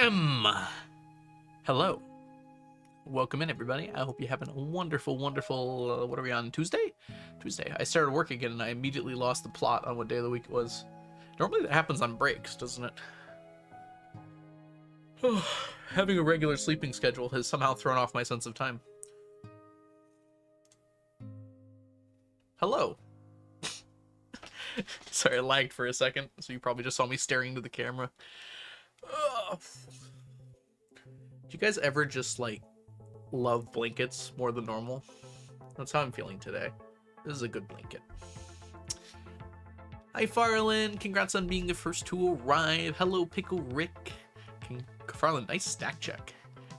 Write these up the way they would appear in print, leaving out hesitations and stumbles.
Ahem. Hello. Welcome in, everybody. I hope you're having a wonderful, what are we on, Tuesday? Tuesday. I started work again, and I immediately lost the plot on what day of the week it was. Normally that happens on breaks, doesn't it? Having a regular sleeping schedule has somehow thrown off my sense of time. Hello. Sorry, I lagged for a second, so you probably just saw me staring into the camera. Do you guys ever just, like, love blankets more than normal? That's how I'm feeling today. This is a good blanket. Hi, Farland. Congrats on being the first to arrive. Hello, Pickle Rick. Farland, nice stack check.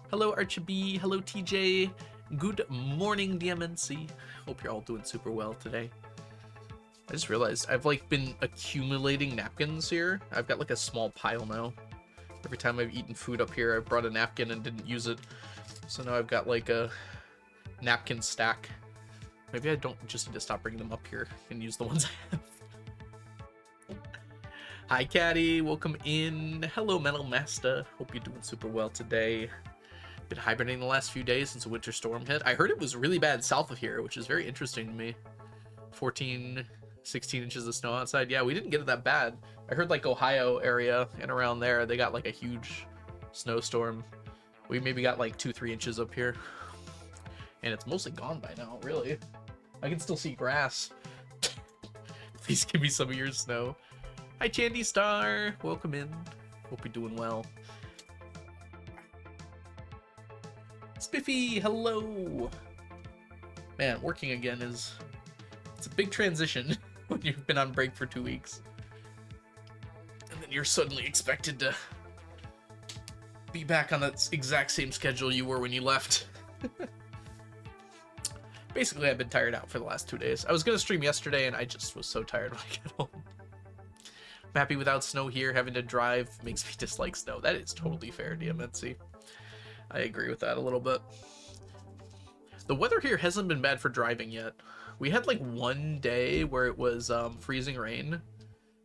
Hello, Archibee. Hello, TJ. Good morning, DMNC. Hope you're all doing super well today. I just realized I've, like, been accumulating napkins here. I've got, like, a small pile now. Every time I've eaten food up here, I've brought a napkin and didn't use it. So now I've got, like, a napkin stack. Maybe I don't just need to stop bringing them up here and use the ones I have. Hi, Caddy. Welcome in. Hello, Metal Master. Hope you're doing super well today. Been hibernating the last few days since a winter storm hit. I heard it was really bad south of here, which is very interesting to me. 14, 16 inches of snow outside. Yeah, we didn't get it that bad. I heard, like, Ohio area and around there, they got, like, a huge snowstorm. We maybe got, like, 2-3 inches up here. And it's mostly gone by now, really. I can still see grass. Please give me some of your snow. Hi, Chandy Star. Welcome in. Hope you're doing well. Spiffy, hello. Man, working again it's a big transition when you've been on break for 2 weeks. And then you're suddenly expected to be back on that exact same schedule you were when you left. Basically, I've been tired out for the last 2 days. I was going to stream yesterday, and I just was so tired when I get home. I'm happy without snow here. Having to drive makes me dislike snow. That is totally fair, DMNC. I agree with that a little bit. The weather here hasn't been bad for driving yet. We had, like, one day where it was freezing rain,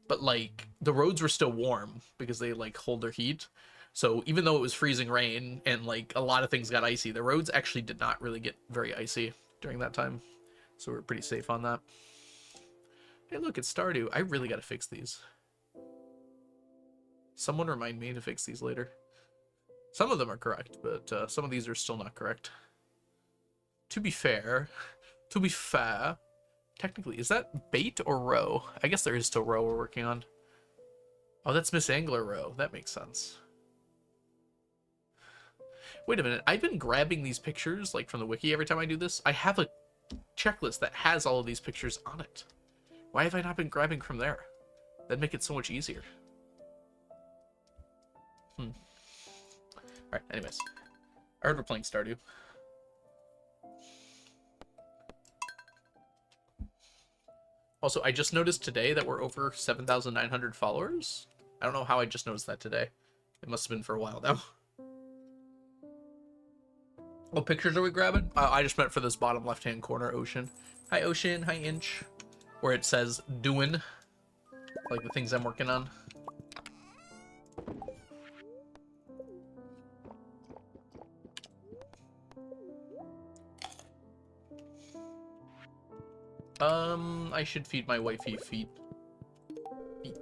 but, like, the roads were still warm because they, like, hold their heat. So even though it was freezing rain and, like, a lot of things got icy, the roads actually did not really get very icy during that time. So we're pretty safe on that. Hey, look, it's Stardew. I really got to fix these. Someone remind me to fix these later. Some of them are correct, but some of these are still not correct. To be fair, technically, is that bait or roe? I guess there is still roe we're working on. Oh, that's Miss Angler roe. That makes sense. Wait a minute. I've been grabbing these pictures, like, from the wiki every time I do this. I have a checklist that has all of these pictures on it. Why have I not been grabbing from there? That'd make it so much easier. Alright, anyways. I heard we're playing Stardew. Also, I just noticed today that we're over 7,900 followers. I don't know how I just noticed that today. It must have been for a while now. What pictures are we grabbing? I just meant for this bottom left-hand corner, Ocean. Hi, Ocean. Hi, Inch. Where it says doing. Like the things I'm working on. I should feed my wifey feet. She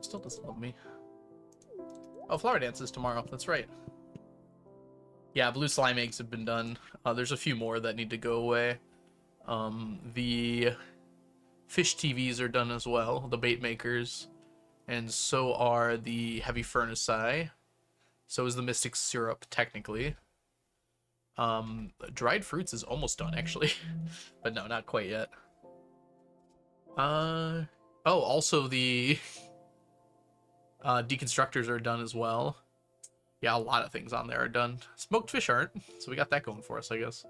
still doesn't love me. Oh, flower dance is tomorrow. That's right. Yeah, blue slime eggs have been done. There's a few more that need to go away. The fish TVs are done as well, the bait makers. And so are the heavy furnace eye. So is the mystic syrup, technically. Dried fruits is almost done, actually. But no, not quite yet. Oh, also the deconstructors are done as well. Yeah, a lot of things on there are done. Smoked fish aren't, so we got that going for us, I guess.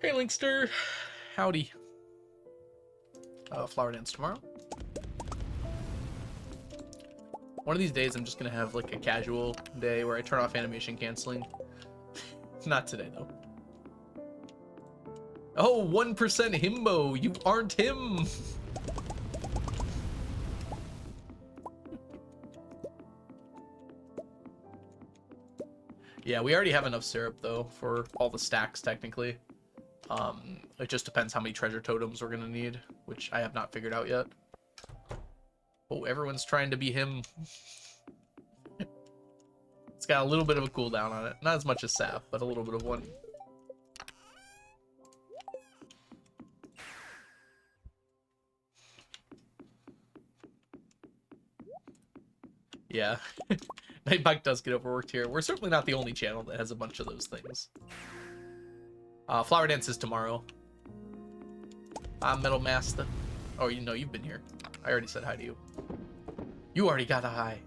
Hey, Linkster. Howdy. Flower dance tomorrow. One of these days, I'm just gonna have, like, a casual day where I turn off animation canceling. Not today, though. Oh, 1% himbo. You aren't him. Yeah, we already have enough syrup, though, for all the stacks, technically. It just depends how many treasure totems we're going to need, which I have not figured out yet. Oh, everyone's trying to be him. It's got a little bit of a cooldown on it. Not as much as Sap, but a little bit of one. Yeah. Nightbike does get overworked here. We're certainly not the only channel that has a bunch of those things. Flower Dance is tomorrow. Metal Master. Oh, you know, you've been here. I already said hi to you. You already got a hi.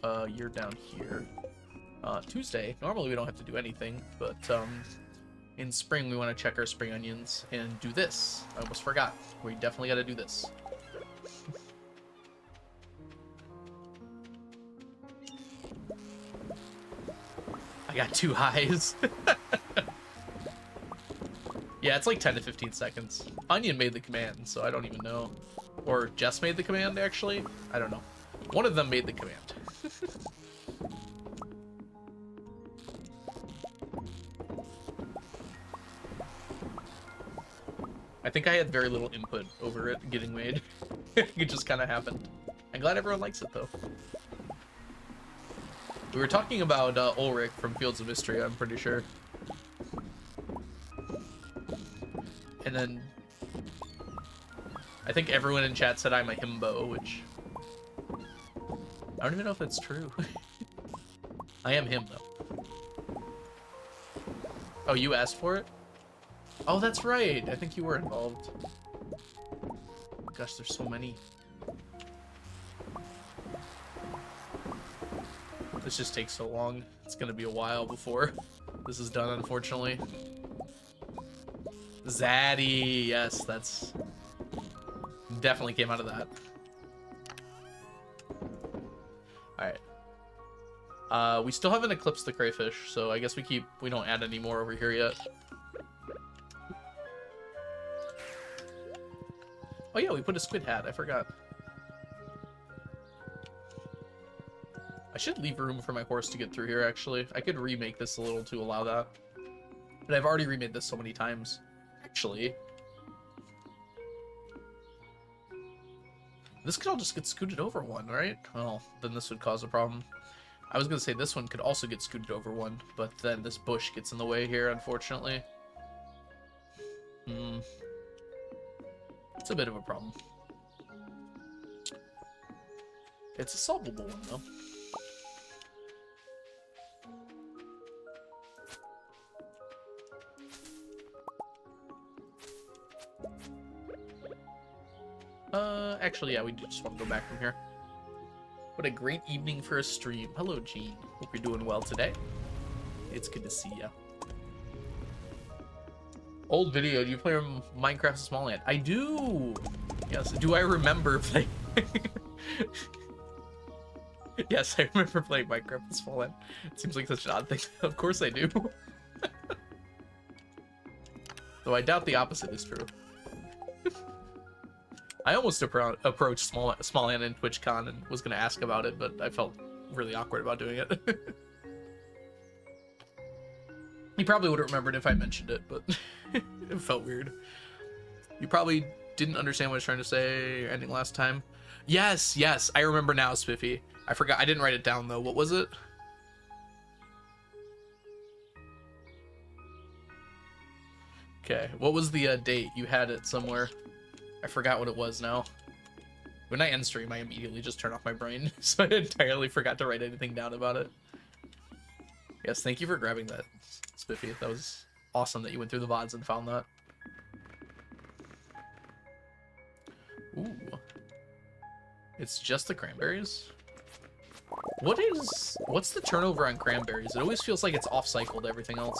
Oh, you're down here. Tuesday. Normally we don't have to do anything, but in spring we want to check our spring onions and do this. I almost forgot. We definitely got to do this. I got 2 highs. Yeah, it's like 10 to 15 seconds. Onion made the command, so I don't even know. Or Jess made the command, actually. I don't know. One of them made the command. I think I had very little input over it getting made. It just kind of happened. I'm glad everyone likes it, though. We were talking about Ulrich from Fields of Mystery, I'm pretty sure. And then I think everyone in chat said I'm a himbo, which I don't even know if that's true. I am him, though. Oh, you asked for it? Oh, that's right. I think you were involved. Gosh, there's so many. This just takes so long. It's gonna be a while before this is done, unfortunately. Zaddy, yes, that's definitely came out of that. Alright. We still haven't eclipsed the crayfish, so I guess we don't add any more over here yet. Oh yeah, we put a squid hat, I forgot. I should leave room for my horse to get through here, actually. I could remake this a little to allow that. But I've already remade this so many times. Actually, this could all just get scooted over one, right? Well, then this would cause a problem. I was gonna say this one could also get scooted over one, but then this bush gets in the way here, unfortunately. It's a bit of a problem. It's a solvable one, though. Actually, yeah, we do just want to go back from here. What a great evening for a stream. Hello, Gene. Hope you're doing well today. It's good to see ya. Old video, do you play Minecraft Small Land? I do! Yes, do I remember playing? Yes, I remember playing Minecraft Small Land. It seems like such an odd thing. Of course I do. Though I doubt the opposite is true. I almost approached Small Land in TwitchCon and was going to ask about it, but I felt really awkward about doing it. You probably would have remembered if I mentioned it, but it felt weird. You probably didn't understand what I was trying to say ending last time. Yes, I remember now, Spiffy. I forgot. I didn't write it down, though. What was it? Okay, what was the date? You had it somewhere. I forgot what it was now. When I end stream, I immediately just turn off my brain, so I entirely forgot to write anything down about it. Yes, thank you for grabbing that, Spiffy. That was awesome that you went through the VODs and found that. Ooh. It's just the cranberries? What's the turnover on cranberries? It always feels like it's off-cycle to everything else.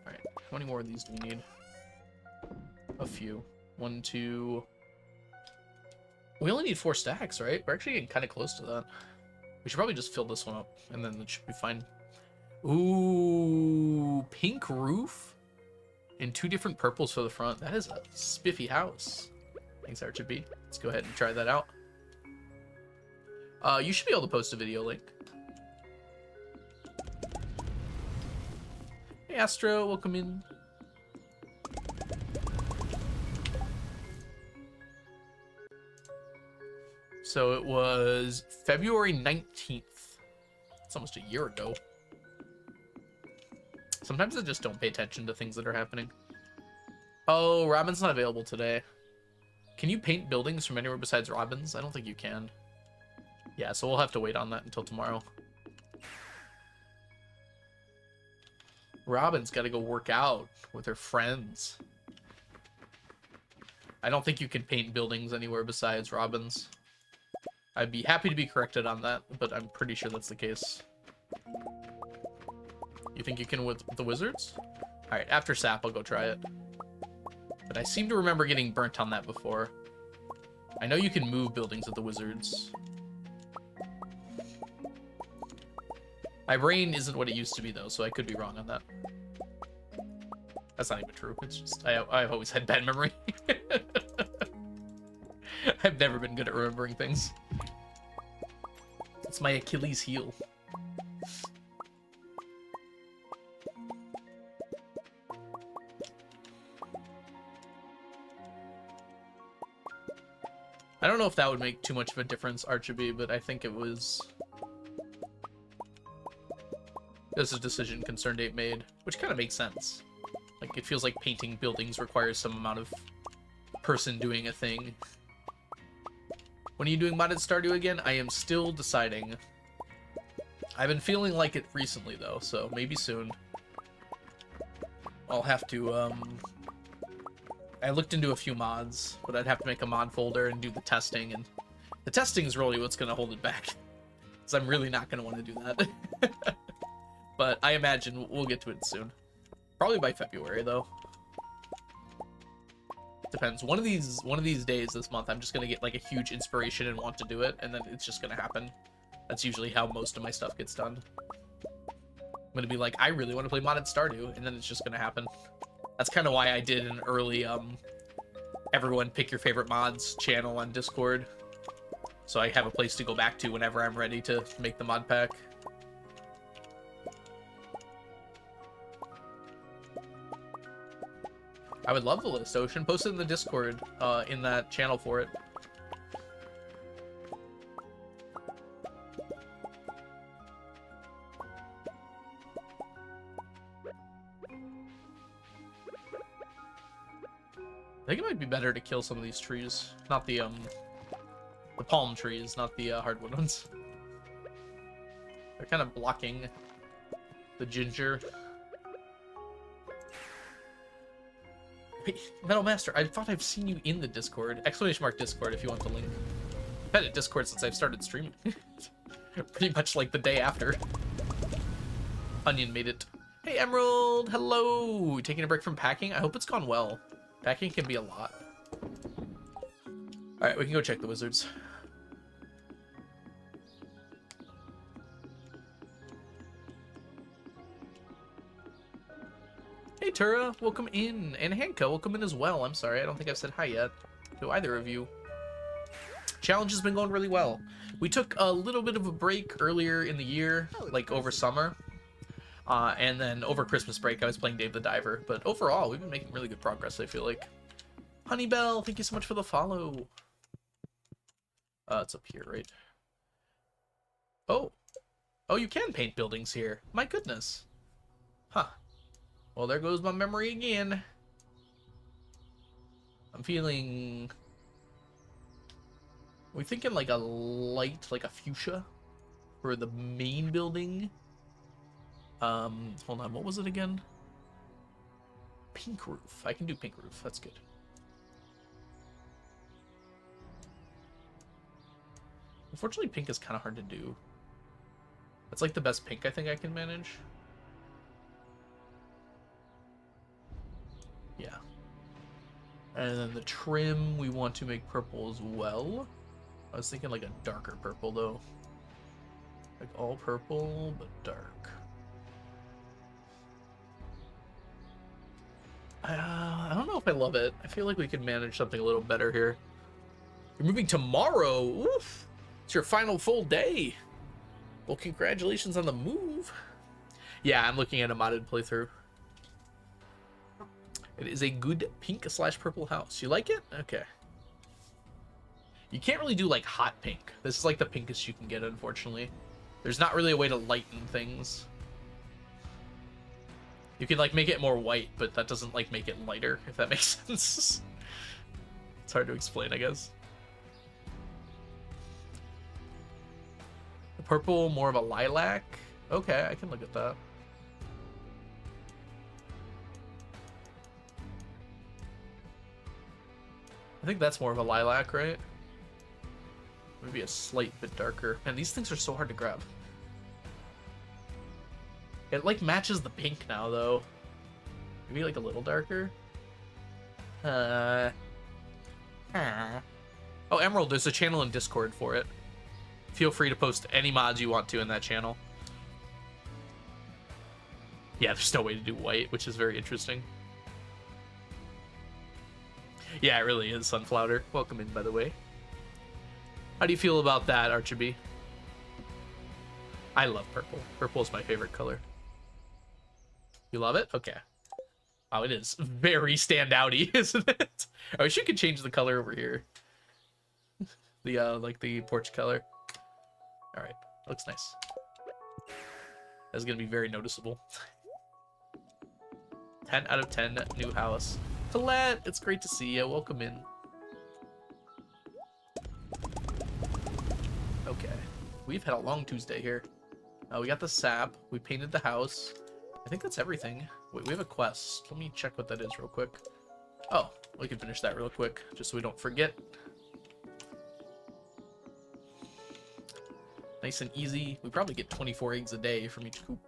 Alright, how many more of these do we need? A few. 1, 2... We only need 4 stacks, right? We're actually getting kind of close to that. We should probably just fill this one up, and then it should be fine. Ooh, pink roof? And 2 different purples for the front. That is a spiffy house. Thanks, RGB. Let's go ahead and try that out. You should be able to post a video link. Hey, Astro, welcome in. So it was February 19th. It's almost a year ago. Sometimes I just don't pay attention to things that are happening. Oh, Robin's not available today. Can you paint buildings from anywhere besides Robin's? I don't think you can. Yeah, so we'll have to wait on that until tomorrow. Robin's got to go work out with her friends. I don't think you can paint buildings anywhere besides Robin's. I'd be happy to be corrected on that, but I'm pretty sure that's the case. You think you can with the wizards? Alright, after Sap, I'll go try it. But I seem to remember getting burnt on that before. I know you can move buildings with the wizards. My brain isn't what it used to be, though, so I could be wrong on that. That's not even true. It's just, I've always had bad memory. I've never been good at remembering things. It's my Achilles heel. I don't know if that would make too much of a difference, Archibald, but I think it was... There's a decision concern date made, which kind of makes sense. Like, it feels like painting buildings requires some amount of person doing a thing. When are you doing modded Stardew again? I am still deciding. I've been feeling like it recently, though, so maybe soon. I'll have to, I looked into a few mods, but I'd have to make a mod folder and do the testing, and the testing is really what's going to hold it back. Because I'm really not going to want to do that. But I imagine we'll get to it soon. Probably by February, though. Depends. One of these days this month, I'm just gonna get like a huge inspiration and want to do it, and then it's just gonna happen. That's usually how most of my stuff gets done. I'm gonna be like, I really want to play modded Stardew, and then it's just gonna happen. That's kind of why I did an early everyone pick your favorite mods channel on Discord, so I have a place to go back to whenever I'm ready to make the mod pack. I would love the list, Ocean. Post it in the Discord, in that channel for it. I think it might be better to kill some of these trees. Not the palm trees, not the hardwood ones. They're kind of blocking the ginger. Wait, Metal Master, I thought I've seen you in the Discord. Exclamation mark Discord if you want the link. I've had a Discord since I've started streaming. Pretty much like the day after. Onion made it. Hey Emerald, hello! Taking a break from packing? I hope it's gone well. Packing can be a lot. Alright, we can go check the wizards. Hey Tura, welcome in. And Hanka, welcome in as well. I'm sorry, I don't think I've said hi yet to either of you. Challenge has been going really well. We took a little bit of a break earlier in the year, like over summer. And then over Christmas break, I was playing Dave the Diver. But overall, we've been making really good progress, I feel like. Honeybell, thank you so much for the follow. It's up here, right? Oh. Oh, you can paint buildings here. My goodness. Huh. Well, there goes my memory again. I'm feeling... We're thinking like a light, like a fuchsia for the main building. Hold on, what was it again? Pink roof. I can do pink roof. That's good. Unfortunately, pink is kind of hard to do. That's like the best pink I think I can manage. Yeah. And then the trim, we want to make purple as well. I was thinking like a darker purple, though. Like all purple, but dark. I don't know if I love it. I feel like we could manage something a little better here. You're moving tomorrow. Oof. It's your final full day. Well, congratulations on the move. Yeah, I'm looking at a modded playthrough. It is a good pink/purple house. You like it? Okay. You can't really do like hot pink. This is like the pinkest you can get, unfortunately. There's not really a way to lighten things. You can like make it more white, but that doesn't like make it lighter, if that makes sense. It's hard to explain, I guess. The purple, more of a lilac. Okay, I can look at that. I think that's more of a lilac, right? Maybe a slight bit darker. Man, these things are so hard to grab. It like matches the pink now, though. Maybe like a little darker. Oh, Emerald, there's a channel in Discord for it. Feel free to post any mods you want to in that channel. Yeah, there's no way to do white, which is very interesting. Yeah, it really is, Sunflower. Welcome in, by the way. How do you feel about that, Archibee? I love purple. Purple is my favorite color. You love it? Okay. Oh, it is very standouty, isn't it? I wish you could change the color over here. The like the porch color. All right, looks nice. That's gonna be very noticeable. 10 out of 10 new house. Colette, it's great to see you. Welcome in. Okay, we've had a long Tuesday here. We got the sap. We painted the house. I think that's everything. Wait, we have a quest. Let me check what that is real quick. Oh, we can finish that real quick, just so we don't forget. Nice and easy. We probably get 24 eggs a day from each coop.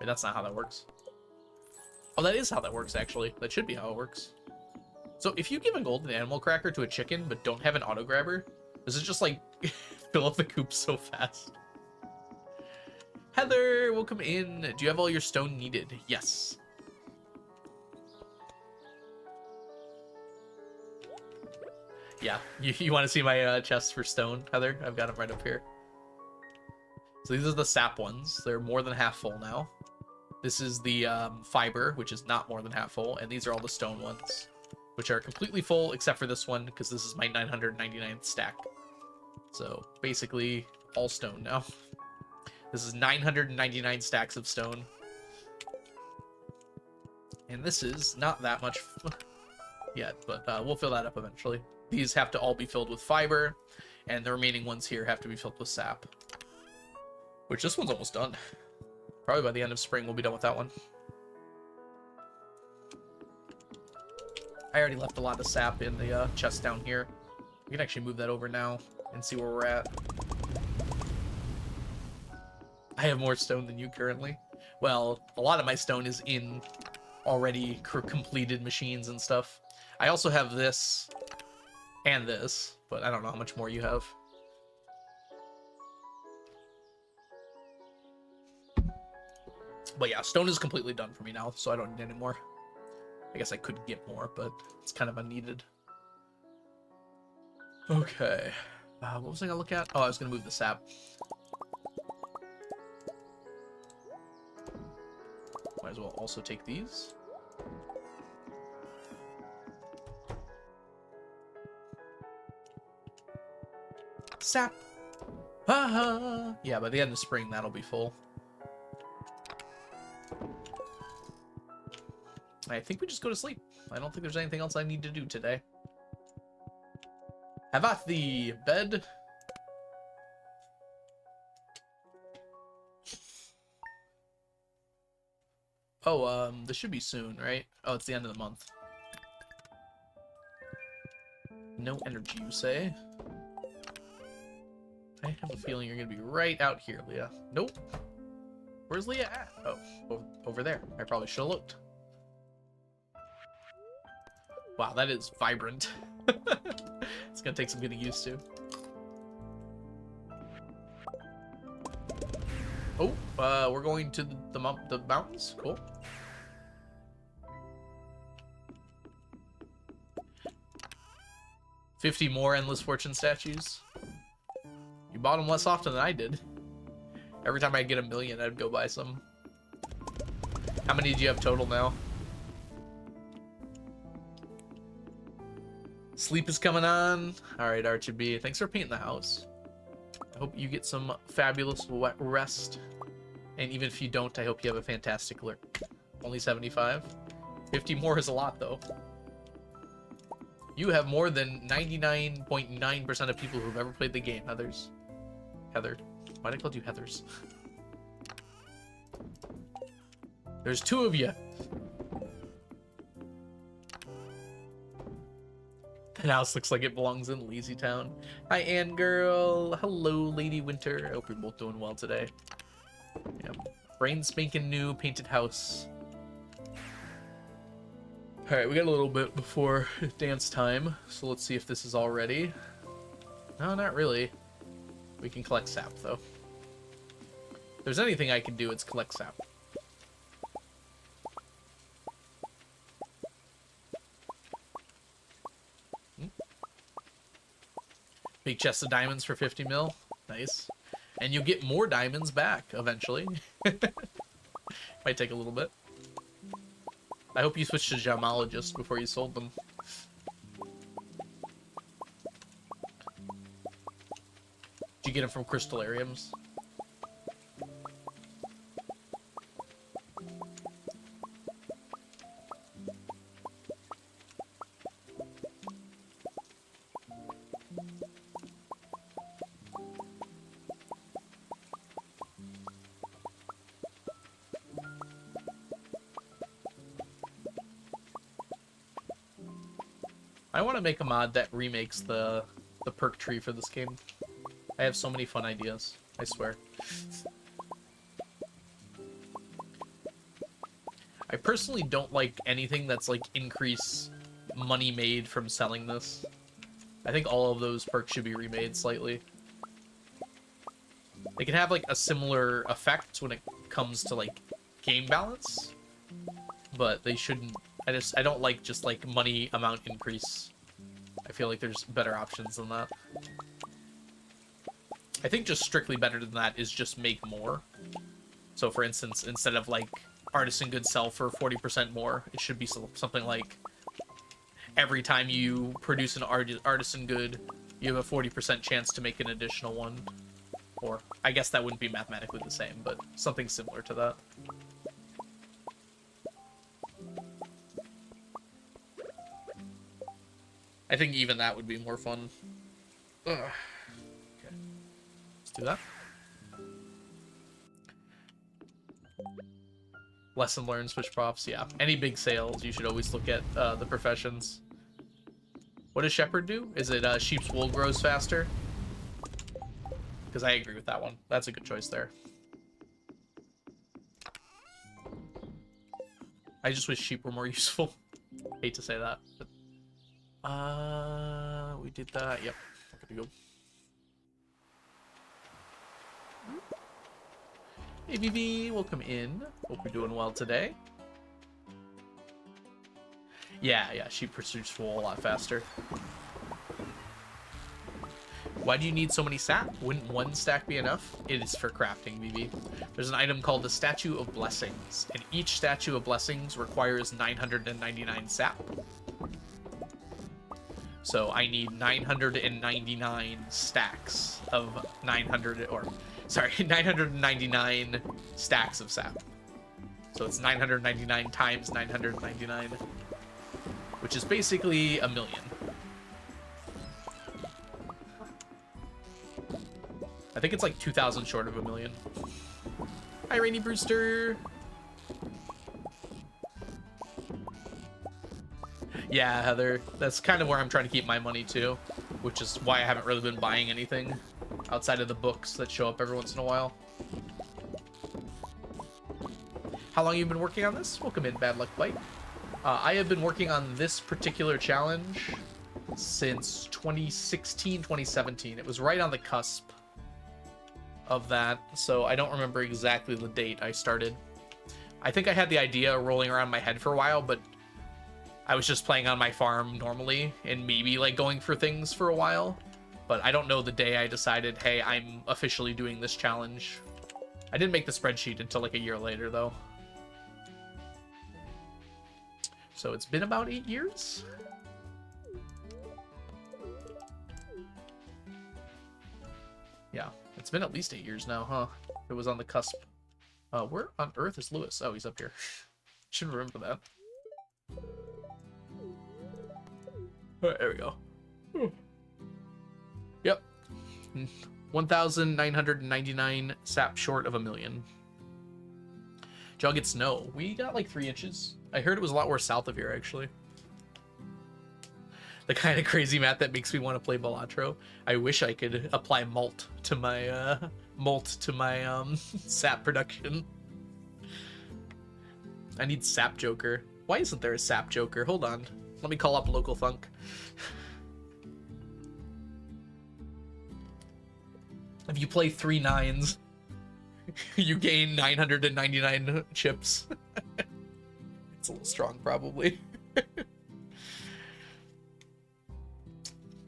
Wait, that's not how that works. Oh, that is how that works, actually. That should be how it works. So if you give a golden animal cracker to a chicken, but don't have an auto grabber, does it just, like, fill up the coop so fast? Heather, welcome in. Do you have all your stone needed? Yes. Yeah, you want to see my chests for stone, Heather? I've got them right up here. So these are the sap ones. They're more than half full now. This is the fiber, which is not more than half full. And these are all the stone ones, which are completely full, except for this one, because this is my 999th stack. So basically all stone now. This is 999 stacks of stone. And this is not that much yet, but we'll fill that up eventually. These have to all be filled with fiber, and the remaining ones here have to be filled with sap. Which this one's almost done. Probably by the end of spring we'll be done with that one. I already left a lot of sap in the chest down here. We can actually move that over now and see where we're at. I have more stone than you currently. Well, a lot of my stone is in already completed machines and stuff. I also have this and this, but I don't know how much more you have. But yeah, stone is completely done for me now, so I don't need any more. I guess I could get more, but it's kind of unneeded. Okay. What was I gonna look at? Oh, I was gonna move the sap. Might as well also take these. Sap! Haha! Yeah, by the end of spring, that'll be full. I think we just go to sleep. I don't think there's anything else I need to do today. Have at the bed. Oh, this should be soon, right? Oh, it's the end of the month. No energy, you say? I have a feeling you're gonna be right out here, Leah. Nope. Where's Leah at? Oh, over there. I probably should have looked. Wow, that is vibrant. It's gonna take some getting used to. Oh, We're going to the mountains. Cool. $50 more Endless Fortune statues. You bought them less often than I did. Every time I get 1 million, I'd go buy some. How many do you have total now? Sleep is coming on. All right, Archie, thanks for painting the house. I hope you get some fabulous wet rest. And even if you don't, I hope you have a fantastic lurk. Only 75. 50 more is a lot, though. You have more than 99.9% of people who've ever played the game, Heather. Why'd I call you Heathers? There's 2 of you. That house looks like it belongs in Lazy Town. Hi, Ann Girl. Hello, Lady Winter. I hope you're both doing well today. Yeah. Brain spanking new painted house. Alright, we got a little bit before dance time, so let's see if this is all ready. No, not really. We can collect sap, though. If there's anything I can do, it's collect sap. Big chest of diamonds for 50 mil. Nice. And you'll get more diamonds back eventually. Might take a little bit. I hope you switched to gemologist before you sold them. Did you get them from crystallariums? I want to make a mod that remakes the perk tree for this game. I have so many fun ideas, I swear. I personally don't like anything that's like increase money made from selling this. I think all of those perks should be remade slightly. They can have like a similar effect when it comes to like game balance, but they shouldn't. I don't like just like money amount increase. I feel like there's better options than that. I think just strictly better than that is just make more. So for instance, instead of like artisan goods sell for 40% more, it should be something like every time you produce an artisan good, you have a 40% chance to make an additional one. Or I guess that wouldn't be mathematically the same, but something similar to that. I think even that would be more fun. Ugh. Okay. Let's do that. Lesson learned, switch profs. Yeah. Any big sales, you should always look at the professions. What does shepherd do? Is it sheep's wool grows faster? Because I agree with that one. That's a good choice there. I just wish sheep were more useful. Hate to say that, but we did that. Yep. Good to go. Hey, VV, welcome in. Hope you're doing well today. Yeah, sheep produce wool a lot faster. Why do you need so many sap? Wouldn't one stack be enough? It is for crafting, VV. There's an item called the Statue of Blessings, and each Statue of Blessings requires 999 sap. So I need 999 stacks of 999 stacks of sap. So it's 999 times 999, which is basically 1 million. I think it's like 2,000 short of 1 million. Hi, Rainy Brewster. Yeah, Heather, that's kind of where I'm trying to keep my money too, which is why I haven't really been buying anything outside of the books that show up every once in a while. How long have you been working on this? Welcome in, Bad Luck Bite. I have been working on this particular challenge since 2016, 2017. It was right on the cusp of that, so I don't remember exactly the date I started. I think I had the idea rolling around my head for a while, but I was just playing on my farm normally and maybe like going for things for a while. But I don't know the day I decided, hey, I'm officially doing this challenge. I didn't make the spreadsheet until like a year later, though. So it's been about 8 years? Yeah, it's been at least 8 years now, huh? It was on the cusp. Where on earth is Lewis? Oh, he's up here. Should remember that. All right, there we go. Yep. 1,999 sap short of 1,000,000. Did y'all get snow? We got like 3 inches. I heard it was a lot worse south of here, actually. The kind of crazy math that makes me want to play Balatro. I wish I could apply malt to my sap production. I need Sap Joker. Why isn't there a Sap Joker? Hold on. Let me call up Local Thunk. If you play 3 9s, you gain 999 chips. It's a little strong, probably.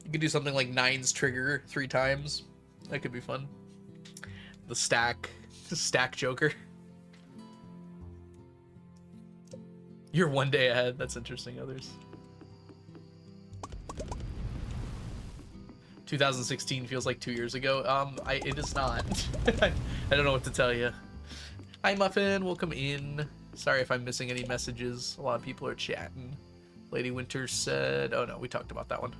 You could do something like 9s trigger 3 times. That could be fun. The stack Joker. You're 1 day ahead. That's interesting, others. 2016 feels like 2 years ago. It is not. I don't know what to tell you. Hi, Muffin. Welcome in. Sorry if I'm missing any messages. A lot of people are chatting. Lady Winter said... Oh, no. We talked about that one.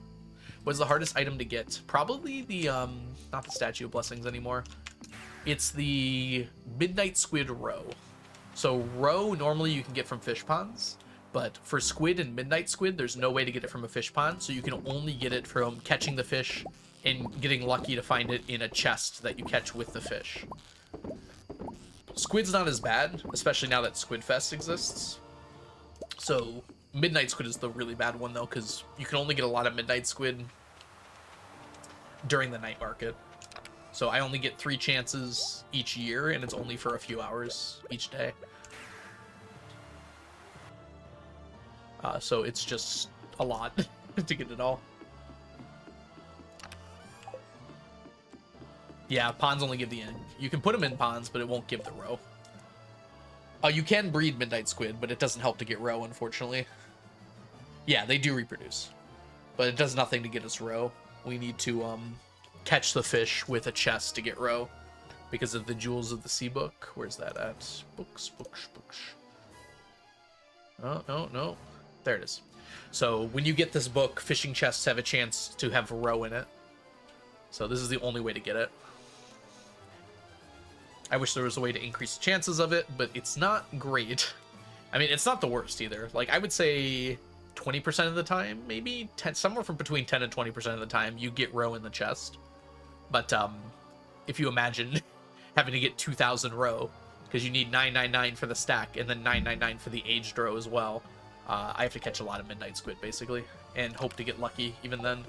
What's the hardest item to get? Probably the, not the Statue of Blessings anymore. It's the Midnight Squid Roe. So, roe, normally you can get from fish ponds. But for squid and midnight squid, there's no way to get it from a fish pond, so you can only get it from catching the fish and getting lucky to find it in a chest that you catch with the fish. Squid's not as bad, especially now that Squid Fest exists. So midnight squid is the really bad one, though, because you can only get a lot of midnight squid during the night market. So I only get 3 chances each year, and it's only for a few hours each day. So it's just a lot to get it all. Yeah, ponds only give the end. You can put them in ponds, but it won't give the roe. You can breed midnight squid, but it doesn't help to get roe, unfortunately. Yeah, they do reproduce, but it does nothing to get us roe. We need to catch the fish with a chest to get roe because of the Jewels of the Sea book. Where's that at? Books. Oh, no. There it is. So when you get this book, fishing chests have a chance to have roe in it. So this is the only way to get it. I wish there was a way to increase the chances of it, but it's not great. I mean, it's not the worst either. Like, I would say 20% of the time, maybe 10, somewhere from between 10 and 20% of the time, you get roe in the chest. But if you imagine having to get 2,000 roe, because you need 999 for the stack and then 999 for the aged roe as well. I have to catch a lot of midnight squid, basically, and hope to get lucky even then.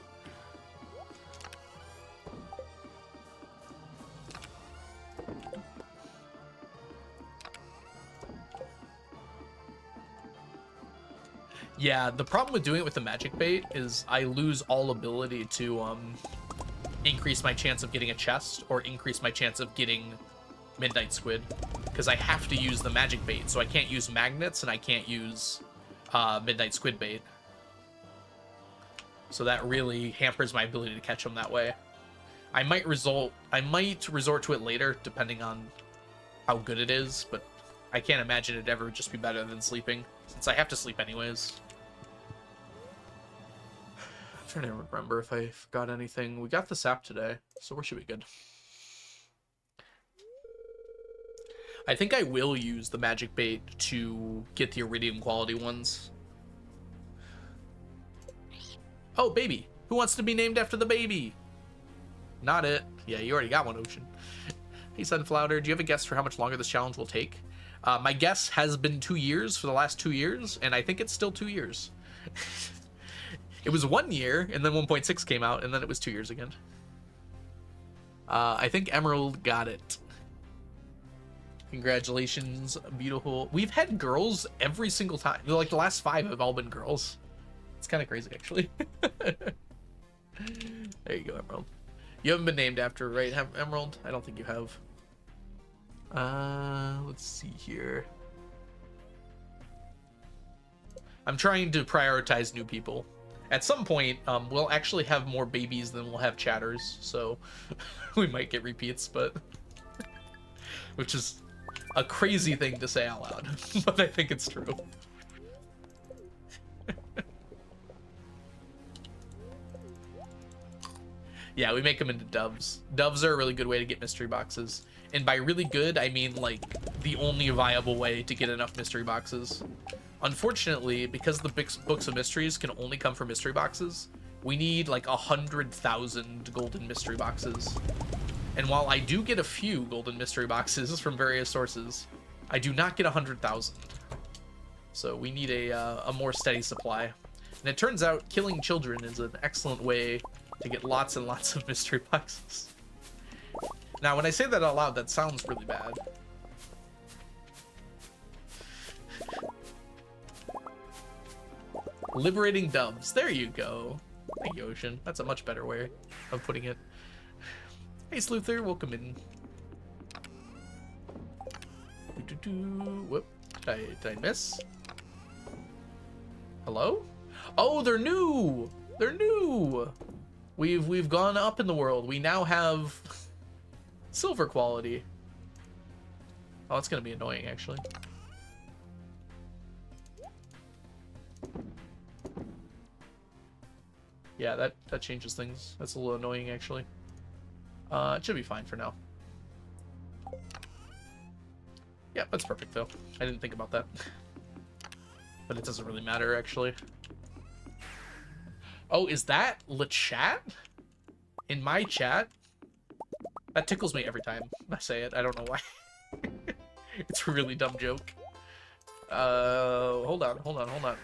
Yeah, the problem with doing it with the magic bait is I lose all ability to increase my chance of getting a chest or increase my chance of getting midnight squid, because I have to use the magic bait, so I can't use magnets and I can't use midnight squid bait. So that really hampers my ability to catch them that way. I might resort to it later, depending on how good it is, but I can't imagine it'd ever just be better than sleeping, since I have to sleep anyways. I'm trying to remember if I forgot anything. We got the sap today, so we should be good. I think I will use the magic bait to get the iridium quality ones. Oh, baby. Who wants to be named after the baby? Not it. Yeah, you already got one, Ocean. Hey, Sunflounder, do you have a guess for how much longer this challenge will take? My guess has been 2 years for the last 2 years, and I think it's still 2 years. It was 1 year, and then 1.6 came out, and then it was 2 years again. I think Emerald got it. Congratulations, beautiful. We've had girls every single time. Like the last 5 have all been girls. It's kind of crazy, actually. There you go, Emerald. You haven't been named after, right, Emerald? I don't think you have. Let's see here. I'm trying to prioritize new people. At some point, we'll actually have more babies than we'll have chatters, so we might get repeats, but which is a crazy thing to say out loud, but I think it's true. Yeah, we make them into doves. Doves are a really good way to get mystery boxes. And by really good, I mean like the only viable way to get enough mystery boxes. Unfortunately, because the books of mysteries can only come from mystery boxes, we need like 100,000 golden mystery boxes. And while I do get a few golden mystery boxes from various sources, I do not get 100,000. So we need a more steady supply. And it turns out killing children is an excellent way to get lots and lots of mystery boxes. Now, when I say that out loud, that sounds really bad. Liberating doves. There you go. Thank you, Ocean. That's a much better way of putting it. Hey, Sleuther, welcome in. Whoop. Did I miss? Hello? Oh, they're new! They're new! We've gone up in the world. We now have silver quality. Oh, it's gonna be annoying, actually. Yeah, that changes things. That's a little annoying, actually. It should be fine for now. Yeah, that's perfect, though. I didn't think about that. But it doesn't really matter, actually. Oh, is that Le Chat? In my chat? That tickles me every time I say it. I don't know why. It's a really dumb joke. Hold on.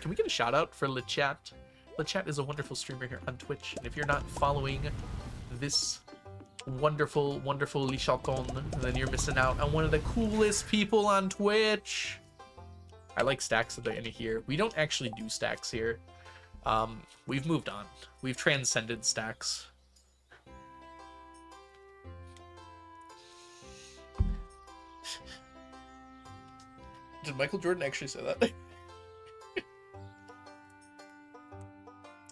Can we get a shout out for Le Chat? Le Chat is a wonderful streamer here on Twitch. And if you're not following this wonderful, wonderful Le Chaton, then you're missing out on one of the coolest people on Twitch. I like stacks at the end of here. We don't actually do stacks here. We've moved on. We've transcended stacks. Did Michael Jordan actually say that?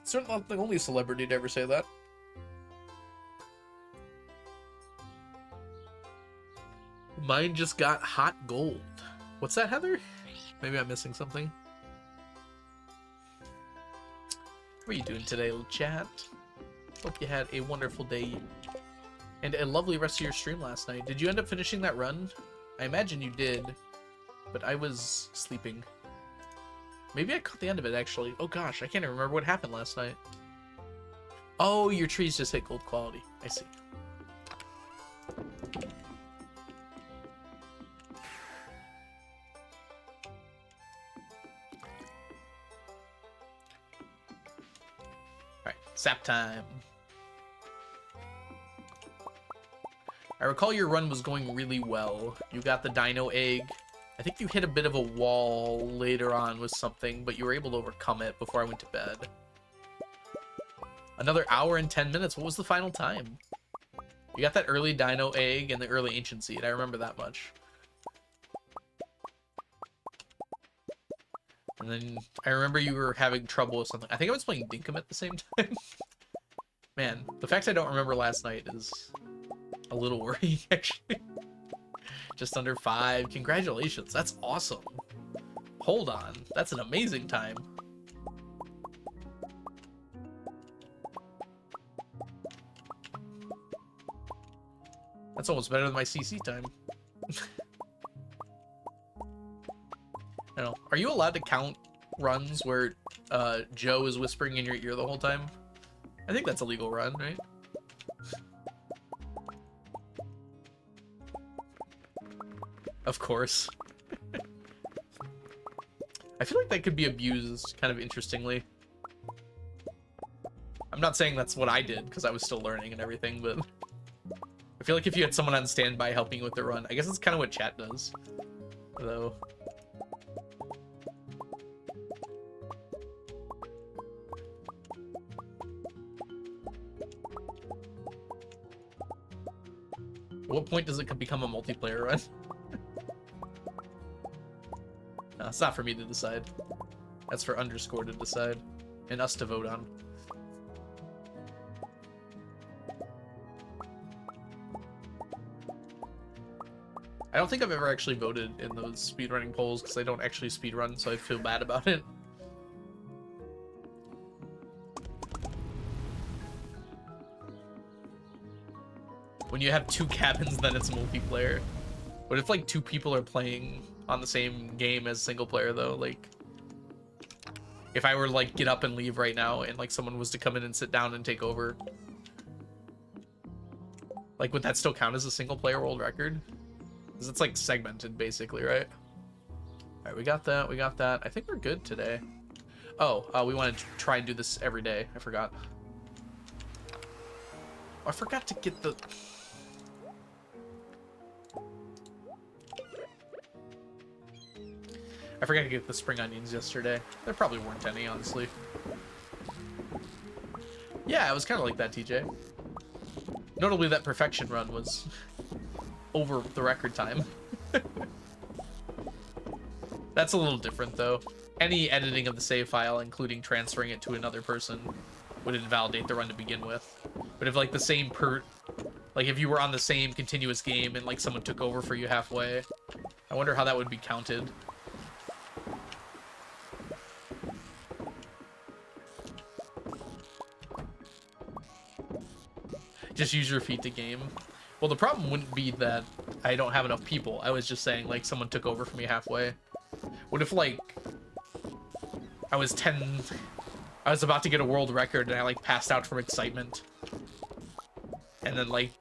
Certainly not the only celebrity to ever say that. Mine just got hot gold. What's that, Heather? Maybe I'm missing something. What are you doing today, little chat? Hope you had a wonderful day and a lovely rest of your stream last night. Did you end up finishing that run? I imagine you did, but I was sleeping. Maybe I caught the end of it, actually. Oh gosh, I can't even remember what happened last night. Oh, your trees just hit gold quality. I see. Alright, sap time. I recall your run was going really well. You got the dino egg. I think you hit a bit of a wall later on with something, but you were able to overcome it before I went to bed. Another hour and 10 minutes. What was the final time? You got that early dino egg and the early ancient seed. I remember that much. And then I remember you were having trouble with something. I think I was playing Dinkum at the same time. Man, the fact I don't remember last night is a little worrying, actually. Just under 5. Congratulations. That's awesome. Hold on. That's an amazing time. That's almost better than my CC time. I don't know. Are you allowed to count runs where Joe is whispering in your ear the whole time? I think that's a legal run, right? Of course. I feel like that could be abused kind of interestingly. I'm not saying that's what I did because I was still learning and everything, but I feel like if you had someone on standby helping with the run, I guess that's kind of what chat does, though. At what point does it become a multiplayer run? No, it's not for me to decide. That's for underscore to decide, and us to vote on. I don't think I've ever actually voted in those speedrunning polls because I don't actually speedrun, so I feel bad about it. When you have 2 cabins, then it's multiplayer. What if like 2 people are playing on the same game as single player though? Like, if I were to like get up and leave right now and like someone was to come in and sit down and take over, like would that still count as a single player world record? Because it's like segmented basically, right? All right, we got that. We got that. I think we're good today. Oh, we want to try and do this every day. I forgot. Oh, I forgot to get the... I forgot to get the spring onions yesterday. There probably weren't any, honestly. Yeah, it was kind of like that, TJ. Notably, that perfection run was over the record time. That's a little different, though. Any editing of the save file, including transferring it to another person, would invalidate the run to begin with. But if, like, the same like, if you were on the same continuous game and, like, someone took over for you halfway, I wonder how that would be counted. Just use your feet to game. Well, the problem wouldn't be that I don't have enough people. I was just saying, like, someone took over for me halfway. What if, like, I was about to get a world record and I, like, passed out from excitement. And then, like,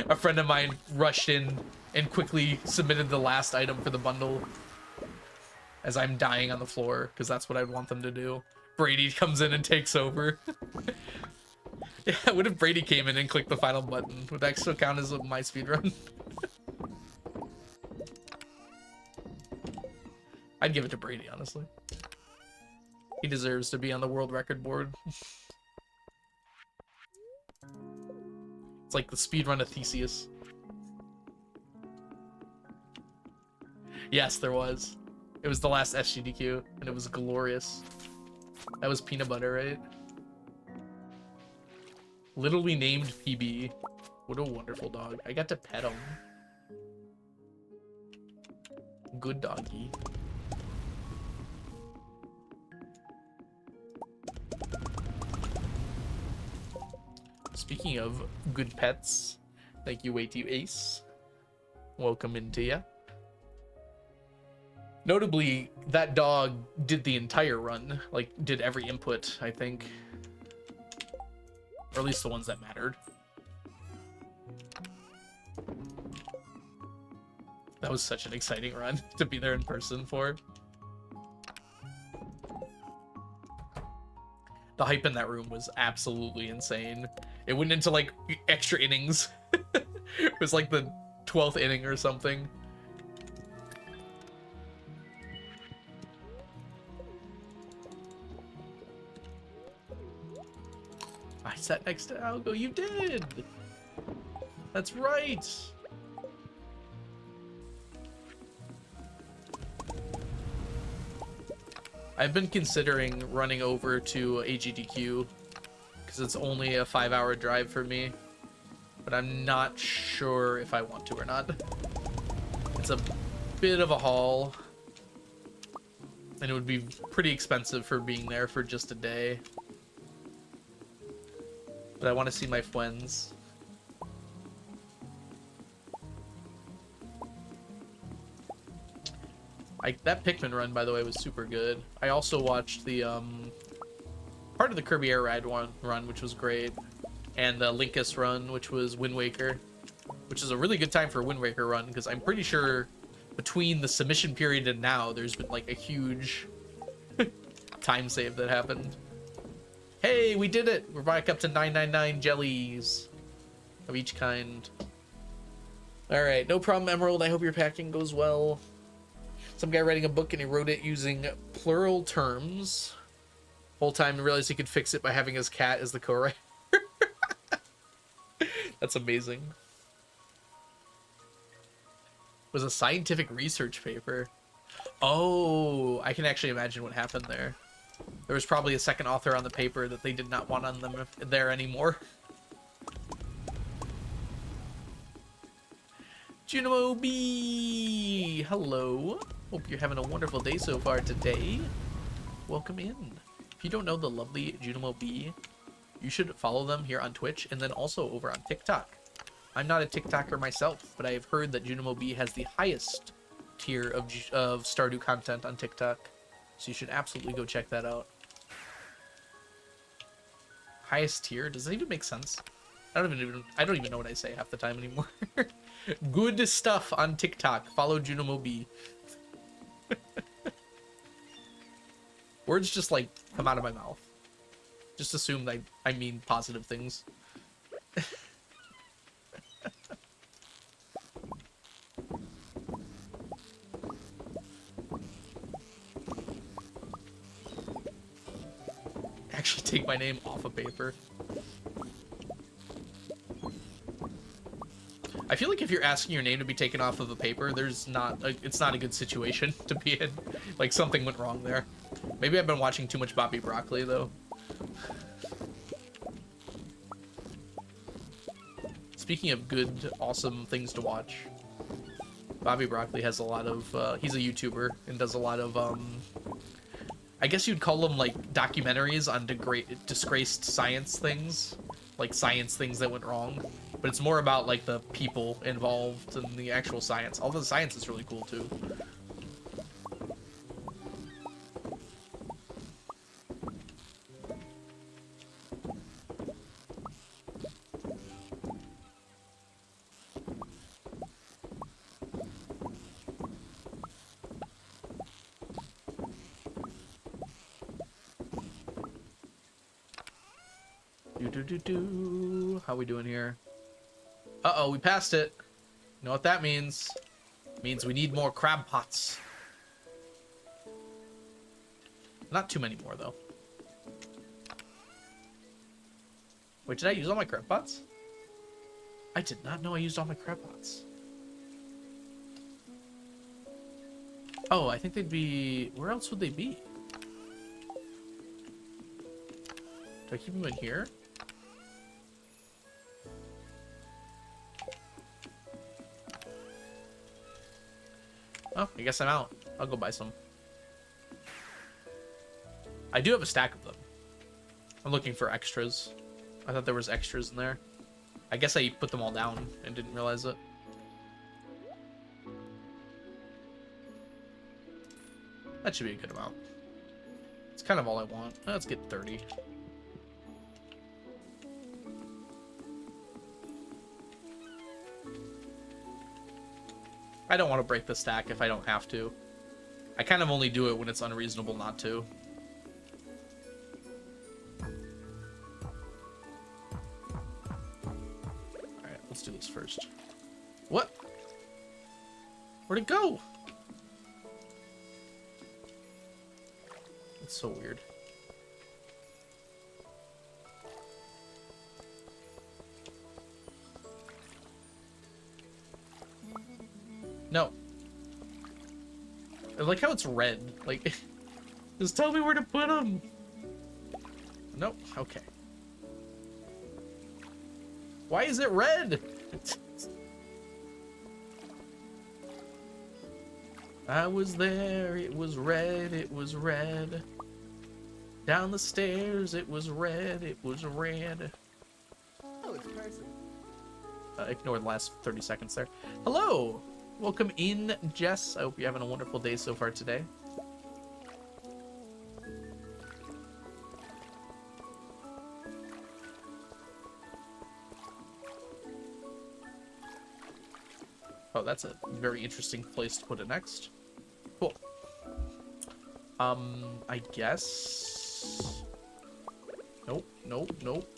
a friend of mine rushed in and quickly submitted the last item for the bundle as I'm dying on the floor, because that's what I'd want them to do. Brady comes in and takes over. Yeah, what if Brady came in and clicked the final button? Would that still count as my speedrun? I'd give it to Brady, honestly. He deserves to be on the world record board. It's like the speedrun of Theseus. Yes, there was. It was the last SGDQ, and it was glorious. That was peanut butter, right? Literally named PB. What a wonderful dog. I got to pet him. Good doggy. Speaking of good pets, thank you, Waity Ace. Welcome into ya. Notably, that dog did the entire run. Like, did every input, I think. Or at least the ones that mattered. That was such an exciting run to be there in person for. The hype in that room was absolutely insane. It went into, like, extra innings. It was like the 12th inning or something. I sat next to Algo. You did! That's right! I've been considering running over to AGDQ because it's only a 5-hour drive for me, but I'm not sure if I want to or not. It's a bit of a haul, and it would be pretty expensive for being there for just a day. But I want to see my friends. That Pikmin run, by the way, was super good. I also watched the part of the Kirby Air Ride run, which was great, and the Linkus run, which was Wind Waker, which is a really good time for a Wind Waker run, because I'm pretty sure between the submission period and now, there's been like a huge time save that happened. Hey, we did it! We're back up to 999 jellies. of each kind. All right, no problem, Emerald. I hope your packing goes well. Some guy writing a book and he wrote it using plural terms. Whole time he realized he could fix it by having his cat as the co-writer. That's amazing. It was a scientific research paper. Oh, I can actually imagine what happened there. There was probably a second author on the paper that they did not want on them there anymore. Junimo B! Hello. Hope you're having a wonderful day so far today. Welcome in. If you don't know the lovely Junimo B, you should follow them here on Twitch and then also over on TikTok. I'm not a TikToker myself, but I have heard that Junimo B has the highest tier of Stardew content on TikTok. So you should absolutely go check that out. Highest tier? Does that even make sense? I don't even know what I say half the time anymore. Good stuff on TikTok. Follow Junimo B. Words just like come out of my mouth. Just assume that I mean positive things. Actually take my name off of paper. I feel like if you're asking your name to be taken off of a paper, it's not a good situation to be in. Like something went wrong there. Maybe I've been watching too much Bobby Broccoli though. Speaking of good, awesome things to watch, Bobby Broccoli has a lot of, he's a YouTuber and does a lot of, I guess you'd call them like documentaries on disgraced science things, like science things that went wrong. But it's more about like the people involved and the actual science. Although the science is really cool too. How we doing here? Uh-oh, we passed it. You know what that means? It means we need more crab pots. Not too many more, though. Wait, did I use all my crab pots? I did not know I used all my crab pots. Oh, I think they'd be... Where else would they be? Do I keep them in here? Oh, I guess I'm out. I'll go buy some. I do have a stack of them. I'm looking for extras. I thought there was extras in there. I guess I put them all down and didn't realize it. That should be a good amount. It's kind of all I want. Let's get 30. I don't want to break the stack if I don't have to. I kind of only do it when it's unreasonable not to. Alright, let's do this first. What? Where'd it go? That's so weird. No. I like how it's red. Like, just tell me where to put them. Nope. Okay. Why is it red? I was there. It was red. It was red. Down the stairs. It was red. It was red. Oh, it's person. Ignore the last 30 seconds there. Hello. Welcome in, Jess. I hope you're having a wonderful day so far today. Oh, that's a very interesting place to put it next. Cool. I guess... Nope, nope, nope.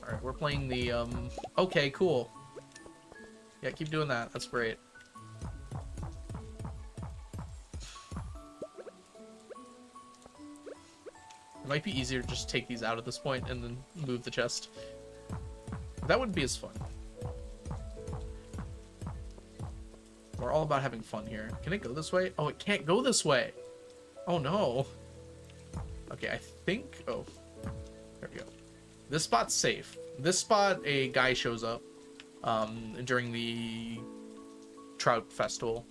Alright, we're playing the, okay, cool. Yeah, keep doing that. That's great. It might be easier to just take these out at this point and then move the chest. That wouldn't be as fun. We're all about having fun here. Can it go this way? Oh, it can't go this way. Oh, no. Okay, I think... Oh, there we go. This spot's safe. This spot, a guy shows up during the Trout Festival.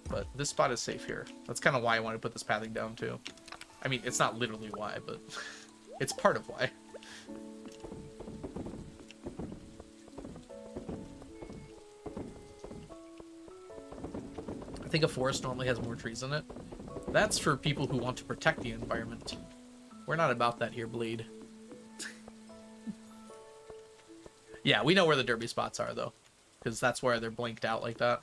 But this spot is safe here. That's kind of why I want to put this pathing down, too. I mean, it's not literally why, but it's part of why. I think a forest normally has more trees in it. That's for people who want to protect the environment. We're not about that here, Blade. Yeah, we know where the derby spots are, though. Because that's where they're blanked out like that.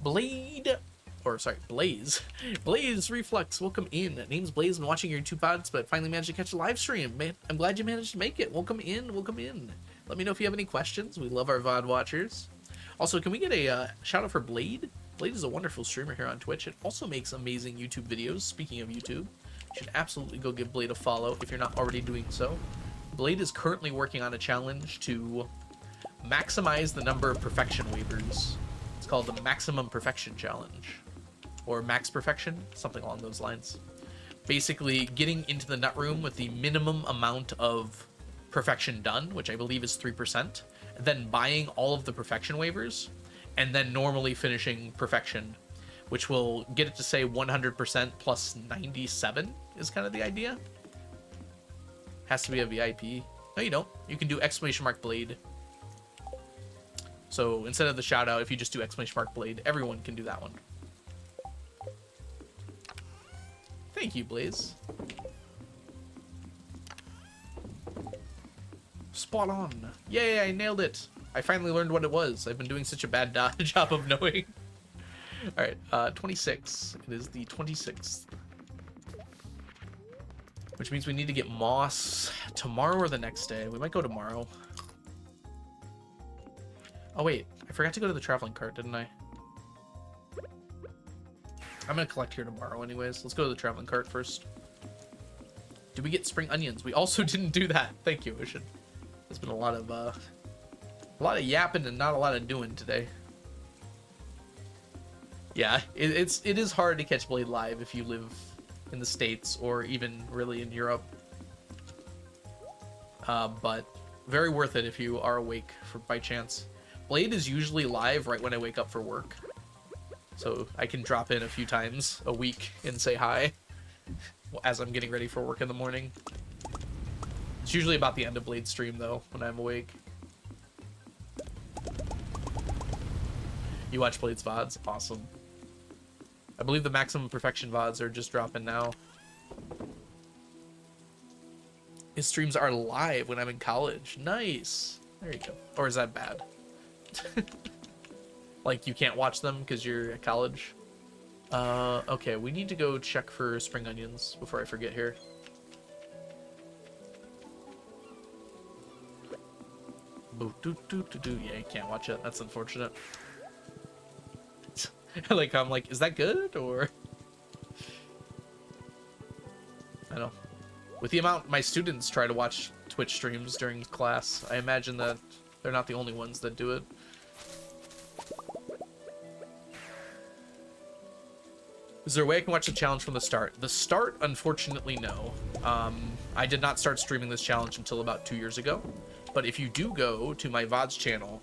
Blade, or sorry, Blaze. Blaze Reflux, welcome in. Name's Blaze. Been watching your YouTube pods, but finally managed to catch a live stream. Man, I'm glad you managed to make it. Welcome in, welcome in. Let me know if you have any questions. We love our VOD watchers. Also, can we get a shout out for Blade? Blade is a wonderful streamer here on Twitch. It also makes amazing YouTube videos. Speaking of YouTube, you should absolutely go give Blade a follow if you're not already doing so. Blade is currently working on a challenge to maximize the number of perfection waivers. It's called the Maximum Perfection Challenge, or Max Perfection, something along those lines. Basically, getting into the nut room with the minimum amount of perfection done, which I believe is 3%, then buying all of the perfection waivers, and then normally finishing perfection, which will get it to say 100% plus 97 is kind of the idea. Has to be a VIP. No, you don't. You can do !Blade. So instead of the shout out, if you just do !Blade, everyone can do that one. Thank you, Blaze. Spot on. Yay, I nailed it. I finally learned what it was. I've been doing such a bad job of knowing. Alright, 26. It is the 26th. Which means we need to get moss tomorrow or the next day. We might go tomorrow. Oh wait, I forgot to go to the traveling cart, didn't I? I'm gonna collect here tomorrow anyways. Let's go to the traveling cart first. Did we get spring onions? We also didn't do that. Thank you, Ocean. There's been a lot of yapping and not a lot of doing today. Yeah, it is hard to catch Blade live if you live in the States or even really in Europe. But very worth it if you are awake by chance. Blade is usually live right when I wake up for work, so I can drop in a few times a week and say hi as I'm getting ready for work in the morning. It's usually about the end of Blade stream, though, when I'm awake. You watch Blade's VODs? Awesome. I believe the Maximum Perfection VODs are just dropping now. His streams are live when I'm in college. Nice. There you go. Or is that bad? Like, you can't watch them because you're at college? Okay, we need to go check for spring onions before I forget here. Yeah, you can't watch it. That's unfortunate. Like, I'm like, is that good, or... I don't know. With the amount my students try to watch Twitch streams during class, I imagine that they're not the only ones that do it. Is there a way I can watch the challenge from the start? The start, unfortunately, no. I did not start streaming this challenge until about 2 years ago. But if you do go to my VODs channel,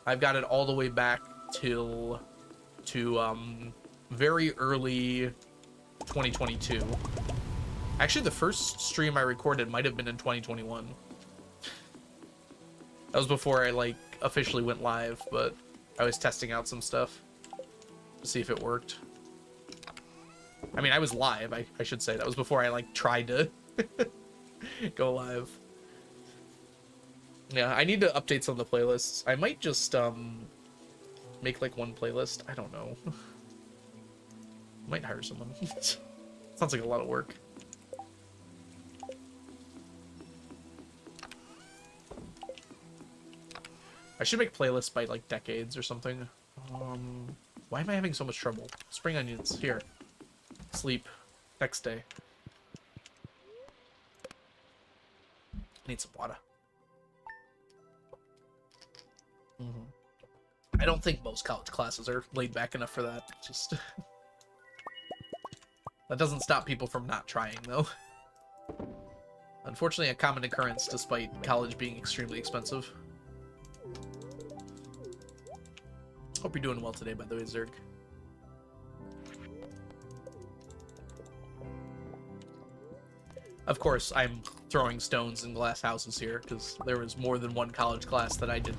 I've got it all the way back to very early 2022. Actually, the first stream I recorded might have been in 2021. That was before I, like, officially went live, but I was testing out some stuff to see if it worked. I mean, I was live, I should say. That was before I, like, tried to go live. Yeah, I need to update some of the playlists. I might just, make, like, one playlist. I don't know. Might hire someone. Sounds like a lot of work. I should make playlists by, like, decades or something. Why am I having so much trouble? Spring onions. Here. Sleep. Next day. I need some water. I don't think most college classes are laid back enough for that. Just... that doesn't stop people from not trying, though. Unfortunately, a common occurrence despite college being extremely expensive. Hope you're doing well today, by the way, Zerg. Of course, I'm throwing stones in glass houses here, because there was more than one college class that I did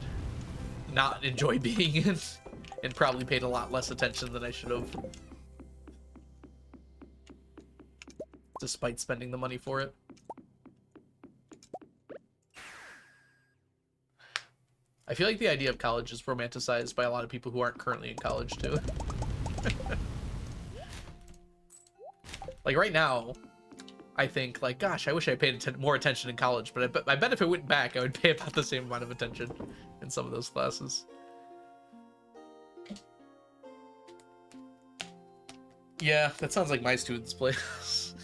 not enjoy being in, and probably paid a lot less attention than I should have. Despite spending the money for it. I feel like the idea of college is romanticized by a lot of people who aren't currently in college, too. Like, right now, I think, like, gosh, I wish I paid more attention in college, but I bet if it went back, I would pay about the same amount of attention in some of those classes. Yeah, that sounds like my students' place.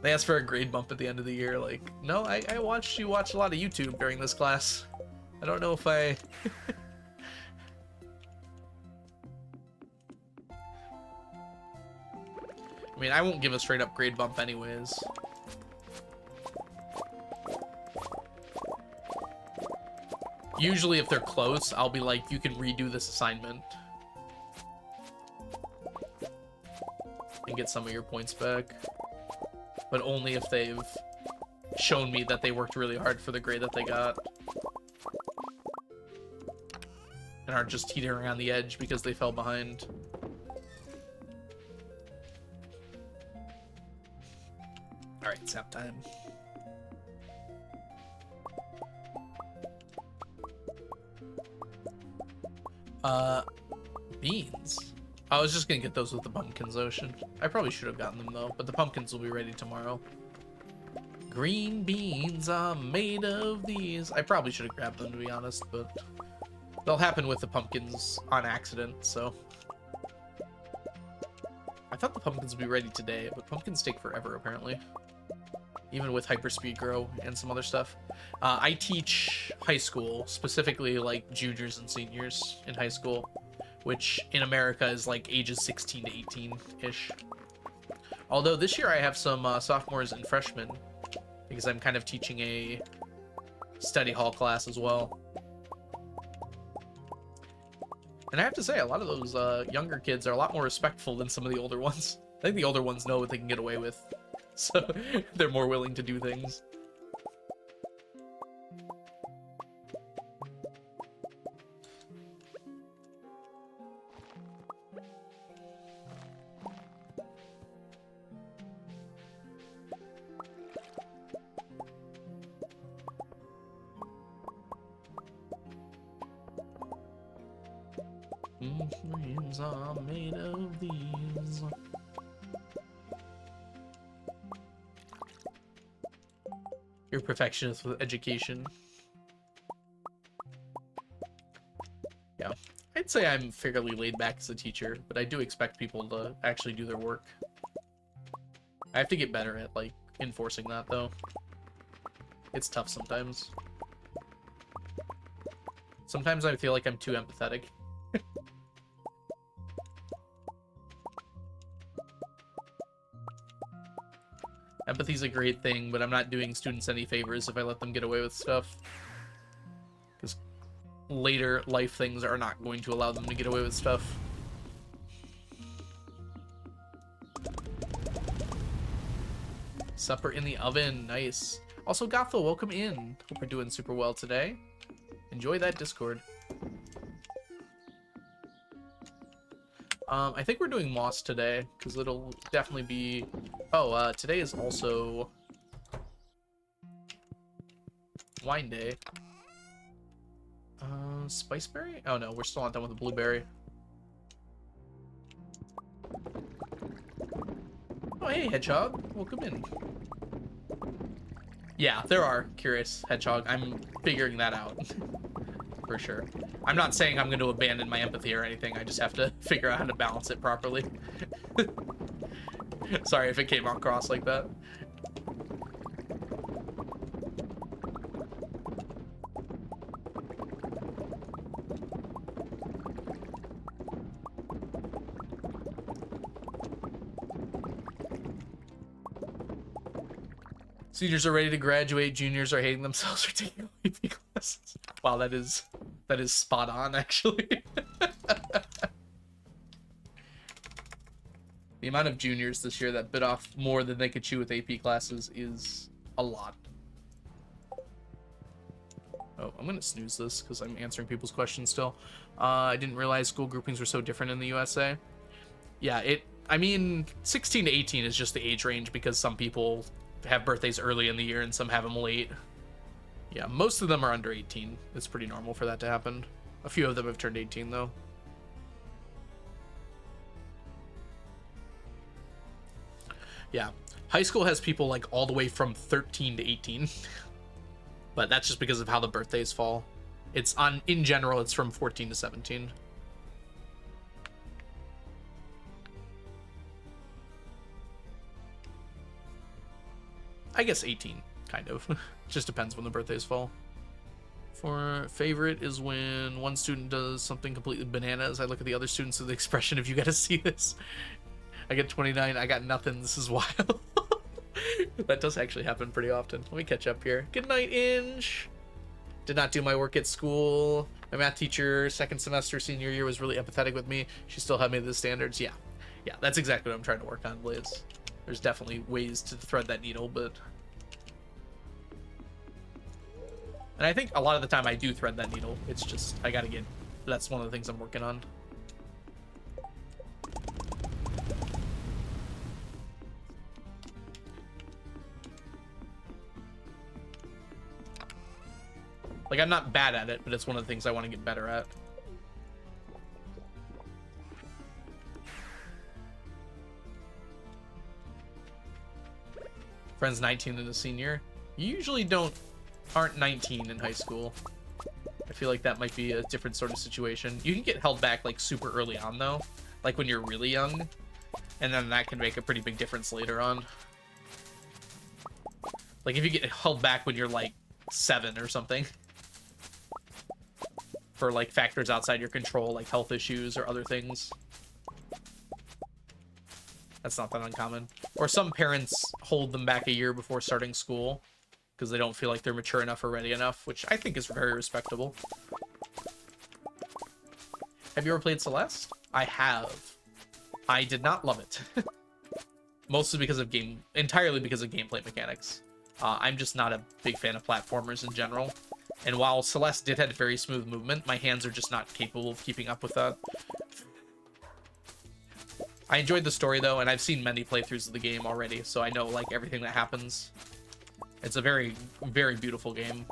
They asked for a grade bump at the end of the year, like, no, I watched you watch a lot of YouTube during this class. I don't know if I... I mean, I won't give a straight up grade bump anyways. Usually if they're close, I'll be like, you can redo this assignment. And get some of your points back. But only if they've shown me that they worked really hard for the grade that they got. And aren't just teetering on the edge because they fell behind. Alright, sap time. Beans. I was just gonna get those with the pumpkins, Ocean. I probably should have gotten them, though, but the pumpkins will be ready tomorrow. Green beans are made of these. I probably should have grabbed them, to be honest, but they'll happen with the pumpkins on accident, so. I thought the pumpkins would be ready today, but pumpkins take forever, apparently. Even with hyperspeed grow and some other stuff. I teach high school, specifically like juniors and seniors in high school, which in America is like ages 16 to 18-ish. Although this year I have some sophomores and freshmen, because I'm kind of teaching a study hall class as well. And I have to say, a lot of those younger kids are a lot more respectful than some of the older ones. I think the older ones know what they can get away with, so they're more willing to do things. Dreams are made of these. You're a perfectionist with education. Yeah, I'd say I'm fairly laid back as a teacher, but I do expect people to actually do their work. I have to get better at, like, enforcing that, though. It's tough sometimes. Sometimes I feel like I'm too empathetic. Empathy's a great thing, but I'm not doing students any favors if I let them get away with stuff. Because later life things are not going to allow them to get away with stuff. Supper in the oven, nice. Also, Gothel, welcome in. Hope you're doing super well today. Enjoy that Discord. I think we're doing moss today, because it'll definitely be... Oh, today is also... wine day. Spiceberry? Oh no, we're still not done with the blueberry. Hedgehog. Welcome in. Yeah, there are Curious Hedgehog. I'm figuring that out. For sure. I'm not saying I'm going to abandon my empathy or anything. I just have to figure out how to balance it properly. Sorry if it came across like that. Seniors are ready to graduate. Juniors are hating themselves for taking AP classes. Wow, that is spot on, actually. The amount of juniors this year that bit off more than they could chew with AP classes is a lot. Oh, I'm gonna snooze this because I'm answering people's questions still. I didn't realize school groupings were so different in the USA. Yeah, I mean, 16 to 18 is just the age range because some people have birthdays early in the year and some have them late. Yeah, most of them are under 18. It's pretty normal for that to happen. A few of them have turned 18 though. Yeah, high school has people like all the way from 13 to 18. But that's just because of how the birthdays fall. In general, it's from 14 to 17. I guess 18, kind of. Just depends when the birthdays fall. For favorite is when one student does something completely bananas. I look at the other students with the expression of, you gotta see this. I get 29, I got nothing, this is wild. That does actually happen pretty often. Let me catch up here. Good night, Inge. Did not do my work at school. My math teacher, second semester, senior year, was really empathetic with me. She still held me to the standards. Yeah, that's exactly what I'm trying to work on, Blaze. There's definitely ways to thread that needle, but... And I think a lot of the time I do thread that needle. It's just, I gotta get... That's one of the things I'm working on. Like, I'm not bad at it, but it's one of the things I want to get better at. Friend's 19 and a senior. You usually aren't 19 in high school. I feel like that might be a different sort of situation. You can get held back like super early on though, like when you're really young, and then that can make a pretty big difference later on. Like if you get held back when you're like 7 or something, for like factors outside your control, like health issues or other things. That's not that uncommon. Or some parents hold them back a year before starting school because they don't feel like they're mature enough or ready enough, which I think is very respectable. Have you ever played Celeste? I have. I did not love it. Mostly because of entirely because of gameplay mechanics. I'm just not a big fan of platformers in general. And while Celeste did have very smooth movement, my hands are just not capable of keeping up with that. I enjoyed the story though, and I've seen many playthroughs of the game already, so I know like everything that happens. It's a very, very beautiful game.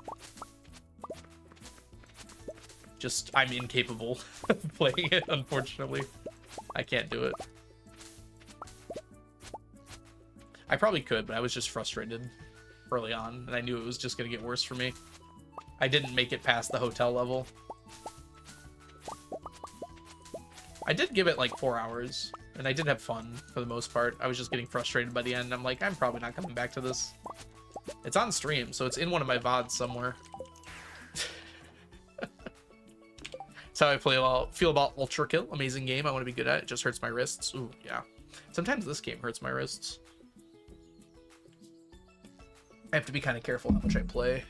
Just, I'm incapable of playing it, unfortunately. I can't do it. I probably could, but I was just frustrated early on, and I knew it was just going to get worse for me. I didn't make it past the hotel level. I did give it like 4 hours, and I did have fun for the most part. I was just getting frustrated by the end. I'm like, I'm probably not coming back to this. It's on stream, so it's in one of my VODs somewhere. That's how I feel about Ultra Kill. Amazing game. I want to be good at it. It just hurts my wrists. Ooh, yeah. Sometimes this game hurts my wrists. I have to be kind of careful how much I play.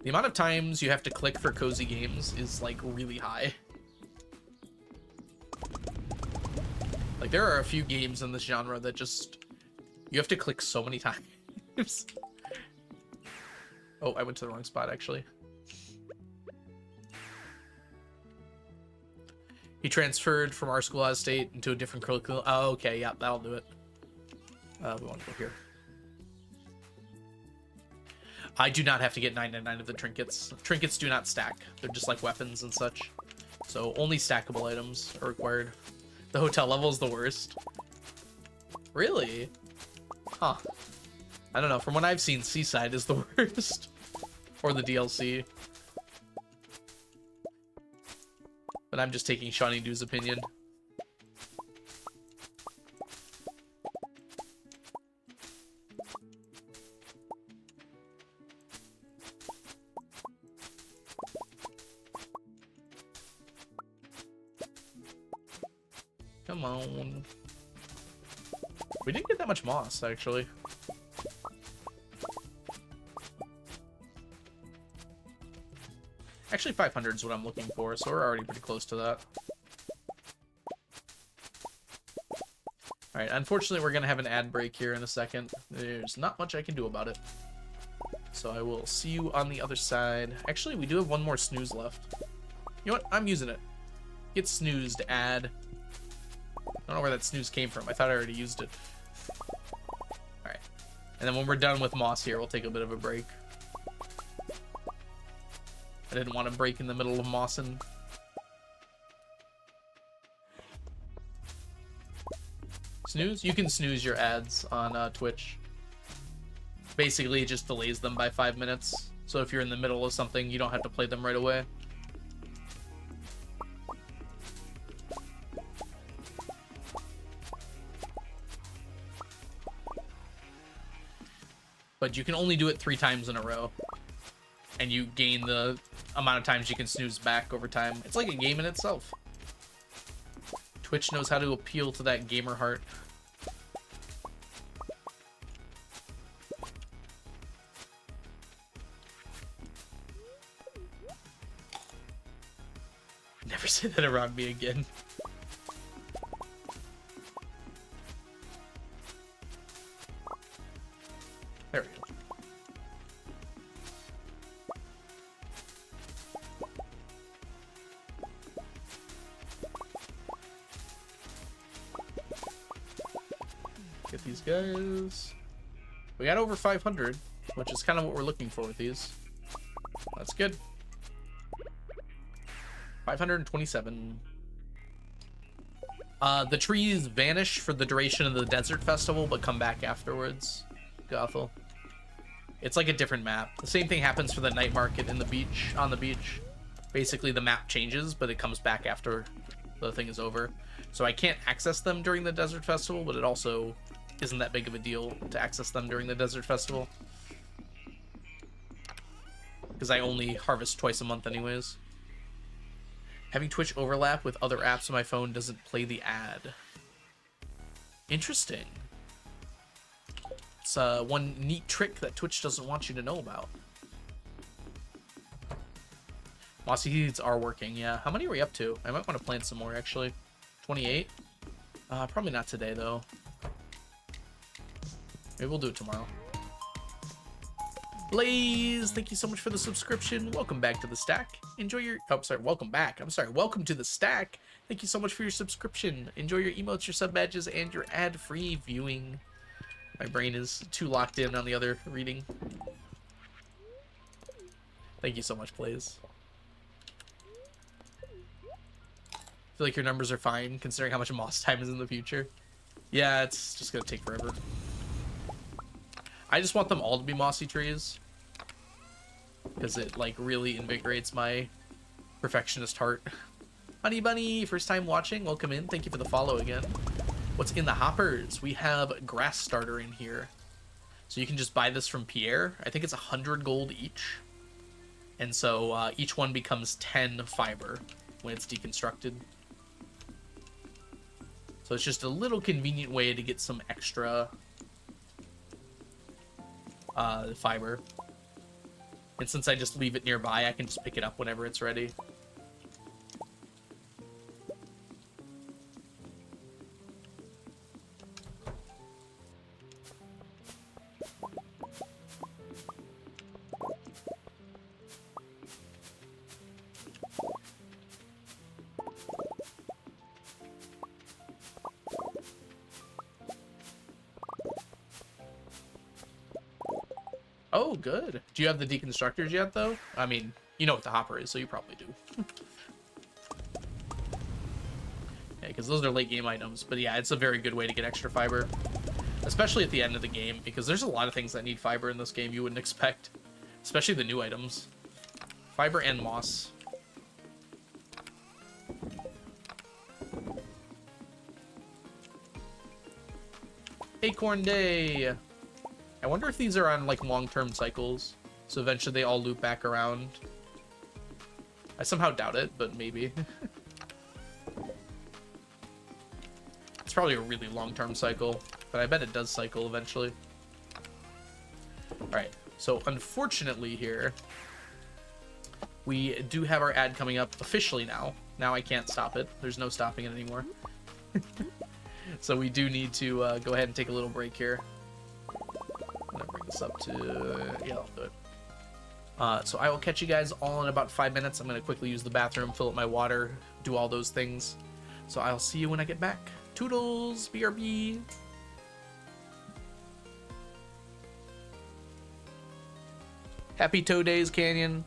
The amount of times you have to click for cozy games is like really high. Like there are a few games in this genre that just you have to click so many times. Oh, I went to the wrong spot actually. He transferred from our school out of state into a different curriculum. Oh, okay, yeah, that'll do it. We want to go here. I do not have to get 999 of the trinkets. Trinkets do not stack. They're just like weapons and such. So only stackable items are required. The hotel level is the worst. Really? Huh. I don't know. From what I've seen, Seaside is the worst. Or the DLC. But I'm just taking Shawnee Dew's opinion. Come on. We didn't get that much moss, actually. Actually, 500 is what I'm looking for, so we're already pretty close to that. Alright, unfortunately, we're going to have an ad break here in a second. There's not much I can do about it. So I will see you on the other side. Actually, we do have one more snooze left. You know what? I'm using it. Get snoozed, ad. I don't know where that snooze came from. I thought I already used it. Alright. And then when we're done with moss here, we'll take a bit of a break. I didn't want to break in the middle of mossing. Snooze? You can snooze your ads on Twitch. Basically, it just delays them by 5 minutes. So if you're in the middle of something, you don't have to play them right away. But you can only do it 3 times in a row. And you gain the amount of times you can snooze back over time. It's like a game in itself. Twitch knows how to appeal to that gamer heart. Never say that around me again. There we go. Get these guys. We got over 500, which is kind of what we're looking for with these. That's good. 527. The trees vanish for the duration of the desert festival, but come back afterwards. Gothel. It's like a different map. The same thing happens for the night market in the beach, on the beach. Basically, the map changes, but it comes back after the thing is over. So I can't access them during the desert festival, but it also isn't that big of a deal to access them during the desert festival. Because I only harvest twice a month anyways. Having Twitch overlap with other apps on my phone doesn't play the ad. Interesting. It's one neat trick that Twitch doesn't want you to know about. Mossy seeds are working, yeah. How many are we up to? I might want to plant some more, actually. 28? Probably not today, though. Maybe we'll do it tomorrow. Blaze, thank you so much for the subscription. Welcome back to the stack. Enjoy your... Oh, sorry, welcome back. I'm sorry, welcome to the stack. Thank you so much for your subscription. Enjoy your emotes, your sub badges, and your ad-free viewing. My brain is too locked in on the other reading. Thank you so much, Blaze. I feel like your numbers are fine, considering how much moss time is in the future. Yeah, it's just gonna take forever. I just want them all to be mossy trees. Because it, like, really invigorates my perfectionist heart. Honey Bunny, first time watching, welcome in. Thank you for the follow again. What's in the hoppers? We have grass starter in here. So you can just buy this from Pierre. I think it's 100 gold each. And so each one becomes 10 fiber when it's deconstructed. So it's just a little convenient way to get some extra fiber. And since I just leave it nearby, I can just pick it up whenever it's ready. Oh, good. Do you have the deconstructors yet, though? I mean, you know what the hopper is, so you probably do. Yeah, because those are late game items. But yeah, it's a very good way to get extra fiber. especially at the end of the game, because there's a lot of things that need fiber in this game you wouldn't expect, especially the new items. Fiber and moss. Acorn Day! I wonder if these are on, like, long-term cycles, so eventually they all loop back around. I somehow doubt it, but maybe. It's probably a really long-term cycle, but I bet it does cycle eventually. Alright, so unfortunately here, we do have our ad coming up officially now. Now I can't stop it. There's no stopping it anymore. So we do need to go ahead and take a little break here. I'm gonna bring this up to... yeah, I'll do it. So I will catch you guys all in about 5 minutes. I'm gonna quickly use the bathroom, fill up my water, do all those things. So I'll see you when I get back. Toodles, BRB. Happy Toe Days, Canyon.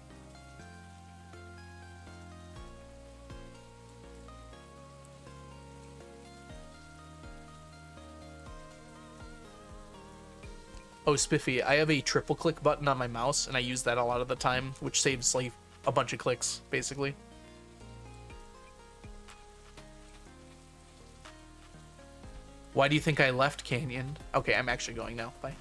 Oh, Spiffy, I have a triple click button on my mouse, and I use that a lot of the time, which saves, like, a bunch of clicks, basically. Why do you think I left Canyon? Okay, I'm actually going now. Bye.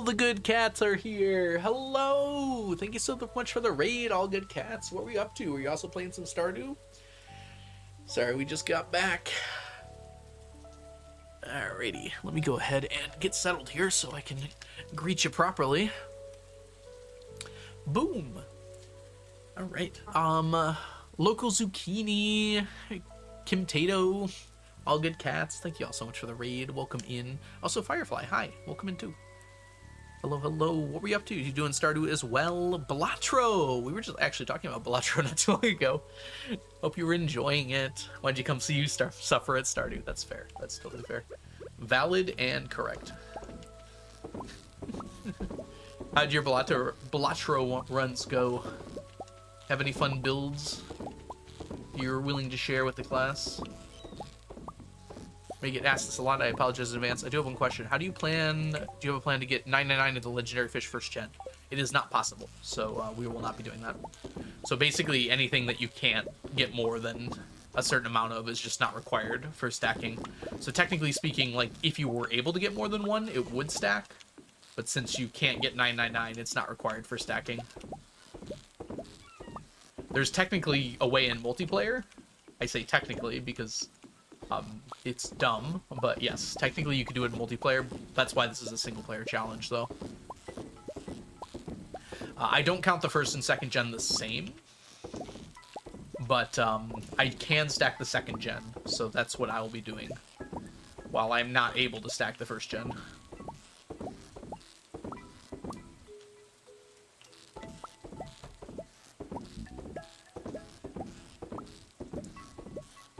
All the good cats are here. Hello. Thank you so much for the raid, all good cats. What were you up to? Were you also playing some Stardew? Sorry, we just got back. Alrighty, let me go ahead and get settled here so I can greet you properly. Boom. All right. Local Zucchini, Kim Tato, all good cats. Thank you all so much for the raid. Welcome in. Also, Firefly, hi. Welcome in too. Hello, hello. What were you up to? You doing Stardew as well? Balatro. We were just actually talking about Balatro not too long ago. Hope you were enjoying it. Why'd you come see you suffer at Stardew? That's fair. That's totally fair. Valid and correct. How'd your Balatro runs go? Have any fun builds you're willing to share with the class? May get asked this a lot. I apologize in advance. I do have one question. Do you have a plan to get 999 of the legendary fish first gen? It is not possible, so we will not be doing that. So basically, anything that you can't get more than a certain amount of is just not required for stacking. So technically speaking, like if you were able to get more than one, it would stack. But since you can't get 999, it's not required for stacking. There's technically a way in multiplayer. I say technically because it's dumb, but yes, technically you could do it in multiplayer. That's why this is a single player challenge, though. I don't count the first and second gen the same, but I can stack the second gen, so that's what I will be doing while I'm not able to stack the first gen.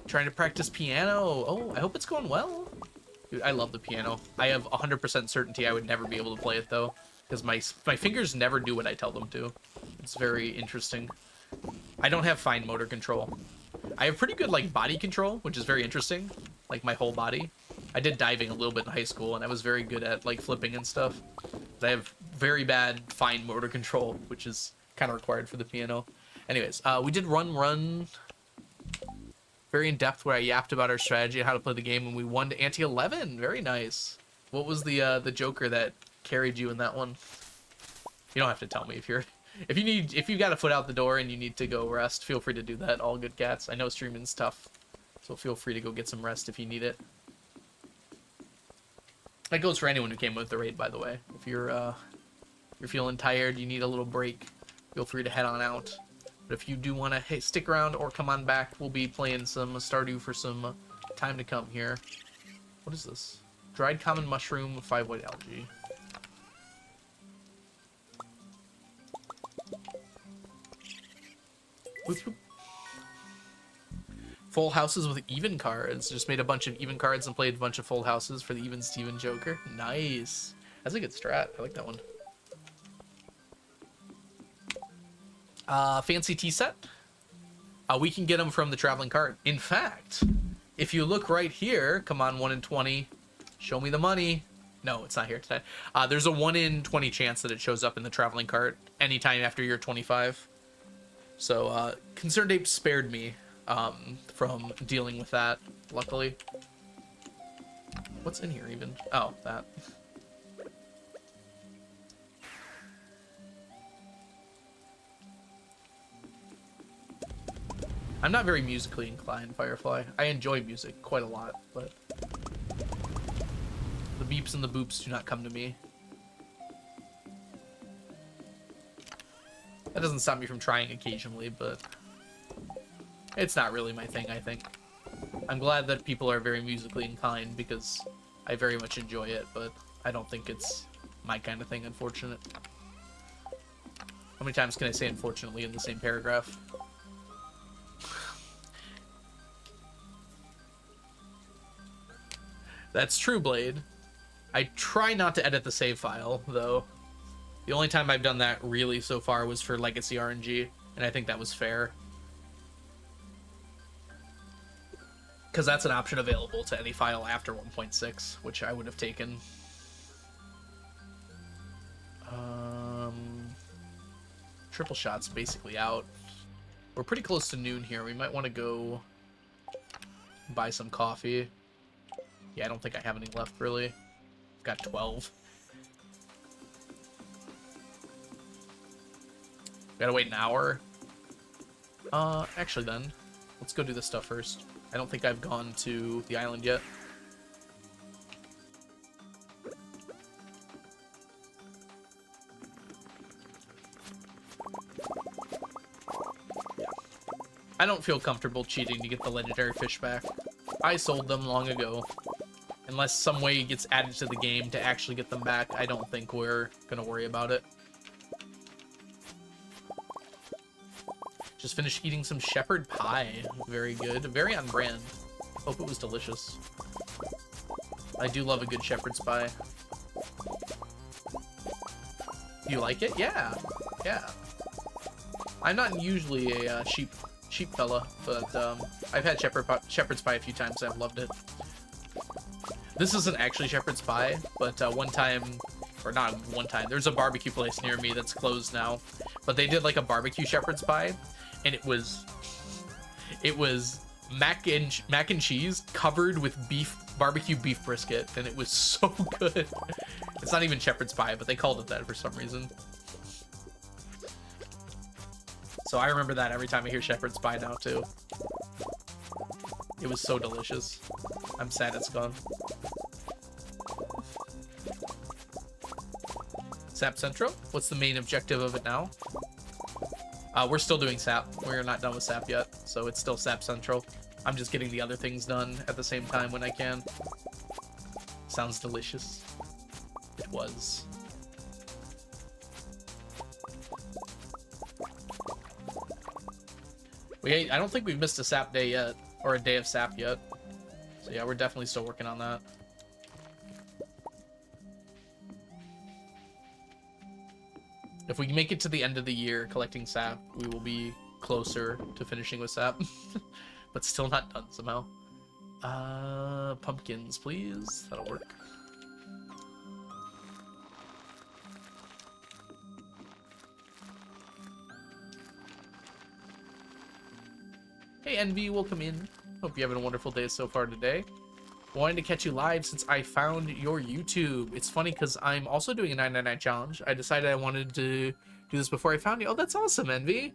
Trying to practice piano. Oh, I hope it's going well. Dude, I love the piano. I have 100% certainty I would never be able to play it, though, because my fingers never do what I tell them to. It's very interesting. I don't have fine motor control. I have pretty good, like, body control, which is very interesting. Like, my whole body. I did diving a little bit in high school, and I was very good at, like, flipping and stuff. But I have very bad fine motor control, which is kind of required for the piano. Anyways, we did run... very in-depth where I yapped about our strategy and how to play the game, and we won to ante 11. Very nice. What was the joker that carried you in that one? You don't have to tell me if you got a foot out the door and you need to go rest. Feel free to do that. All good cats. I know streaming's tough, so feel free to go get some rest if you need it. That goes for anyone who came with the raid, by the way. If you're feeling tired, you need a little break, feel free to head on out. But if you do want to, hey, stick around or come on back, we'll be playing some Stardew for some time to come here. What is this? Dried common mushroom, 5 white algae. Whoop. Full houses with even cards. Just made a bunch of even cards and played a bunch of full houses for the even Steven Joker. Nice. That's a good strat. I like that one. Fancy tea set. We can get them from the traveling cart. In fact, if you look right here, come on, 1 in 20, show me the money. No, it's not here today. There's a 1 in 20 chance that it shows up in the traveling cart anytime after you're 25. So, Concerned Ape spared me from dealing with that, luckily. What's in here even? Oh, that. I'm not very musically inclined, Firefly. I enjoy music quite a lot, but the beeps and the boops do not come to me. That doesn't stop me from trying occasionally, but it's not really my thing, I think. I'm glad that people are very musically inclined because I very much enjoy it, but I don't think it's my kind of thing, unfortunate. How many times can I say unfortunately in the same paragraph? That's true, Blade. I try not to edit the save file, though. The only time I've done that really so far was for Legacy RNG, and I think that was fair. Because that's an option available to any file after 1.6, which I would have taken. Triple shot's basically out. We're pretty close to noon here. We might want to go buy some coffee. Yeah, I don't think I have any left, really. Got 12. Gotta wait an hour. Actually then, let's go do this stuff first. I don't think I've gone to the island yet. I don't feel comfortable cheating to get the legendary fish back. I sold them long ago. Unless some way gets added to the game to actually get them back, I don't think we're gonna worry about it. Just finished eating some shepherd pie. Very good. Very on brand. Hope it was delicious. I do love a good shepherd's pie. You like it? Yeah. Yeah. I'm not usually a sheep fella, but I've had shepherd's pie a few times and I've loved it. This isn't actually shepherd's pie, but one time, or not one time, there's a barbecue place near me that's closed now, but they did like a barbecue shepherd's pie, and it was mac and cheese covered with barbecue beef brisket, and it was so good. It's not even shepherd's pie, but they called it that for some reason. So I remember that every time I hear shepherd's pie now too. It was so delicious. I'm sad it's gone. Sap Central? What's the main objective of it now? We're still doing Sap. We're not done with Sap yet, so it's still Sap Central. I'm just getting the other things done at the same time when I can. Sounds delicious. It was. I don't think we've missed a Sap day yet, or a day of Sap yet. So yeah, we're definitely still working on that. If we make it to the end of the year collecting Sap, we will be closer to finishing with Sap. But still not done somehow. Pumpkins, please. That'll work. Hey Envy, welcome in. Hope you're having a wonderful day so far today. Wanted to catch you live since I found your YouTube. It's funny because I'm also doing a 999 challenge. I decided I wanted to do this before I found you. Oh, that's awesome, Envy.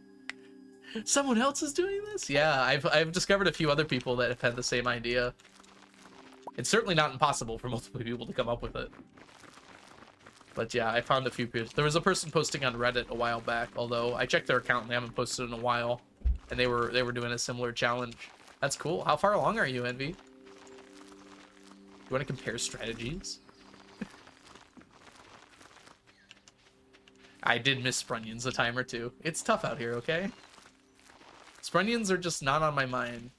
Someone else is doing this? Yeah, I've discovered a few other people that have had the same idea. It's certainly not impossible for multiple people to come up with it. But yeah, I found a few people. There was a person posting on Reddit a while back, although I checked their account and they haven't posted in a while. And they were doing a similar challenge. That's cool. How far along are you, Envy? You want to compare strategies? I did miss Sprunions a time or two. It's tough out here, okay? Sprunions are just not on my mind.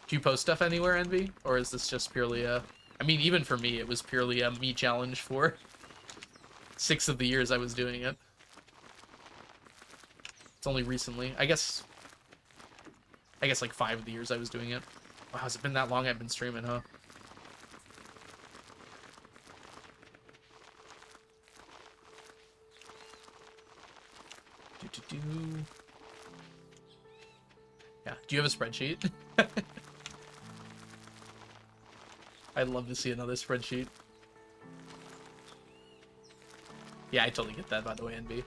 Do you post stuff anywhere, Envy? Or is this just purely a... I mean, even for me, it was purely a me challenge for 6 of the years I was doing it. It's only recently. I guess like 5 of the years I was doing it. Wow, has it been that long I've been streaming, huh? Yeah, do you have a spreadsheet? I'd love to see another spreadsheet. Yeah, I totally get that, by the way, NB.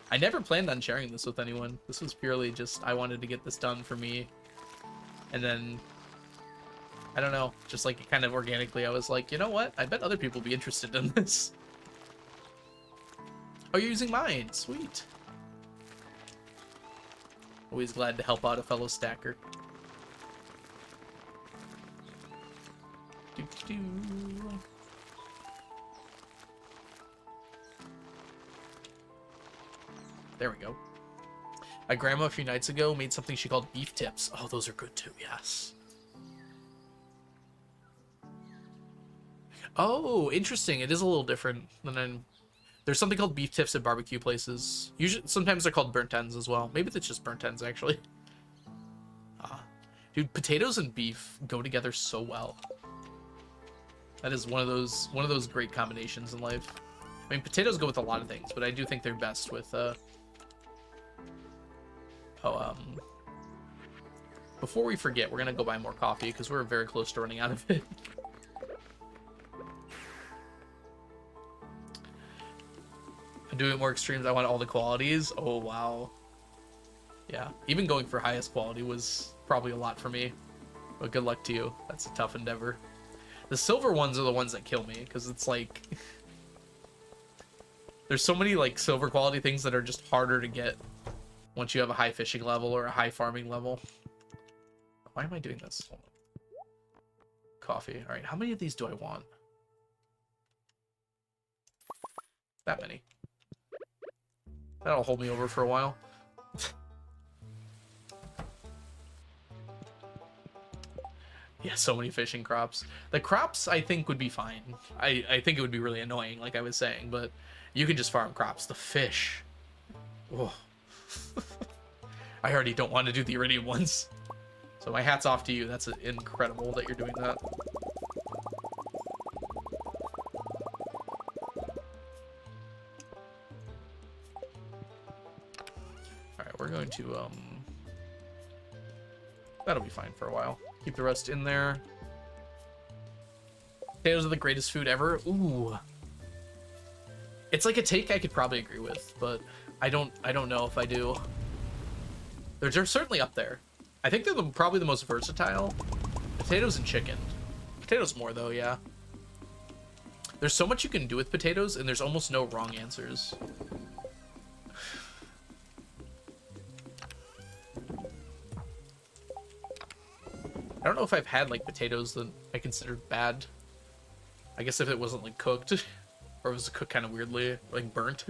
I never planned on sharing this with anyone. This was purely just, I wanted to get this done for me. And then, I don't know, just like kind of organically, I was like, you know what? I bet other people will be interested in this. Oh, you're using mine. Sweet. Always glad to help out a fellow stacker. Doo-doo-doo. There we go. My grandma a few nights ago made something she called beef tips. Oh, those are good too, yes. Oh, interesting. It is a little different than there's something called beef tips at barbecue places. Usually, sometimes they're called burnt ends as well. Maybe it's just burnt ends, actually. Dude, potatoes and beef go together so well. That is one of those great combinations in life. I mean, potatoes go with a lot of things, but I do think they're best with before we forget, we're gonna go buy more coffee because we're very close to running out of it. Doing more extremes, I want all the qualities. Oh, wow. Yeah, even going for highest quality was probably a lot for me. But good luck to you. That's a tough endeavor. The silver ones are the ones that kill me, because it's like... there's so many like silver quality things that are just harder to get once you have a high fishing level or a high farming level. Why am I doing this? Hold on. Coffee. All right, how many of these do I want? That many. That'll hold me over for a while. Yeah, so many fishing crops. The crops, I think, would be fine. I think it would be really annoying, like I was saying, but you can just farm crops. The fish. Oh. I already don't want to do the iridium ones. So my hat's off to you. That's incredible that you're doing that. Alright, we're going to, that'll be fine for a while. Keep the rest in there. Potatoes are the greatest food ever. Ooh. It's like a take I could probably agree with, but I don't know if I do. They're certainly up there. I think they're probably the most versatile. Potatoes and chicken. Potatoes more though, yeah. There's so much you can do with potatoes, and there's almost no wrong answers. I don't know if I've had like potatoes that I considered bad. I guess if it wasn't like cooked, or it was cooked kind of weirdly, like burnt.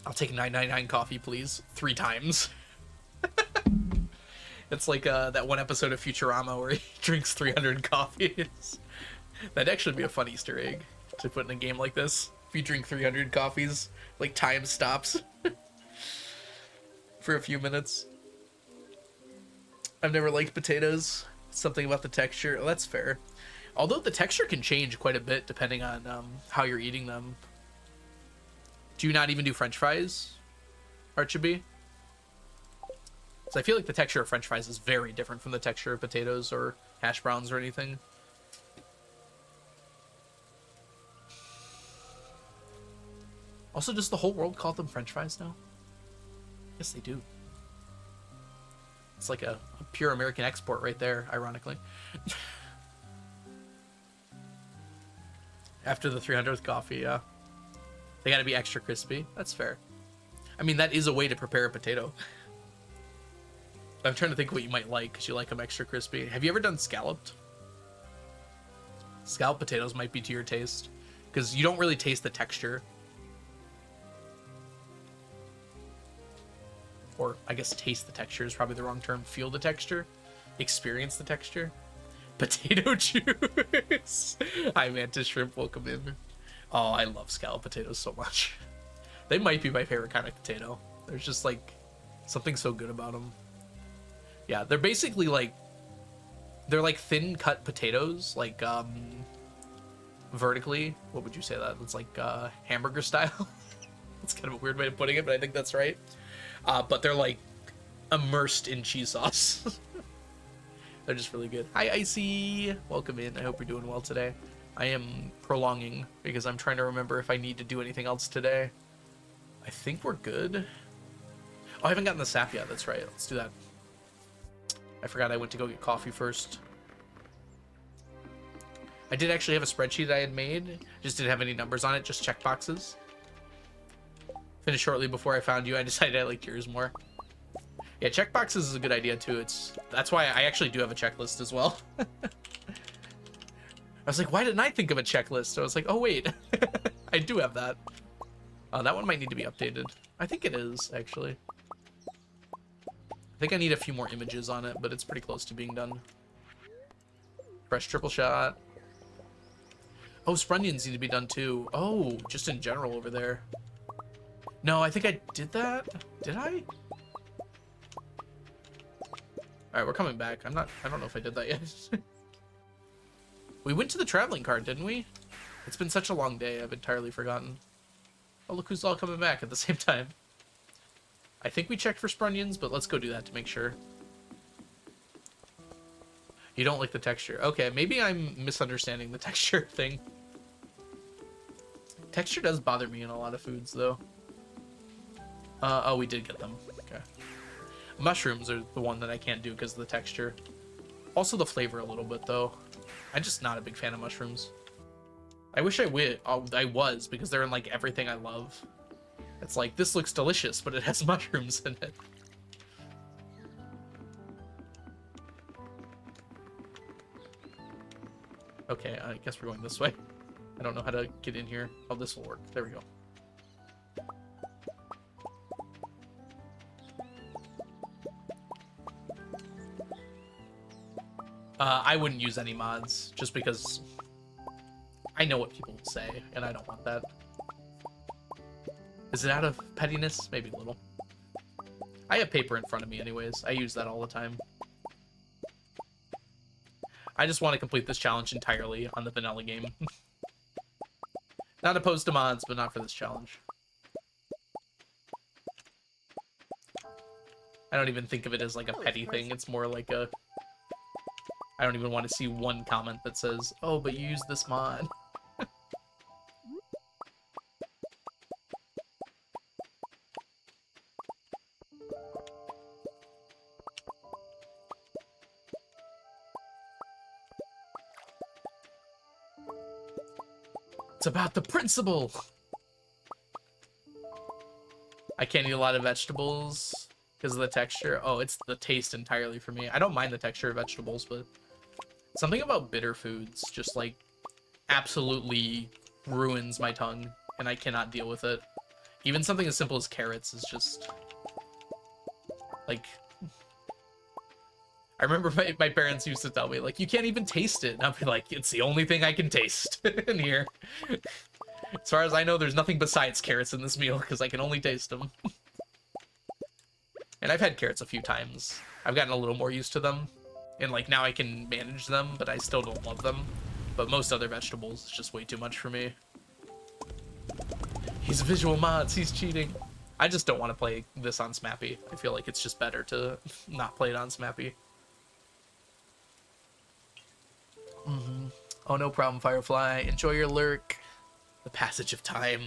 I'll take 9.99 coffee, please. 3 times. It's like that one episode of Futurama where he drinks 300 coffees. That'd actually be a fun Easter egg to put in a game like this. If you drink 300 coffees, like time stops for a few minutes. I've never liked potatoes. Something about the texture. Oh, that's fair. Although the texture can change quite a bit depending on how you're eating them. Do you not even do French fries, Archibald? So I feel like the texture of French fries is very different from the texture of potatoes or hash browns or anything. Also, does the whole world call them French fries now? Yes, they do. It's like a pure American export right there, ironically. After the 300th coffee, yeah. They gotta be extra crispy. That's fair. I mean, that is a way to prepare a potato. I'm trying to think what you might like, because you like them extra crispy. Have you ever done scalloped? Scalloped potatoes might be to your taste, because you don't really taste the texture. Or, I guess taste the texture is probably the wrong term. Feel the texture. Experience the texture. Potato juice. Hi, Mantis Shrimp. Welcome in. Oh, I love scalloped potatoes so much. They might be my favorite kind of potato. There's just, like, something so good about them. Yeah, they're basically, like... they're, like, thin-cut potatoes. Like, vertically. What would you say that? It's, like, hamburger style. It's kind of a weird way of putting it, but I think that's right. But they're like immersed in cheese sauce. They're just really good. Hi, Icy. Welcome in. I hope you're doing well today. I am prolonging because I'm trying to remember if I need to do anything else today. I think we're good. Oh, I haven't gotten the sap yet. That's right. Let's do that. I forgot I went to go get coffee first. I did actually have a spreadsheet I had made. Just didn't have any numbers on it. Just check boxes. Finished shortly before I found you. I decided I liked yours more. Yeah, checkboxes is a good idea too. That's why I actually do have a checklist as well. I was like, why didn't I think of a checklist? I was like, oh wait, I do have that. That one might need to be updated. I think it is actually. I think I need a few more images on it, but it's pretty close to being done. Fresh triple shot. Oh, sprunions need to be done too. Oh, just in general over there. No, I think I did that. Did I? All right, we're coming back. I don't know if I did that yet. We went to the traveling card, didn't we? It's been such a long day. I've entirely forgotten. Oh, look who's all coming back at the same time. I think we checked for sprunions, but let's go do that to make sure. You don't like the texture. Okay, maybe I'm misunderstanding the texture thing. Texture does bother me in a lot of foods, though. Oh, we did get them. Okay. Mushrooms are the one that I can't do because of the texture. Also the flavor a little bit, though. I'm just not a big fan of mushrooms. I wish I was, because they're in, like, everything I love. It's like, this looks delicious, but it has mushrooms in it. Okay, I guess we're going this way. I don't know how to get in here. Oh, this will work. There we go. I wouldn't use any mods, just because I know what people will say, and I don't want that. Is it out of pettiness? Maybe a little. I have paper in front of me anyways. I use that all the time. I just want to complete this challenge entirely on the vanilla game. Not opposed to mods, but not for this challenge. I don't even think of it as like a petty thing. It's more like a... I don't even want to see one comment that says, oh, but you use this mod. It's about the principle. I can't eat a lot of vegetables because of the texture. Oh, it's the taste entirely for me. I don't mind the texture of vegetables, but something about bitter foods just, like, absolutely ruins my tongue, and I cannot deal with it. Even something as simple as carrots is just, like... I remember my parents used to tell me, like, you can't even taste it. And I'd be like, it's the only thing I can taste in here. As far as I know, there's nothing besides carrots in this meal, because I can only taste them. And I've had carrots a few times. I've gotten a little more used to them. And, like, now I can manage them, but I still don't love them. But most other vegetables, it's just way too much for me. He's visual mods, he's cheating. I just don't want to play this on Smappy. I feel like it's just better to not play it on Smappy. Oh, no problem, Firefly. Enjoy your lurk. The passage of time.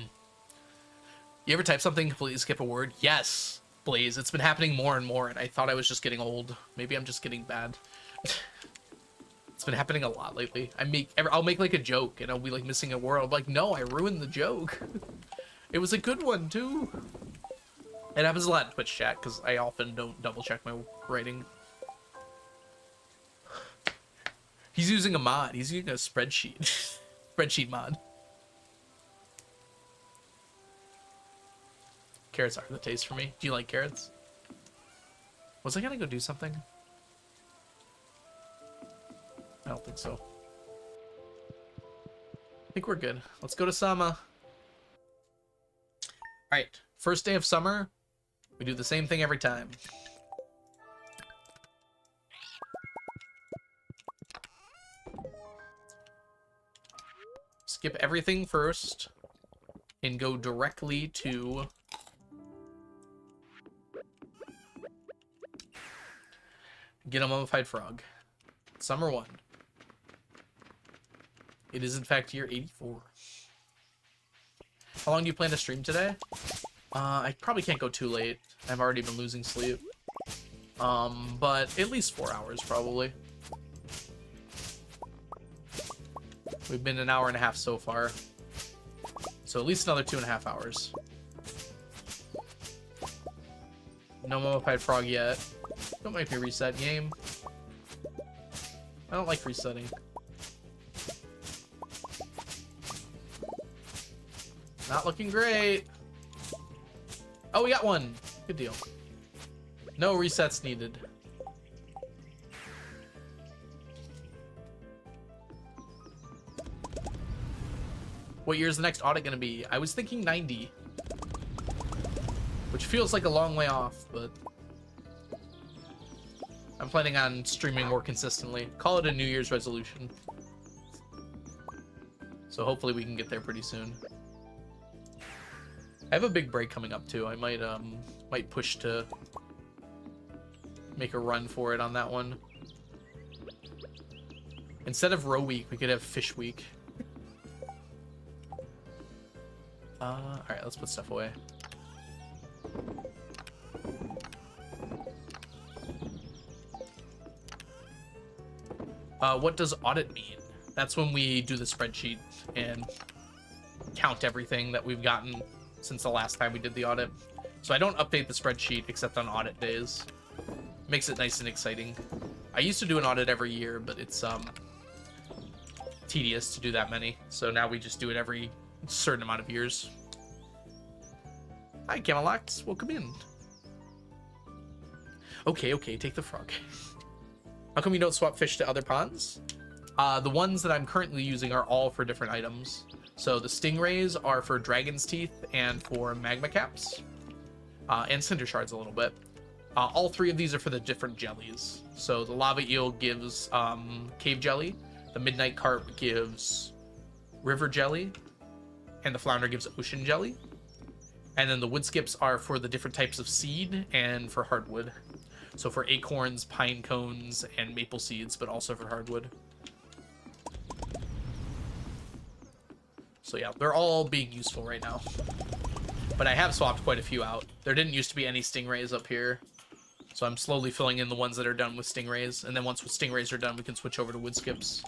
You ever type something, completely skip a word? Yes, Blaze. It's been happening more and more, and I thought I was just getting old. Maybe I'm just getting bad. It's been happening a lot lately. I'll make like a joke, and I'll be like missing a word. I'm like, no, I ruined the joke. It was a good one too. It happens a lot in Twitch chat because I often don't double check my writing. He's using a mod. He's using a spreadsheet. Spreadsheet mod. Carrots are the taste for me. Do you like carrots? Was I gonna go do something? I don't think so. I think we're good. Let's go to Sama. Alright. First day of summer. We do the same thing every time. Skip everything first and go directly to get a mummified frog. Summer 1. It is in fact year 84. How long do you plan to stream today? I probably can't go too late. I've already been losing sleep. But at least 4 hours probably. We've been an hour and a half so far. So at least another 2.5 hours. No mummified frog yet. Don't make me reset game. I don't like resetting. Not looking great. Oh, we got one. Good deal. No resets needed. What year is the next audit going to be? I was thinking 90. Which feels like a long way off, but I'm planning on streaming more consistently. Call it a New Year's resolution. So hopefully we can get there pretty soon. I have a big break coming up too. I might push to make a run for it on that one. Instead of row week, we could have fish week. All right, let's put stuff away. What does audit mean? That's when we do the spreadsheet and count everything that we've gotten since the last time we did the audit. So I don't update the spreadsheet except on audit days. Makes it nice and exciting. I used to do an audit every year, but it's tedious to do that many. So now we just do it every certain amount of years. Hi, Camelot. Welcome in. Okay, take the frog. How come you don't swap fish to other ponds? The ones that I'm currently using are all for different items. So the stingrays are for dragon's teeth and for magma caps. And cinder shards a little bit. All three of these are for the different jellies. So the lava eel gives cave jelly. The midnight carp gives river jelly. And the flounder gives ocean jelly. And then the wood skips are for the different types of seed and for hardwood. So for acorns, pine cones, and maple seeds, but also for hardwood. So yeah, they're all being useful right now. But I have swapped quite a few out. There didn't used to be any stingrays up here. So I'm slowly filling in the ones that are done with stingrays. And then once stingrays are done, we can switch over to wood skips.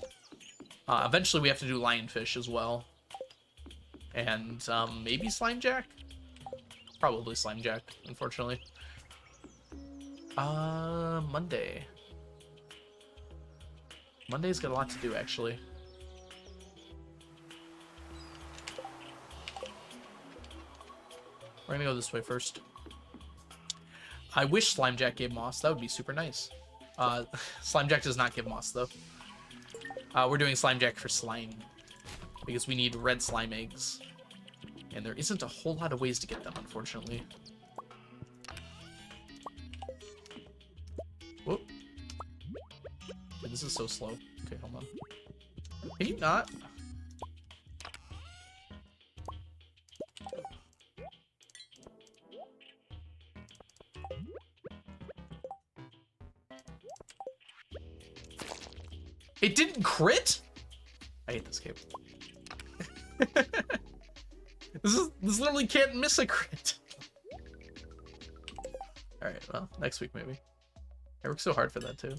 Eventually we have to do lionfish as well. And maybe slimejack? Probably slimejack, unfortunately. Monday. Monday's got a lot to do, actually. We're gonna go this way first. I wish Slimejack gave moss. That would be super nice. Slimejack does not give moss, though. We're doing Slimejack for slime. Because we need red slime eggs. And there isn't a whole lot of ways to get them, unfortunately. Whoop. Dude, this is so slow. Okay, hold on. Can you not? It didn't crit? I hate this game. This literally can't miss a crit. Alright, well, next week maybe. I worked so hard for that too.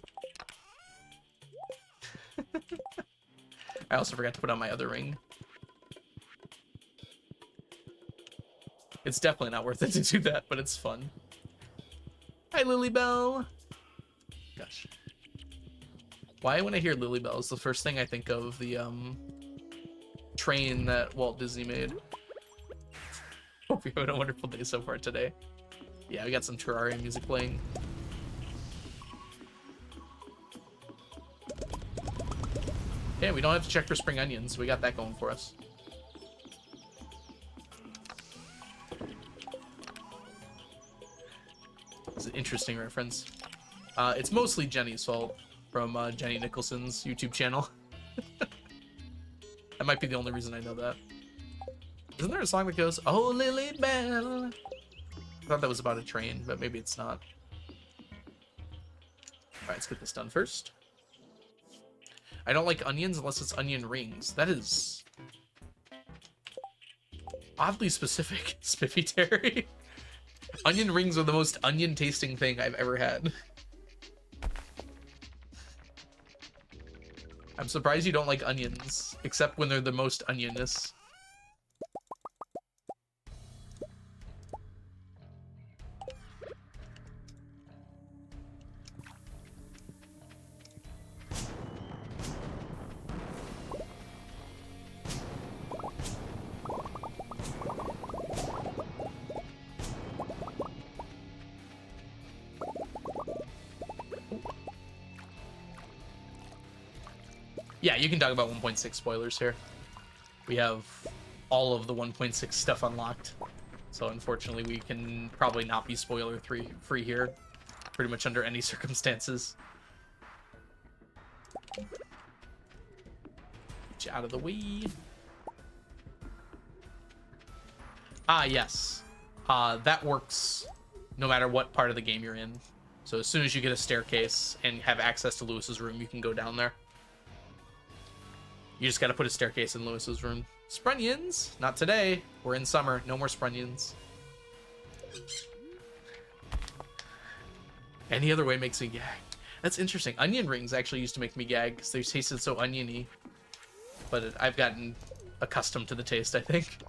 I also forgot to put on my other ring. It's definitely not worth it to do that, but it's fun. Hi, Lilybell. Gosh. Why, when I hear Lilybell, is the first thing I think of the train that Walt Disney made. Hope you're having a wonderful day so far today. Yeah, we got some Terraria music playing. Yeah, we don't have to check for spring onions. We got that going for us. It's an interesting reference. It's mostly Jenny's fault from Jenny Nicholson's YouTube channel. That might be the only reason I know that. Isn't there a song that goes, "Oh, Lily Bell"? I thought that was about a train, but maybe it's not. Alright, let's get this done first. I don't like onions unless it's onion rings. That is oddly specific, Spiffy Terry. Onion rings are the most onion tasting thing I've ever had. I'm surprised you don't like onions, except when they're the most onionous. Yeah, you can talk about 1.6 spoilers here. We have all of the 1.6 stuff unlocked. So unfortunately, we can probably not be spoiler free here. Pretty much under any circumstances. Get you out of the way. Ah, yes. That works no matter what part of the game you're in. So as soon as you get a staircase and have access to Lewis's room, you can go down there. You just gotta put a staircase in Lewis's room. Sprunions? Not today. We're in summer. No more Sprunions. Any other way makes me gag. That's interesting. Onion rings actually used to make me gag because they tasted so oniony. But I've gotten accustomed to the taste, I think.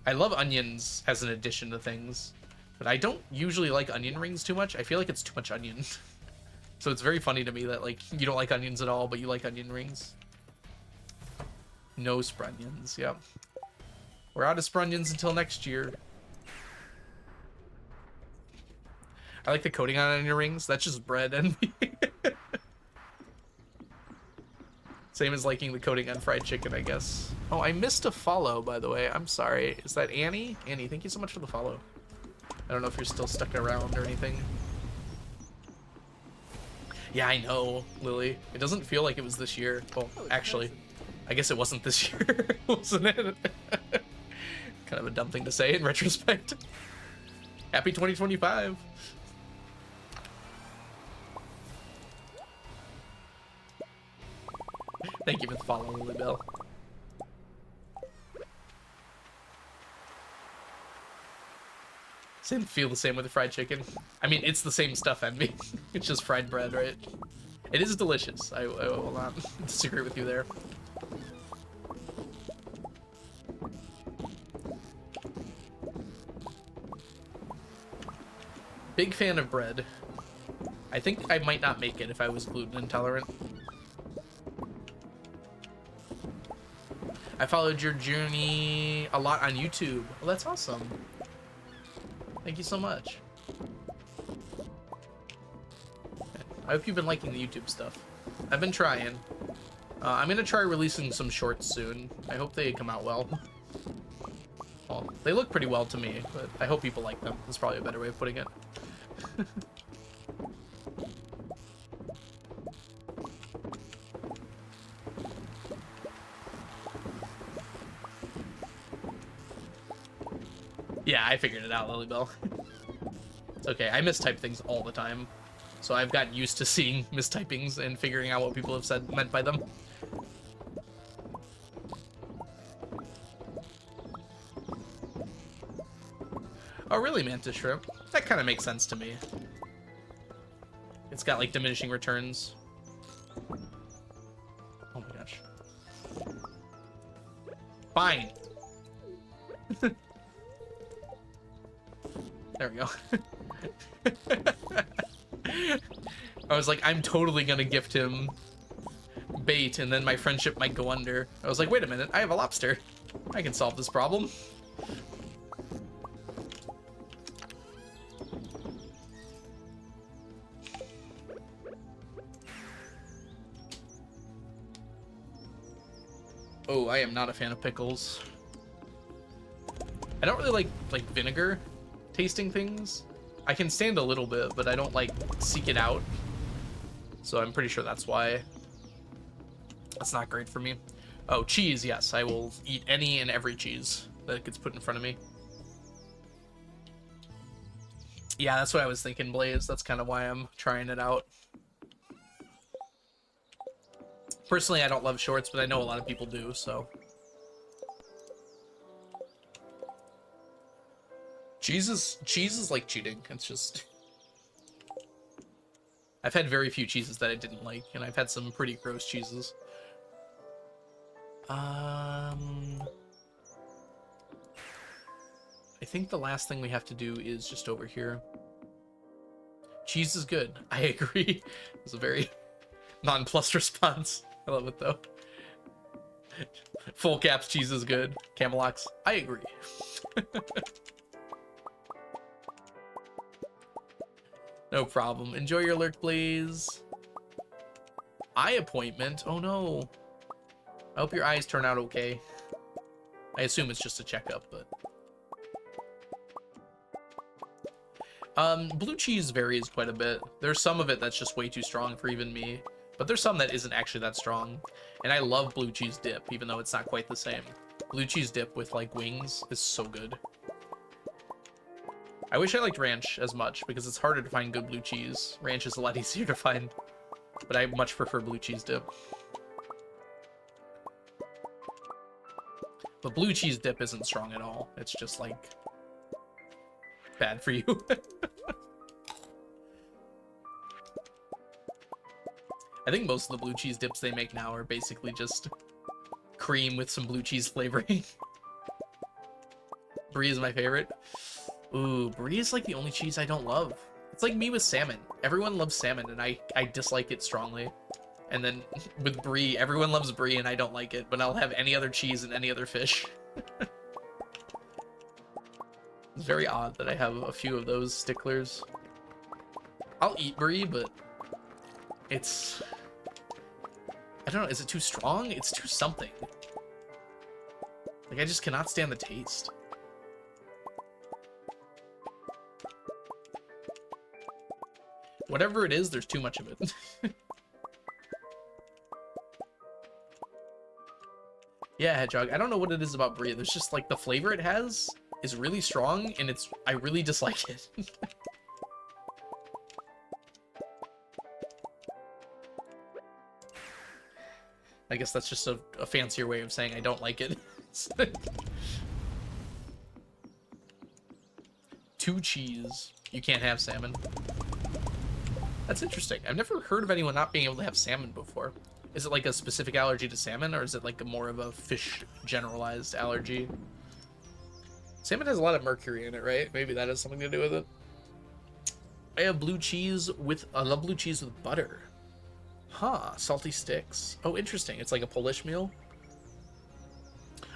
I love onions as an addition to things. But I don't usually like onion rings too much. I feel like it's too much onion. So it's very funny to me that, like, you don't like onions at all, but you like onion rings. No Sprunions, yep. We're out of Sprunions until next year. I like the coating on onion rings. That's just bread envy. Same as liking the coating on fried chicken, I guess. Oh, I missed a follow, by the way. I'm sorry. Is that Annie? Annie, thank you so much for the follow. I don't know if you're still stuck around or anything. Yeah, I know, Lily. It doesn't feel like it was this year. Well, actually, I guess it wasn't this year, wasn't it? Kind of a dumb thing to say in retrospect. Happy 2025. Thank you for the follow, Lily Bell. Didn't feel the same with the fried chicken. I mean, it's the same stuff, Envy. It's just fried bread, right? It is delicious. I will not disagree with you there. Big fan of bread. I think I might not make it if I was gluten intolerant. I followed your journey a lot on YouTube. Well, that's awesome. Thank you so much. I hope you've been liking the YouTube stuff. I've been trying. I'm gonna try releasing some shorts soon. I hope they come out well. Well, they look pretty well to me, but I hope people like them. That's probably a better way of putting it. Yeah, I figured it out, Lilybell. It's okay, I mistype things all the time. So I've gotten used to seeing mistypings and figuring out what people have said meant by them. Oh, really, Mantis Shrimp? That kind of makes sense to me. It's got, like, diminishing returns. Oh my gosh. Fine. There we go. I was like, I'm totally gonna gift him bait, and then my friendship might go under. I was like, wait a minute, I have a lobster. I can solve this problem. Oh, I am not a fan of pickles. I don't really like vinegar tasting things. I can stand a little bit, but I don't like seek it out. So I'm pretty sure that's why. That's not great for me. Oh, cheese, yes. I will eat any and every cheese that gets put in front of me. Yeah, that's what I was thinking, Blaze. That's kind of why I'm trying it out. Personally, I don't love shorts, but I know a lot of people do, so. Cheese is like cheating. It's just... I've had very few cheeses that I didn't like, and I've had some pretty gross cheeses. I think the last thing we have to do is just over here. Cheese is good. I agree. It was a very nonplussed response. I love it, though. Full caps, cheese is good. Camelox, I agree. No problem. Enjoy your lurk, please. Eye appointment? Oh, no. I hope your eyes turn out okay. I assume it's just a checkup, but... blue cheese varies quite a bit. There's some of it that's just way too strong for even me. But there's some that isn't actually that strong. And I love blue cheese dip, even though it's not quite the same. Blue cheese dip with, like, wings is so good. I wish I liked ranch as much, because it's harder to find good blue cheese. Ranch is a lot easier to find. But I much prefer blue cheese dip. But blue cheese dip isn't strong at all. It's just like bad for you. I think most of the blue cheese dips they make now are basically just cream with some blue cheese flavoring. Brie is my favorite. Ooh, brie is like the only cheese I don't love. It's like me with salmon. Everyone loves salmon, and I dislike it strongly. And then with brie, everyone loves brie, and I don't like it, but I'll have any other cheese and any other fish. It's very odd that I have a few of those sticklers. I'll eat brie, but it's... I don't know, is it too strong? It's too something. Like, I just cannot stand the taste. Whatever it is, there's too much of it. Yeah, Hedgehog, I don't know what it is about brie. There's just, like, the flavor it has is really strong, and I really dislike it. I guess that's just a fancier way of saying I don't like it. Two cheese. You can't have salmon. That's interesting. I've never heard of anyone not being able to have salmon before. Is it like a specific allergy to salmon, or is it like a more of a fish generalized allergy? Salmon has a lot of mercury in it, right? Maybe that has something to do with it. I have blue cheese with... I love blue cheese with butter. Huh, salty sticks. Oh, interesting. It's like a Polish meal.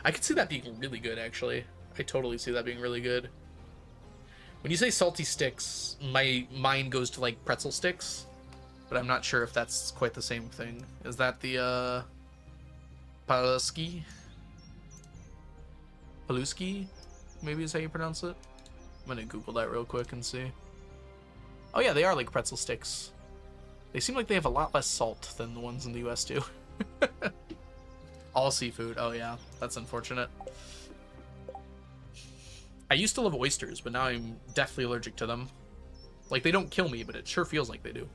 I could see that being really good, actually. I totally see that being really good. When you say salty sticks, my mind goes to like pretzel sticks, but I'm not sure if that's quite the same thing. Is that the Paluski? Paluski? Maybe is how you pronounce it? I'm gonna Google that real quick and see. Oh yeah, they are like pretzel sticks. They seem like they have a lot less salt than the ones in the US do. All seafood. Oh yeah, that's unfortunate. I used to love oysters, but now I'm deathly allergic to them. Like, they don't kill me, but it sure feels like they do.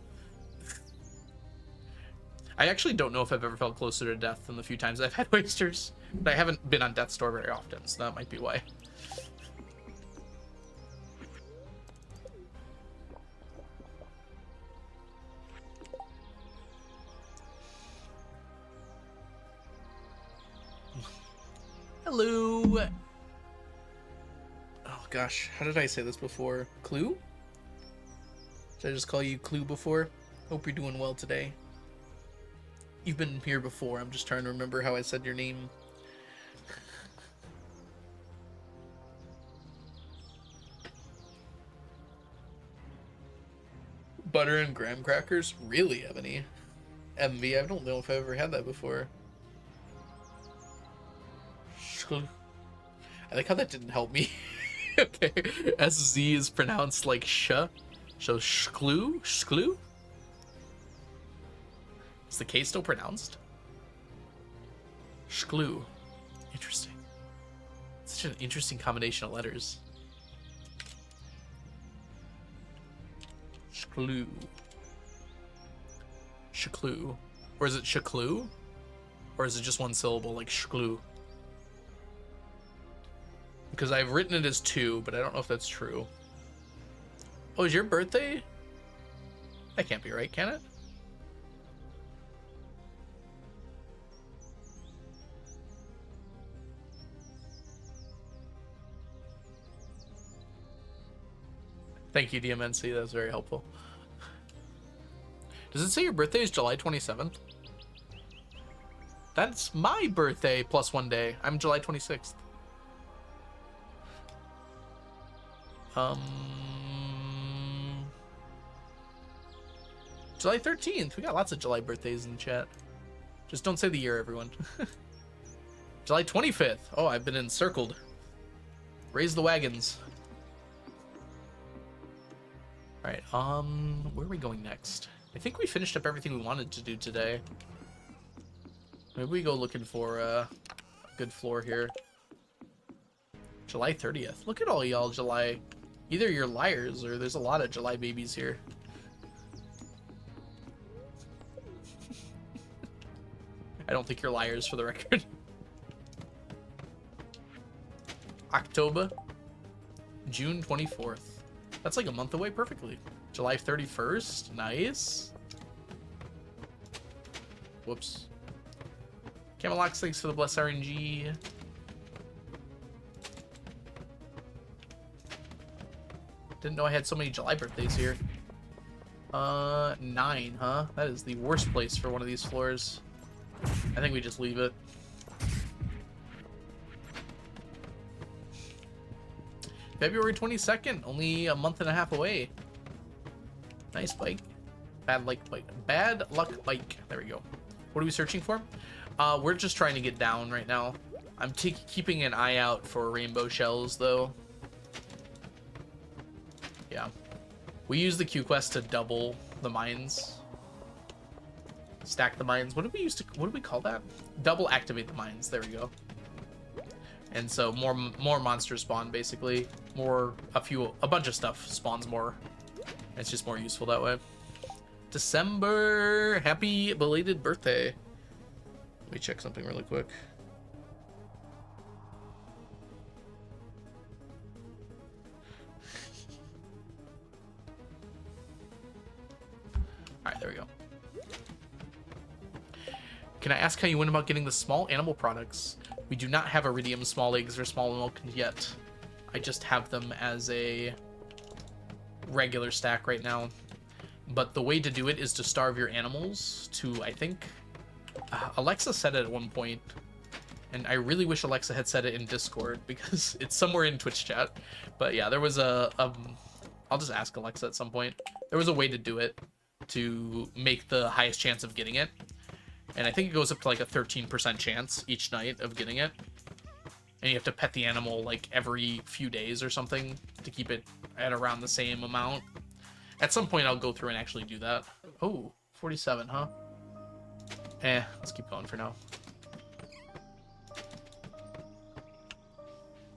I actually don't know if I've ever felt closer to death than the few times I've had oysters. But I haven't been on death's door very often, so that might be why. Hello! Oh gosh, how did I say this before? Clue? Did I just call you Clue before? Hope you're doing well today. You've been here before, I'm just trying to remember how I said your name. Butter and graham crackers? Really, Ebony? MV, I don't know if I've ever had that before. I like how that didn't help me. Okay, SZ is pronounced like sh. So shklu? Shklu? Is the K still pronounced? Shklu. Interesting. Such an interesting combination of letters. Shklu. Shklu. Or is it shklu? Or is it just one syllable like shklu? Because I've written it as two, but I don't know if that's true. Oh, is your birthday? That can't be right, can it? Thank you, DMNC. That was very helpful. Does it say your birthday is July 27th? That's my birthday plus 1 day. I'm July 26th. July 13th. We got lots of July birthdays in the chat. Just don't say the year, everyone. July 25th. Oh, I've been encircled. Raise the wagons. All right, where are we going next? I think we finished up everything we wanted to do today. Maybe we go looking for a good floor here. July 30th. Look at all y'all July. Either you're liars or there's a lot of July babies here. I don't think you're liars, for the record. October. June 24th. That's like a month away perfectly. July 31st. Nice. Whoops. Camelox, thanks for the bless RNG. Didn't know I had so many July birthdays here. 9, huh? That is the worst place for one of these floors. I think we just leave it. February 22nd, only a month and a half away. Nice bike. Bad luck bike. Bad luck bike. There we go. What are we searching for? We're just trying to get down right now. I'm keeping an eye out for rainbow shells, though. Yeah. We use the Q quest to double the mines. Stack the mines. What do we call that? Double activate the mines. There we go. And so more monsters spawn, basically. A bunch of stuff spawns more. It's just more useful that way. December, happy belated birthday. Let me check something really quick. All right, there we go. Can I ask how you went about getting the small animal products? We do not have iridium small eggs or small milk yet. I just have them as a regular stack right now. But the way to do it is to starve your animals to, I think, Alexa said it at one point, and I really wish Alexa had said it in Discord because it's somewhere in Twitch chat. But yeah, there was I'll just ask Alexa at some point. There was a way to do it to make the highest chance of getting it. And I think it goes up to like a 13% chance each night of getting it. And you have to pet the animal like every few days or something to keep it at around the same amount. At some point I'll go through and actually do that. Oh, 47, huh? Let's keep going for now.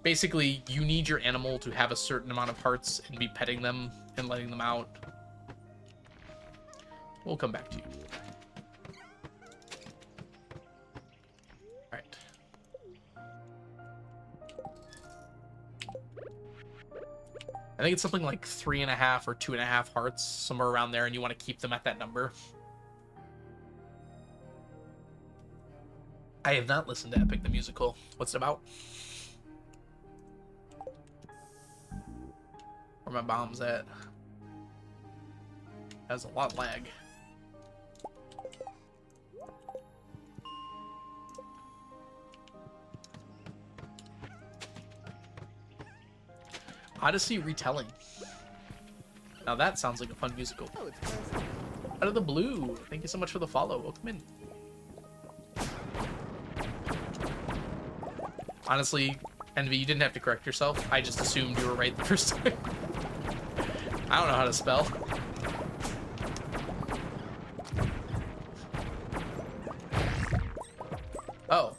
Basically, you need your animal to have a certain amount of hearts and be petting them and letting them out. We'll come back to you. Alright. I think it's something like 3.5 or 2.5 hearts, somewhere around there, and you want to keep them at that number. I have not listened to Epic the Musical. What's it about? Where my bomb's at? Has a lot of lag. Odyssey retelling. Now that sounds like a fun musical. Out of the blue. Thank you so much for the follow. Welcome in. Honestly, Envy, you didn't have to correct yourself. I just assumed you were right the first time. I don't know how to spell. Oh.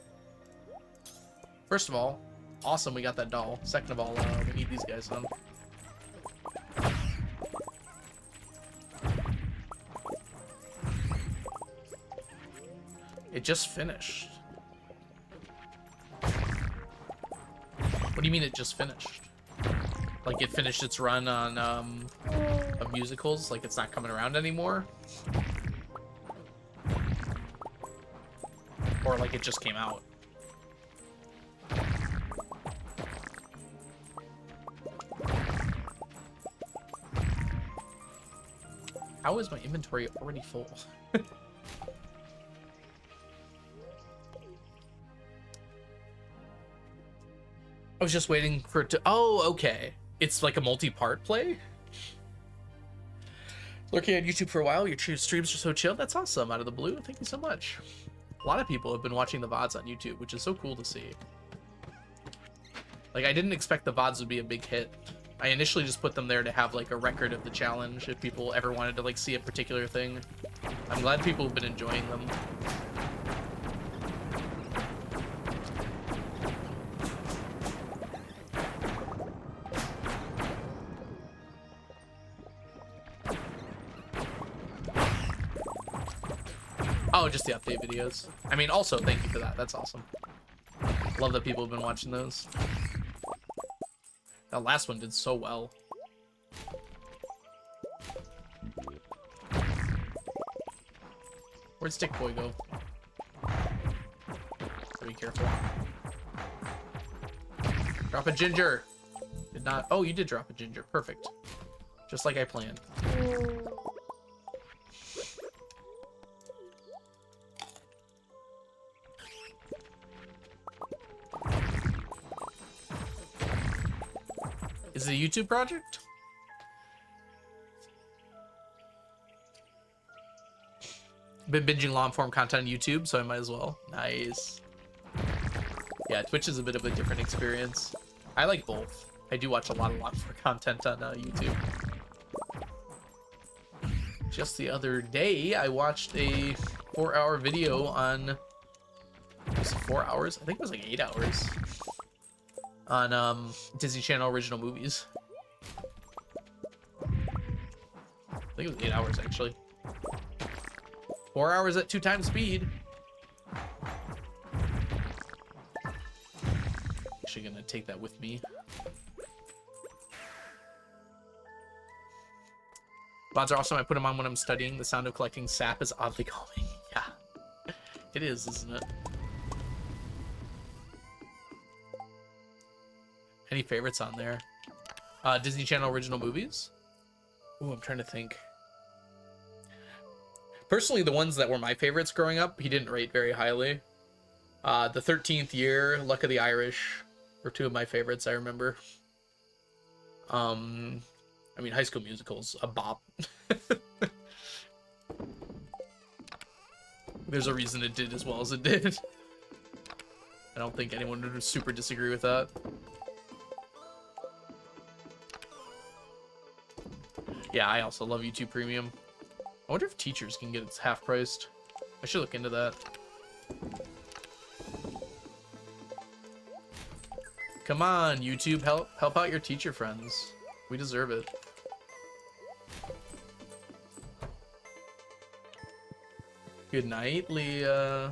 First of all, awesome we got that doll. Second of all, we need these guys on. It just finished. What do you mean it just finished? Like it finished its run on of musicals? Like it's not coming around anymore? Or like it just came out? How is my inventory already full? I was just waiting for it to... Oh, okay. It's like a multi-part play? Lurking on YouTube for a while, your streams are so chill. That's awesome, out of the blue. Thank you so much. A lot of people have been watching the VODs on YouTube, which is so cool to see. Like, I didn't expect the VODs would be a big hit. I initially just put them there to have, like, a record of the challenge if people ever wanted to, like, see a particular thing. I'm glad people have been enjoying them. Oh, just the update videos. I mean, also, thank you for that. That's awesome. Love that people have been watching those. That last one did so well. Where'd Stick Boy go? Be careful. Drop a ginger. Did not. Oh, you did drop a ginger. Perfect. Just like I planned. Is it a YouTube project? Been binging long form content on YouTube, so I might as well. Nice. Yeah, Twitch is a bit of a different experience. I like both. I do watch a lot of long form content on YouTube. Just the other day, I watched a 4-hour video on... Was it 4 hours? I think it was like 8 hours. On Disney Channel original movies. I think it was 8 hours, actually. 4 hours at 2 times speed. Actually gonna take that with me. VODs are awesome. I put them on when I'm studying. The sound of collecting sap is oddly calming. Yeah, it is, isn't it? Any favorites on there? Disney Channel original movies? Ooh, I'm trying to think. Personally, the ones that were my favorites growing up, he didn't rate very highly. The 13th Year, Luck of the Irish were 2 of my favorites, I remember. I mean, High School Musical's a bop. There's a reason it did as well as it did. I don't think anyone would super disagree with that. Yeah, I also love YouTube Premium. I wonder if teachers can get it half priced. I should look into that. Come on, YouTube, help out your teacher friends. We deserve it. Good night, Leah.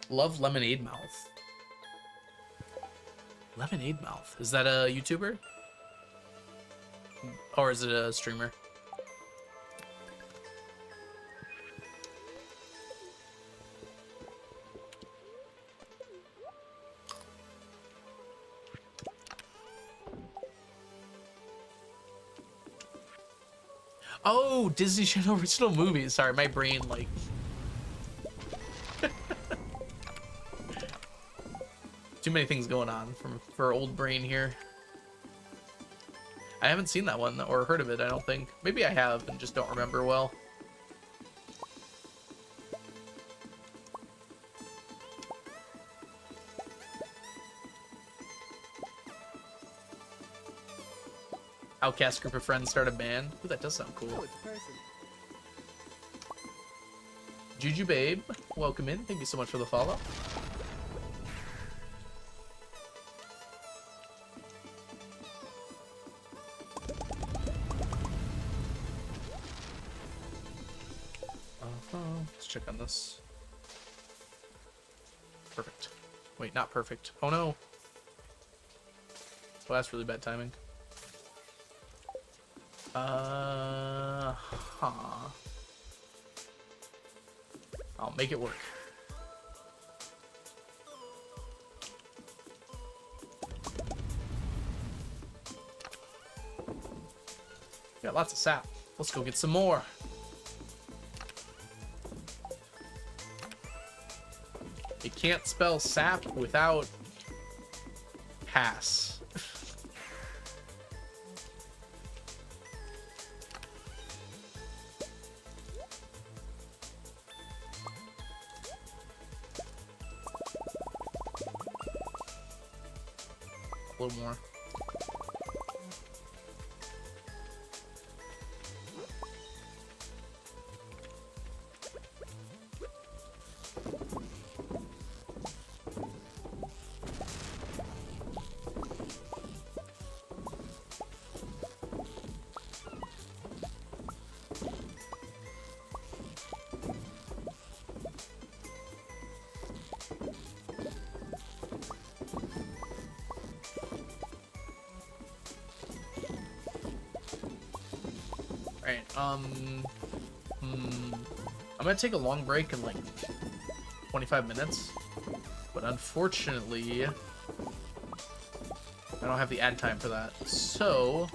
Love Lemonade Mouth. Lemonade Mouth. Is that a YouTuber? Or is it a streamer? Oh, Disney Channel original movies. Sorry, my brain, like... Too many things going on for old brain here. I haven't seen that one or heard of it, I don't think. Maybe I have and just don't remember well. Outcast group of friends start a band. Ooh, that does sound cool. Oh, it's a person. Juju Babe, welcome in. Thank you so much for the follow. Let's check on this. Perfect. Wait, not perfect. Oh no. Well, that's really bad timing. I'll make it work. Got lots of sap. Let's go get some more. You can't spell sap without pass. A little more. Alright, I'm gonna take a long break in like 25 minutes, but unfortunately, I don't have the ad time for that. So,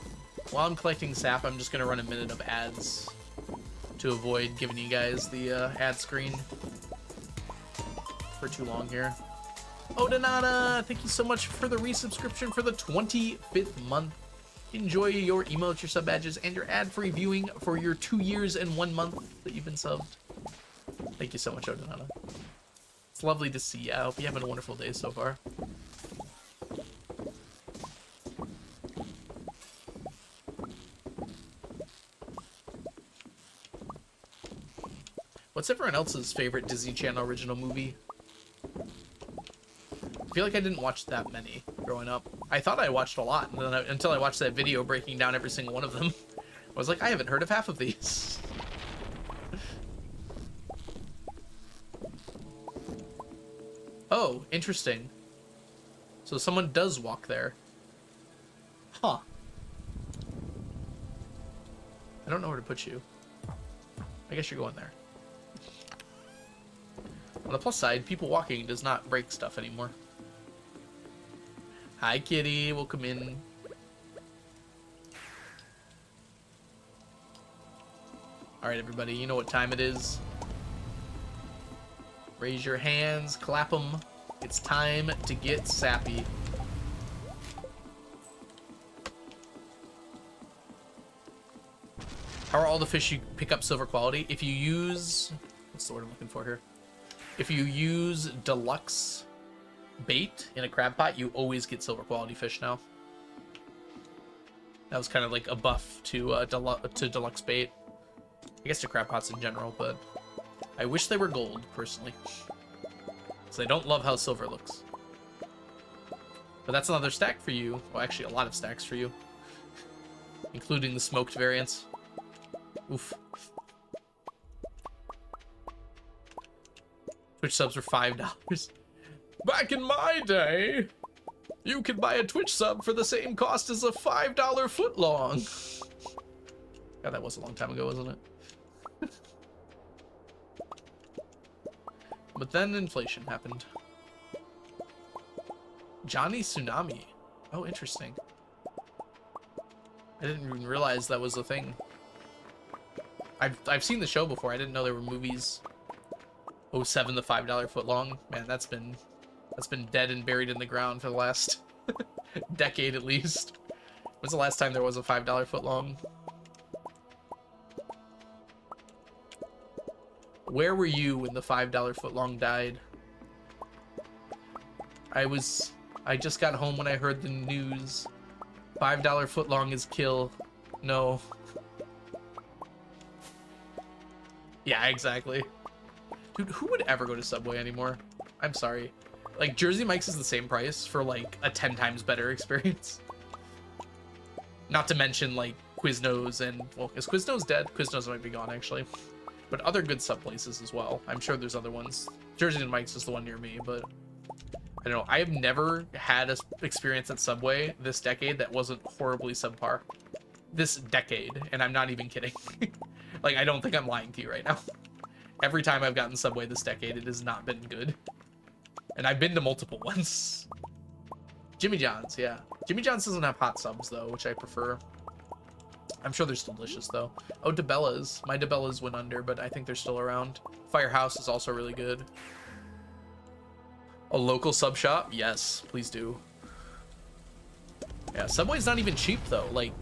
while I'm collecting sap, I'm just gonna run a minute of ads to avoid giving you guys the ad screen for too long here. Odanada, thank you so much for the resubscription for the 25th month. Enjoy your emotes, your sub badges, and your ad-free viewing for your 2 years and 1 month that you've been subbed. Thank you so much, Odanada. It's lovely to see you. I hope you're having a wonderful day so far. What's everyone else's favorite Disney Channel original movie? I feel like I didn't watch that many growing up. I thought I watched a lot, and then until I watched that video breaking down every single one of them. I was like, I haven't heard of half of these. Oh, interesting. So someone does walk there. Huh. I don't know where to put you. I guess you're going there. On the plus side, people walking does not break stuff anymore. Hi, kitty. Welcome in. Alright, everybody. You know what time it is. Raise your hands. Clap them. It's time to get sappy. How are all the fish you pick up silver quality? If you use... What's the word I'm looking for here? If you use deluxe bait in a crab pot, you always get silver quality fish now. That was kind of like a buff to deluxe bait. I guess to crab pots in general, but I wish they were gold, personally. Because I don't love how silver looks. But that's another stack for you. Well, actually, a lot of stacks for you. Including the smoked variants. Oof. Twitch subs were $5. Back in my day, you could buy a Twitch sub for the same cost as a $5 footlong. God, that was a long time ago, wasn't it? But then inflation happened. Johnny Tsunami. Oh, interesting. I didn't even realize that was a thing. I've seen the show before. I didn't know there were movies. 07, the $5 footlong. Man, that's been dead and buried in the ground for the last decade at least. When's the last time there was a $5 footlong? Where were you when the $5 footlong died? I just got home when I heard the news. $5 footlong is kill. No. Yeah, exactly. Dude, who would ever go to Subway anymore? I'm sorry. Like, Jersey Mike's is the same price for, like, a 10 times better experience. Not to mention, like, Quiznos and... Well, is Quiznos dead? Quiznos might be gone, actually. But other good sub places as well. I'm sure there's other ones. Jersey Mike's is the one near me, but... I don't know. I have never had an experience at Subway this decade that wasn't horribly subpar. This decade, and I'm not even kidding. Like, I don't think I'm lying to you right now. Every time I've gotten Subway this decade, it has not been good. And I've been to multiple ones. Jimmy John's, yeah. Jimmy John's doesn't have hot subs, though, which I prefer. I'm sure they're still delicious, though. Oh, DeBella's. My DeBella's went under, but I think they're still around. Firehouse is also really good. A local sub shop? Yes, please do. Yeah, Subway's not even cheap, though. Like,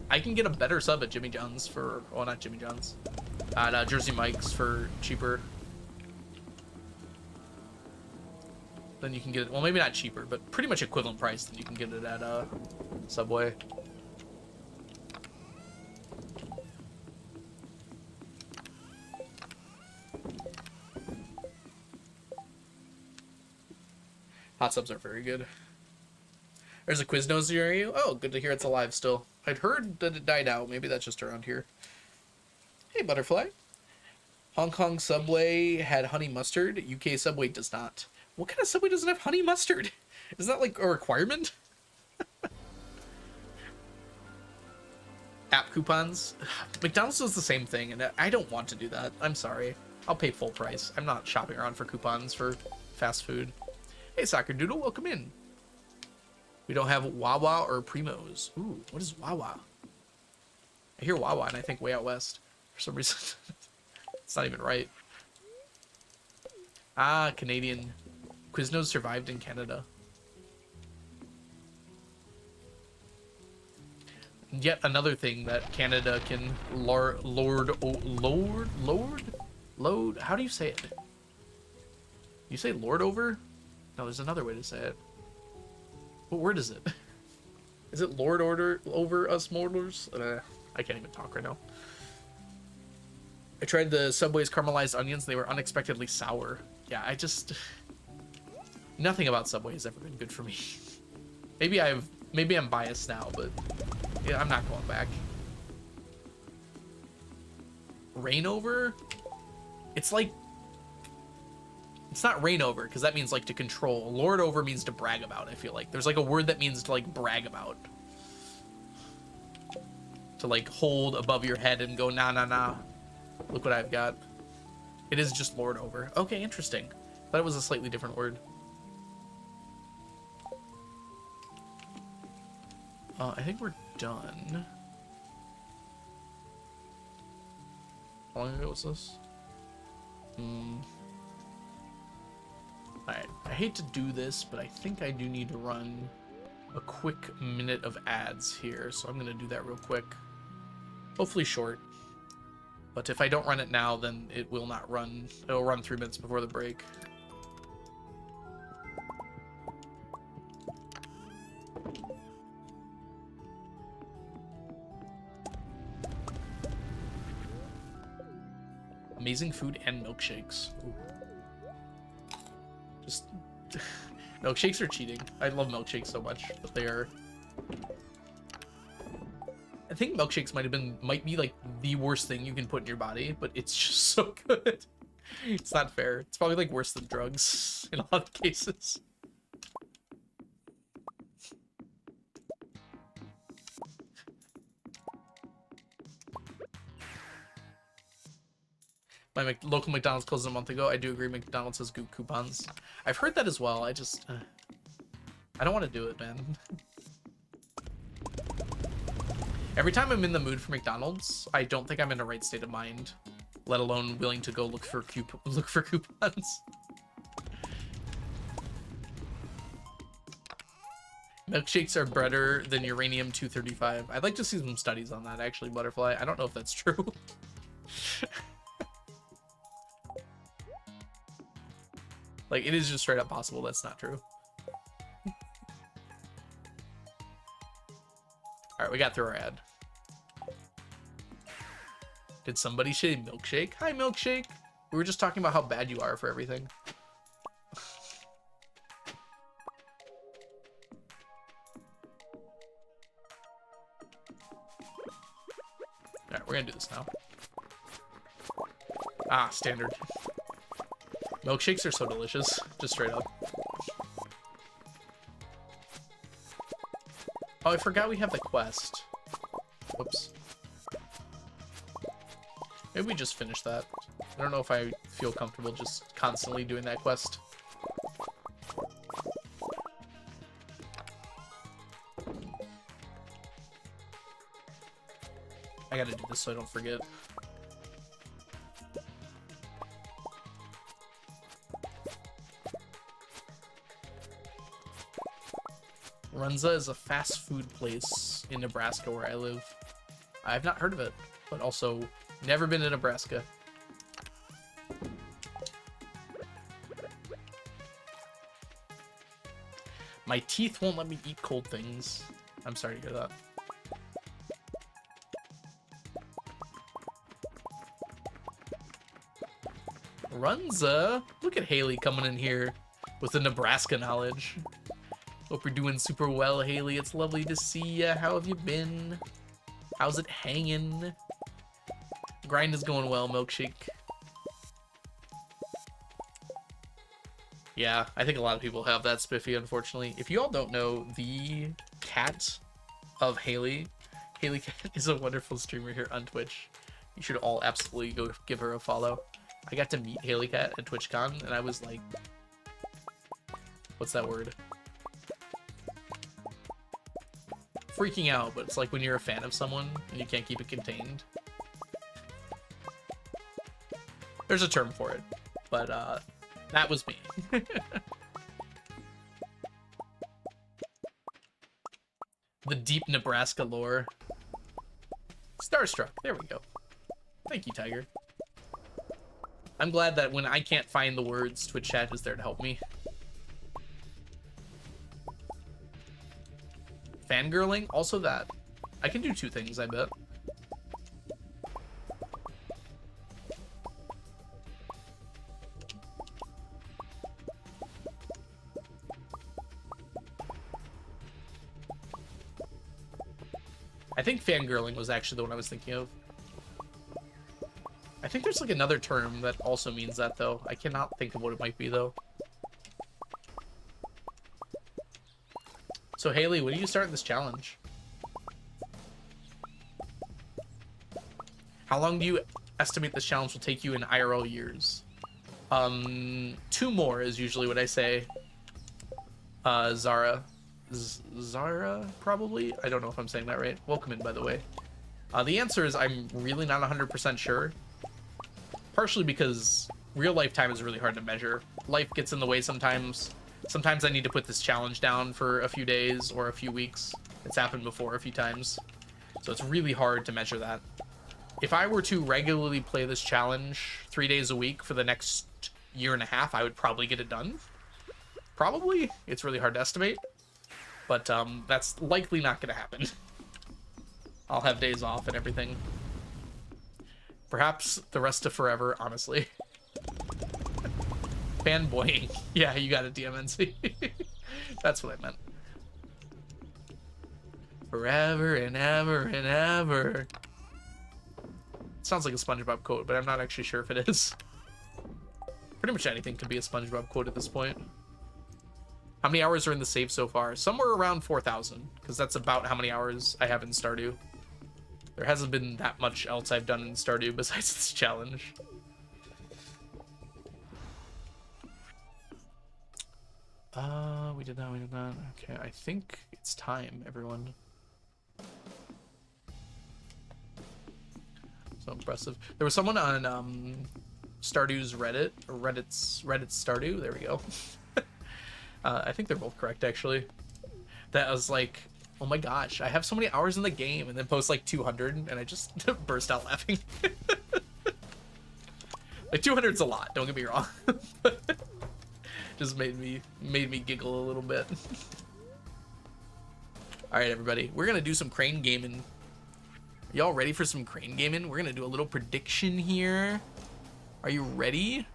I can get a better sub at Jimmy John's for... Well, not Jimmy John's. At Jersey Mike's for cheaper. Then you can get it... Well, maybe not cheaper, but pretty much equivalent price than you can get it at Subway. Hot subs are very good. There's a Quiznos near you. Oh, good to hear it's alive still. I'd heard that it died out. Maybe that's just around here. Hey, Butterfly. Hong Kong Subway had honey mustard. UK Subway does not. What kind of Subway doesn't have honey mustard? Is that like a requirement? App coupons. McDonald's does the same thing, and I don't want to do that. I'm sorry. I'll pay full price. I'm not shopping around for coupons for fast food. Hey, Soccer Doodle, welcome in. We don't have Wawa or Primo's. Ooh, what is Wawa? I hear Wawa and I think Way Out West for some reason. It's not even right. Ah, Canadian. Quiznos survived in Canada. Yet another thing that Canada can load. How do you say it? You say lord over? No, there's another way to say it. What word is it? Is it lord order over us mortals? I can't even talk right now. I tried the Subway's caramelized onions. They were unexpectedly sour. Yeah, nothing about Subway has ever been good for me. Maybe I'm biased now, but yeah, I'm not going back. Reign over? It's like, it's not reign over, because that means like to control. Lord over means to brag about, I feel like. There's like a word that means to like brag about. To like hold above your head and go, nah, nah, nah. Look what I've got. It is just lord over. Okay, interesting. Thought it was a slightly different word. I think we're done. How long ago was this? Alright, I hate to do this, but I think I do need to run a quick minute of ads here, so I'm gonna do that real quick. Hopefully short. But if I don't run it now, then it will not run. It'll run 3 minutes before the break. Amazing food and milkshakes. Ooh. Just milkshakes are cheating. I love milkshakes so much, but they are. I think milkshakes might be like the worst thing you can put in your body, but it's just so good. It's not fair. It's probably like worse than drugs in a lot of cases. My local McDonald's closed a month ago. I do agree McDonald's has good coupons. I've heard that as well. I just... I don't want to do it, man. Every time I'm in the mood for McDonald's, I don't think I'm in the right state of mind, let alone willing to go look for coupons. Milkshakes are better than uranium-235. I'd like to see some studies on that, actually, Butterfly. I don't know if that's true. Like, it is just straight up possible that's not true. Alright, we got through our ad. Did somebody say milkshake? Hi, milkshake. We were just talking about how bad you are for everything. Alright, we're gonna do this now. Ah, standard. Milkshakes are so delicious, just straight up. Oh, I forgot we have the quest. Whoops. Maybe we just finish that. I don't know if I feel comfortable just constantly doing that quest. I gotta do this so I don't forget. Runza is a fast food place in Nebraska where I live. I've not heard of it, but also never been to Nebraska. My teeth won't let me eat cold things. I'm sorry to hear that. Runza! Look at Haley coming in here with the Nebraska knowledge. Hope you're doing super well, Haley. It's lovely to see ya. How have you been? How's it hanging? Grind is going well, Milkshake. Yeah, I think a lot of people have that, Spiffy, unfortunately. If you all don't know, the cat of Haley, Haley Cat is a wonderful streamer here on Twitch. You should all absolutely go give her a follow. I got to meet Haley Cat at TwitchCon, and I was like, what's that word? Freaking out, but it's like when you're a fan of someone and you can't keep it contained. There's a term for it, but that was me. The deep Nebraska lore. Starstruck, there we go. Thank you, Tiger. I'm glad that when I can't find the words, Twitch chat is there to help me. Fangirling, also that. I can do two things, I bet. I think fangirling was actually the one I was thinking of. I think there's like another term that also means that, though. I cannot think of what it might be, though. So, Haley, when are you starting this challenge? How long do you estimate this challenge will take you in IRL years? 2 more is usually what I say. Zara, probably? I don't know if I'm saying that right. Welcome in, by the way. The answer is I'm really not 100% sure. Partially because real life time is really hard to measure. Life gets in the way sometimes. Sometimes I need to put this challenge down for a few days or a few weeks. It's happened before a few times. So it's really hard to measure that. If I were to regularly play this challenge 3 days a week for the next 1.5 years, I would probably get it done. Probably. It's really hard to estimate. But that's likely not going to happen. I'll have days off and everything. Perhaps the rest of forever, honestly. Fanboying. Yeah, you got it, DMNC. That's what I meant. Forever and ever and ever. Sounds like a SpongeBob quote, but I'm not actually sure if it is. Pretty much anything could be a SpongeBob quote at this point. How many hours are in the save so far? Somewhere around 4,000, because that's about how many hours I have in Stardew. There hasn't been that much else I've done in Stardew besides this challenge. We did that, we did that. Okay, I think it's time, everyone. So impressive. There was someone on Stardew's Reddit, or Reddit's Stardew, there we go. I think they're both correct, actually. That was like, oh my gosh, I have so many hours in the game, and then post like 200, and I just burst out laughing. Like 200's a lot, don't get me wrong. Just made me giggle a little bit. All right, everybody, we're gonna do some crane gaming. Y'all ready for some crane gaming? We're gonna do a little prediction here. Are you ready?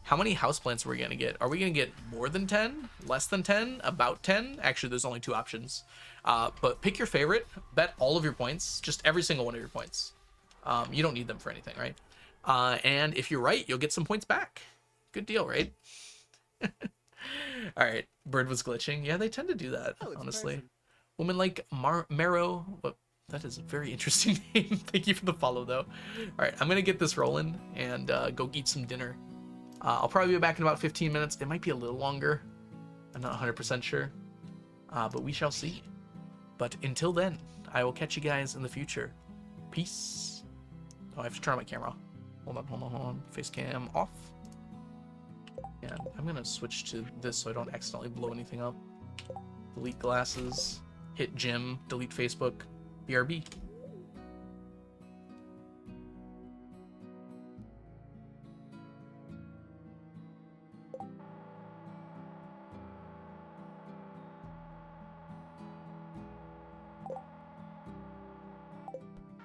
How many houseplants are we gonna get? Are we gonna get more than 10? Less than 10? About 10? Actually, there's only 2 options. But pick your favorite. Bet all of your points. Just every single one of your points. You don't need them for anything, right? And if you're right, you'll get some points back. Good deal, right? All right. Bird was glitching. Yeah, they tend to do that, honestly. Woman like Marrow. What? That is a very interesting name. Thank you for the follow, though. All right, I'm gonna get this rolling and go eat some dinner. I'll probably be back in about 15 minutes. It might be a little longer. I'm not 100% sure. But we shall see. But until then, I will catch you guys in the future. Peace. Oh, I have to turn on my camera. Hold on. Face cam off. And I'm going to switch to this so I don't accidentally blow anything up. Delete glasses. Hit gym. Delete Facebook. BRB.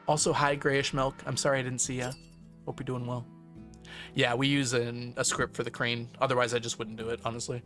Also, hi, Grayish Milk. I'm sorry I didn't see ya. Hope you're doing well. Yeah, we use a script for the crane. Otherwise, I just wouldn't do it, honestly.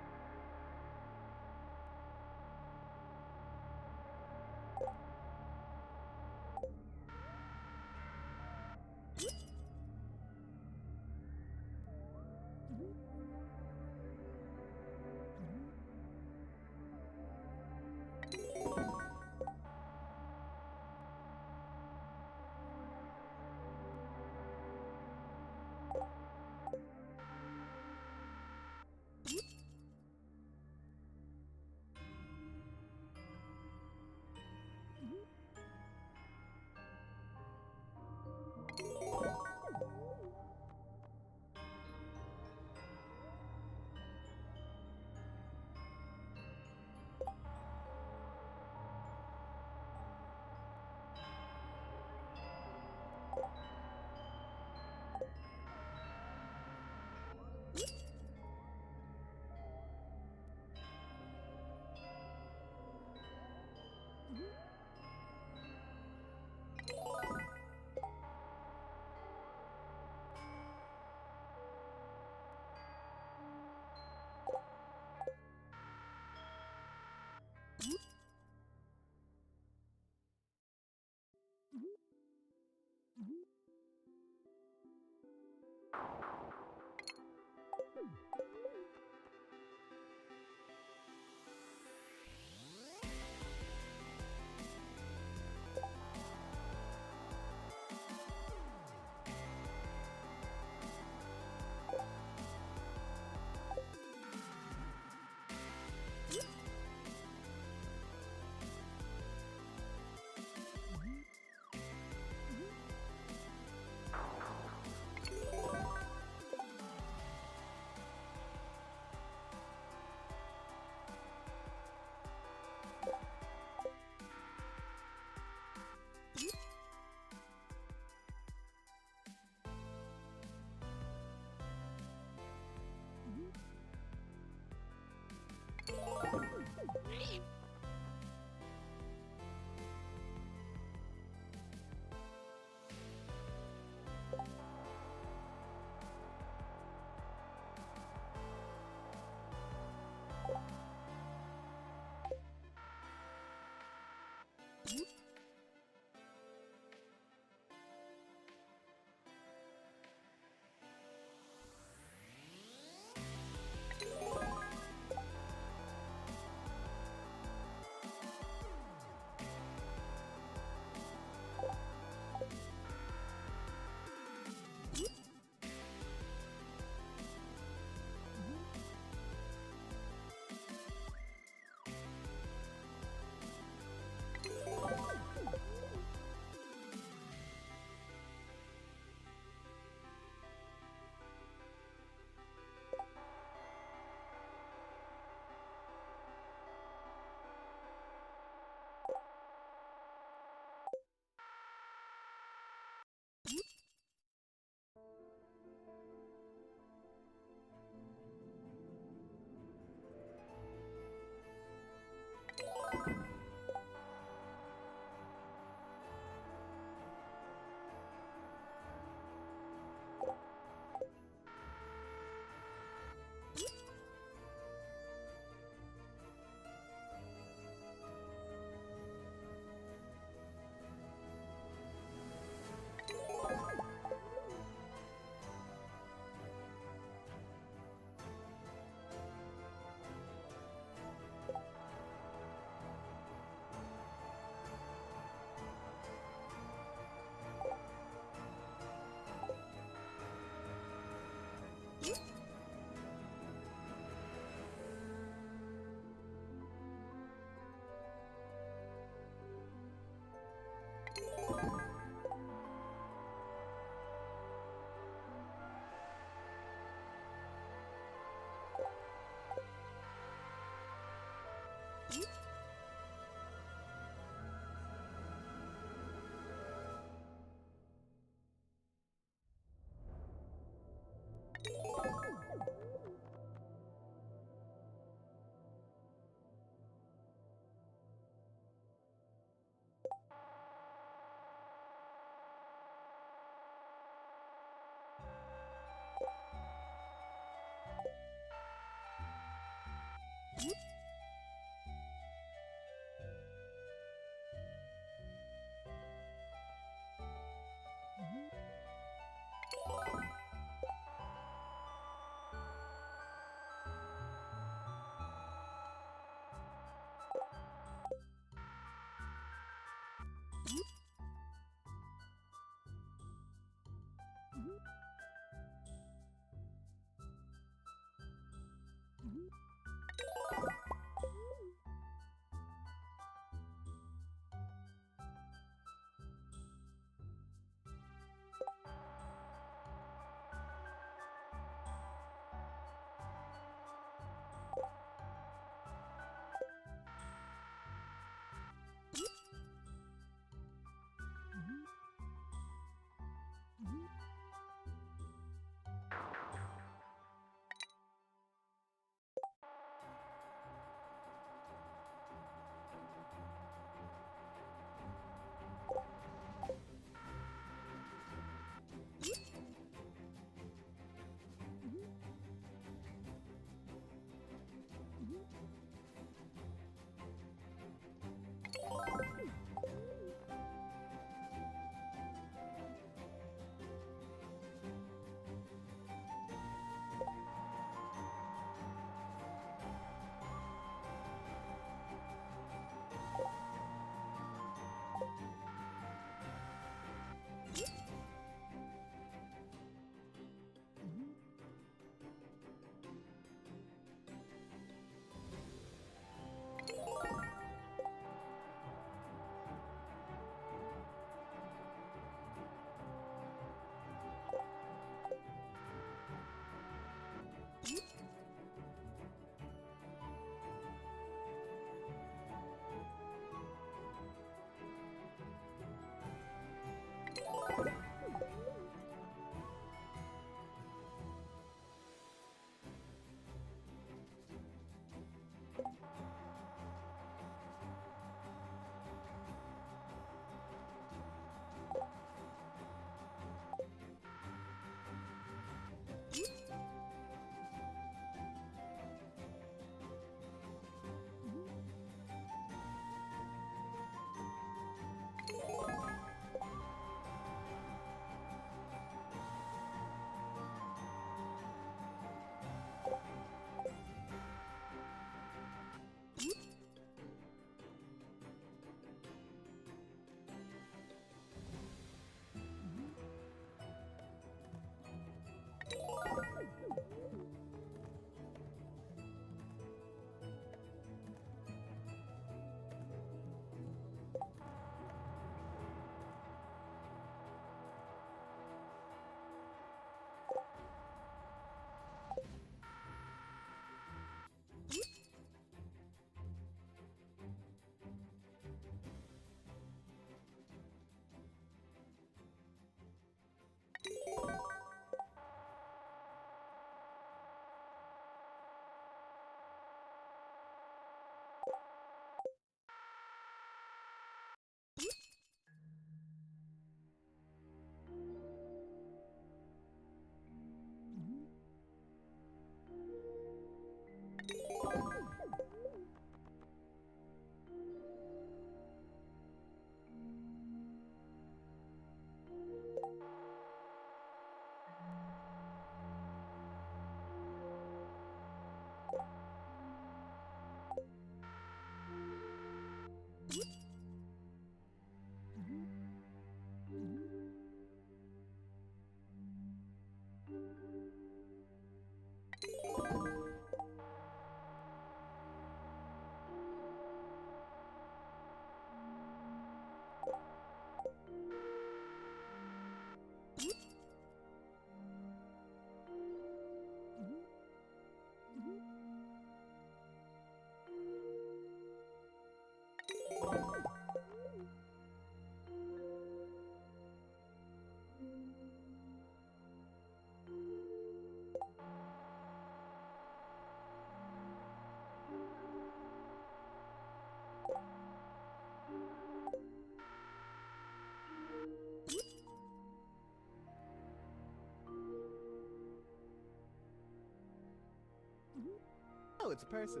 Oh, it's a person.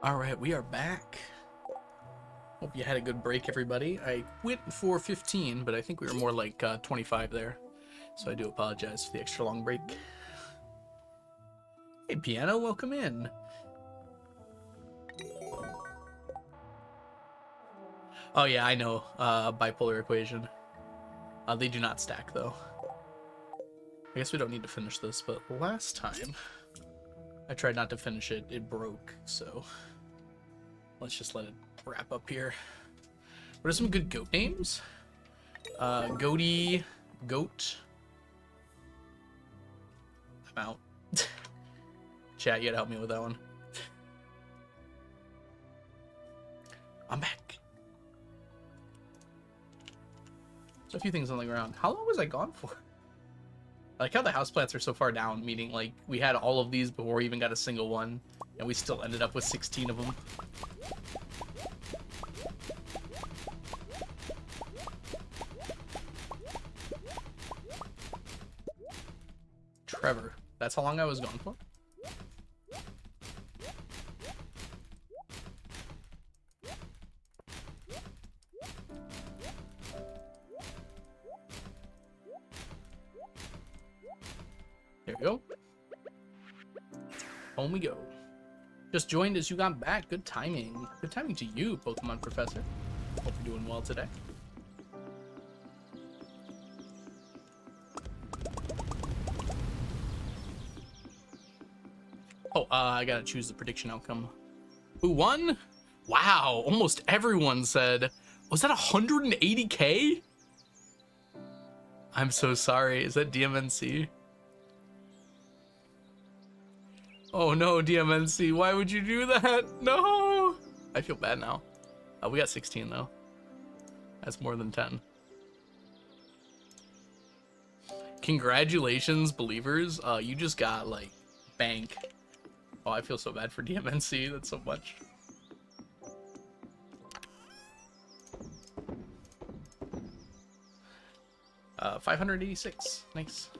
All right, we are back. Hope you had a good break, everybody. I went for 15, but I think we were more like 25 there. So I do apologize for the extra long break. Hey, Piano, welcome in. Oh yeah, I know. Bipolar equation. They do not stack, though. I guess we don't need to finish this, but last time I tried not to finish it. It broke, so let's just let it wrap up here. What are some good goat names? Goaty, Goat. I'm out. Chat, you gotta help me with that one. I'm back. So a few things on the ground. How long was I gone for? I like how the houseplants are so far down, meaning like we had all of these before we even got a single one, and we still ended up with 16 of them. Trevor. That's how long I was gone for? There we go. Home we go. Just joined as you got back. Good timing. Good timing to you, Pokemon Professor. Hope you're doing well today. Oh, I gotta choose the prediction outcome. Who won? Wow, almost everyone said. Was that 180k? I'm so sorry. Is that DMNC? Oh no, DMNC, why would you do that? No! I feel bad now. We got 16 though. That's more than 10. Congratulations, believers. You just got like bank. Oh, I feel so bad for DMNC. That's so much. Uh, 586. Nice.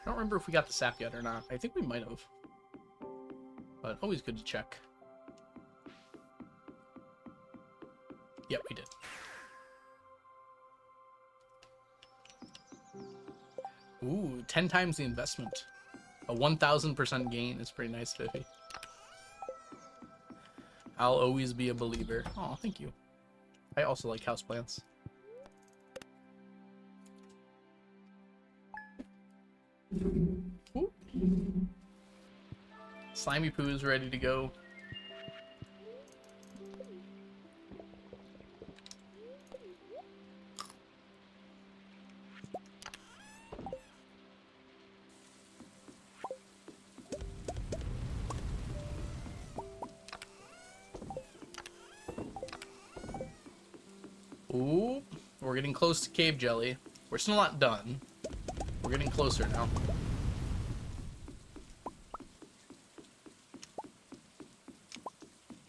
I don't remember if we got the sap yet or not. I think we might have. But always good to check. Yep, we did. Ooh, 10 times the investment. A 1000% gain is pretty nice, Fifi. I'll always be a believer. Oh, thank you. I also like houseplants. Ooh. Slimy Poo is ready to go. Ooh, we're getting close to Cave Jelly. We're still not done. We're getting closer now.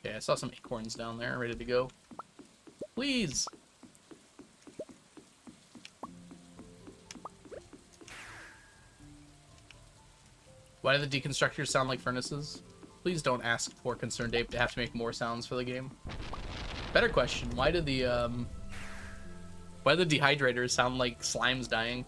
Okay, I saw some acorns down there, ready to go. Please! Why do the deconstructors sound like furnaces? Please don't ask poor Concerned Ape to have to make more sounds for the game. Better question, why do the dehydrators sound like slimes dying?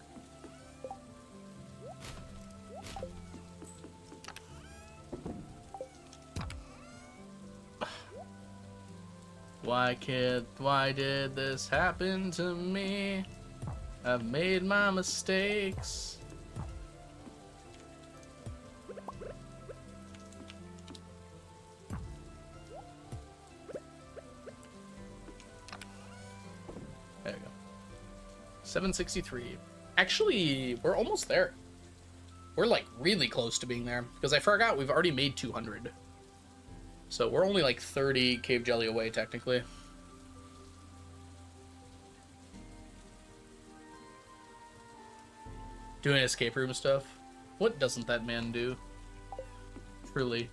Why did this happen to me? I've made my mistakes. There we go. 763. Actually, we're almost there. We're like really close to being there because I forgot we've already made 200. So we're only like 30 Cave Jelly away, technically. Doing escape room stuff. What doesn't that man do? Truly.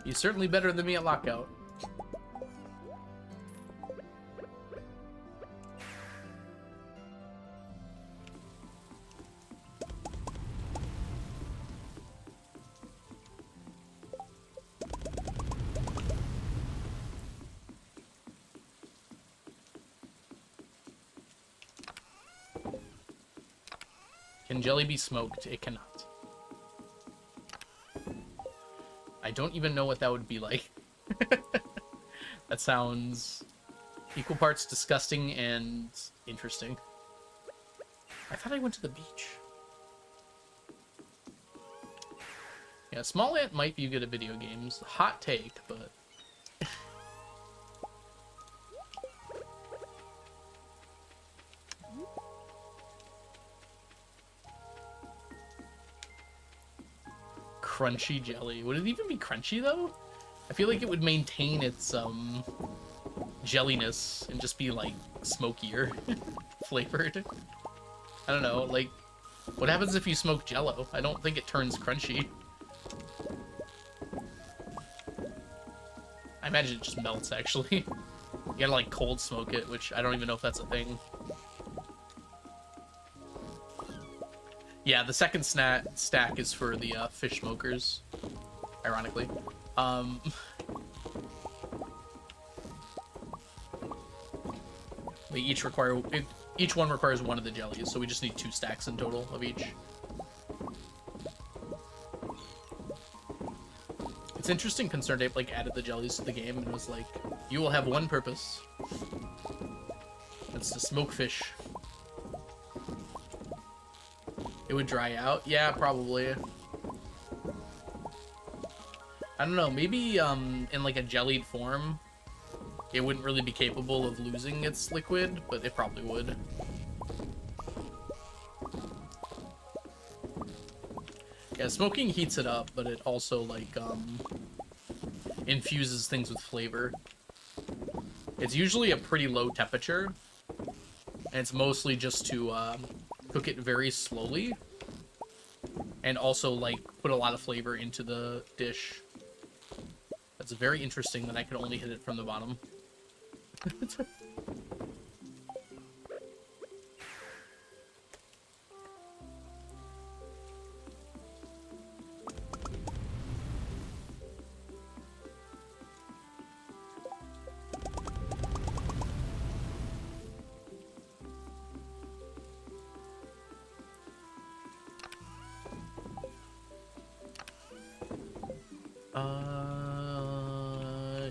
He's certainly better than me at Lockout. Can jelly be smoked? It cannot. I don't even know what that would be like. That sounds equal parts disgusting and interesting. I thought I went to the beach. Yeah, Small Ant might be good at video games. Hot take, but... Crunchy jelly. Would it even be crunchy, though? I feel like it would maintain its, jelliness and just be, like, smokier flavored. I don't know, like, what happens if you smoke Jell-O? I don't think it turns crunchy. I imagine it just melts, actually. You gotta, like, cold smoke it, which I don't even know if that's a thing. Yeah, the second stack is for the fish smokers, ironically. They each require each one requires one of the jellies, so we just need 2 stacks in total of each. It's interesting. Concerned Ape like added the jellies to the game and was like, "You will have one purpose. It's to smoke fish." It would dry out. Yeah, probably. I don't know. Maybe in like a jellied form, it wouldn't really be capable of losing its liquid, but it probably would. Yeah, smoking heats it up, but it also like infuses things with flavor. It's usually a pretty low temperature, and it's mostly just to cook it very slowly, and also like put a lot of flavor into the dish. That's very interesting that I can only hit it from the bottom.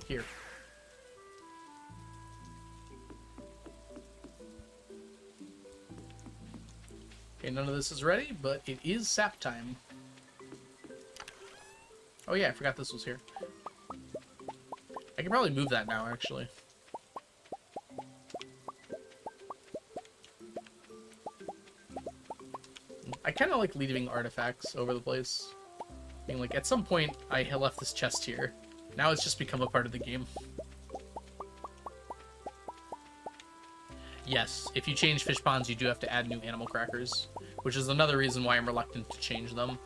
Here. Okay, none of this is ready, but it is sap time. Oh yeah, I forgot this was here. I can probably move that now, actually. I kind of like leaving artifacts over the place. Being like, at some point, I left this chest here. Now it's just become a part of the game. Yes, if you change fish ponds, you do have to add new animal crackers, which is another reason why I'm reluctant to change them.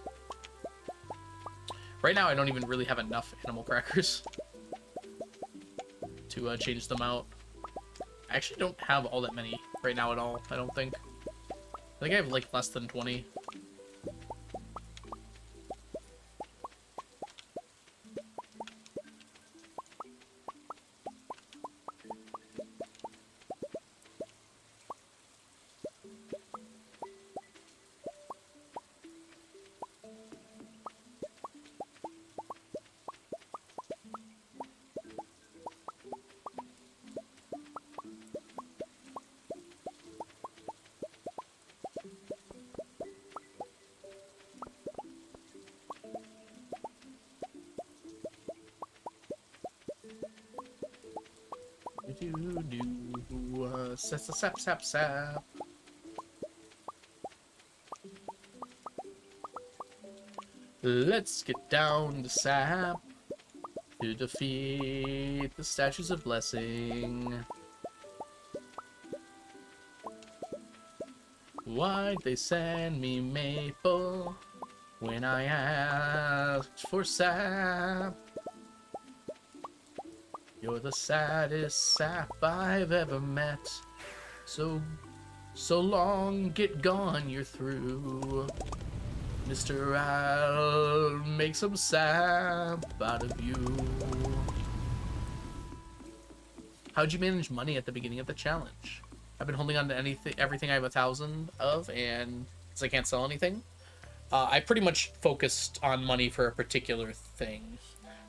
Right now, I don't even really have enough animal crackers to change them out. I actually don't have all that many right now at all, I don't think. I think I have, like, less than 20. Sap. Let's get down to sap to defeat the statues of blessing. Why'd they send me maple when I asked for sap? You're the saddest sap I've ever met. So long, get gone, you're through. Mister, I'll make some sap out of you. How'd you manage money at the beginning of the challenge? I've been holding on to everything I have 1,000 of, and because I can't sell anything, I pretty much focused on money for a particular thing.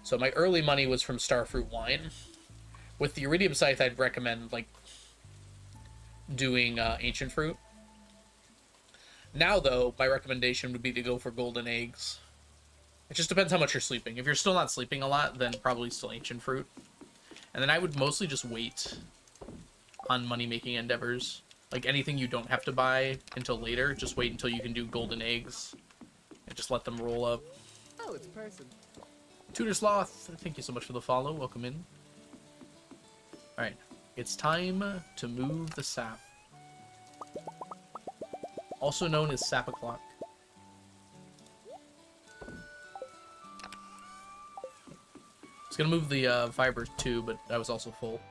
So my early money was from Starfruit Wine. With the Iridium Scythe, I'd recommend like doing Ancient Fruit. Now, though, my recommendation would be to go for Golden Eggs. It just depends how much you're sleeping. If you're still not sleeping a lot, then probably still Ancient Fruit. And then I would mostly just wait on money-making endeavors. Like anything you don't have to buy until later, just wait until you can do Golden Eggs. And just let them roll up. Oh, it's a person. Tutor Sloth, thank you so much for the follow. Welcome in. Alright, it's time to move the sap. Also known as Sap O'Clock. I was gonna move the fiber too, but I was also full.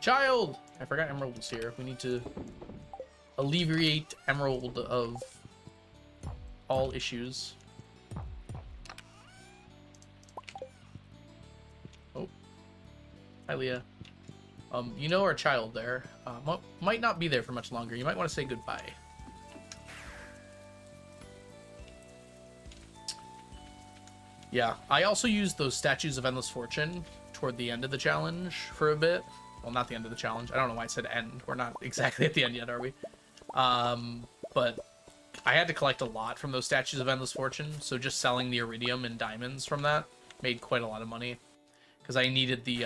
Child! I forgot Emerald was here. We need to alleviate Emerald of all issues. Oh, hi Leah. You know our child there might not be there for much longer. You might want to say goodbye. Yeah, I also used those statues of endless fortune toward the end of the challenge for a bit. Well, not the end of the challenge. I don't know why I said end. We're not exactly at the end yet, are we? But I had to collect a lot from those statues of endless fortune, so just selling the iridium and diamonds from that made quite a lot of money. Because I needed the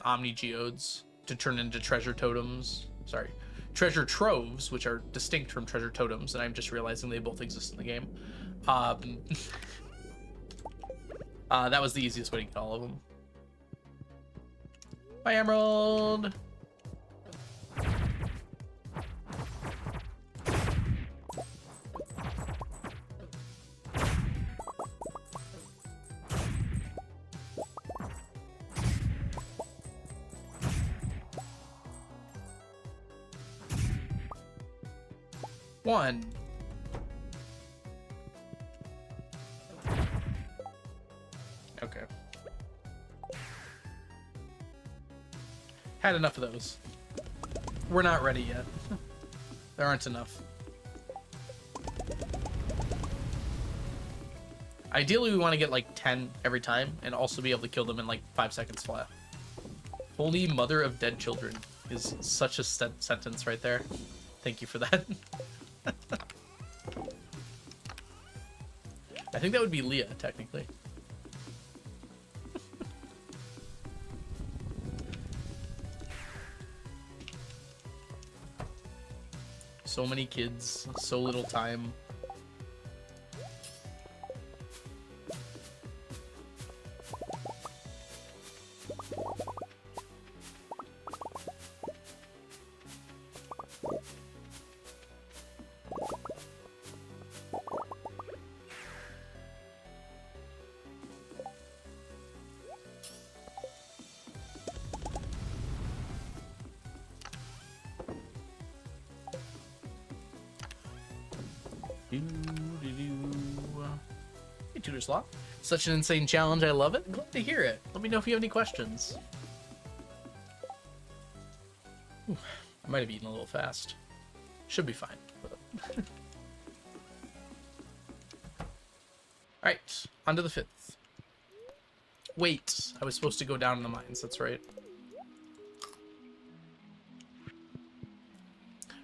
Omni Geodes to turn into treasure totems. Sorry, treasure troves, which are distinct from treasure totems, and I'm just realizing they both exist in the game. That was the easiest way to get all of them. Bye, Emerald! One. Okay. Had enough of those. We're not ready yet. There aren't enough. Ideally, we want to get like 10 every time and also be able to kill them in like 5 seconds flat. Holy mother of dead children is such a sentence right there. Thank you for that. I think that would be Leah, technically. So many kids, so little time. Hey, Tutor Slot. Such an insane challenge. I love it. Glad to hear it. Let me know if you have any questions. Ooh, I might have eaten a little fast. Should be fine. Alright, on to the 5th. Wait, I was supposed to go down in the mines. That's right.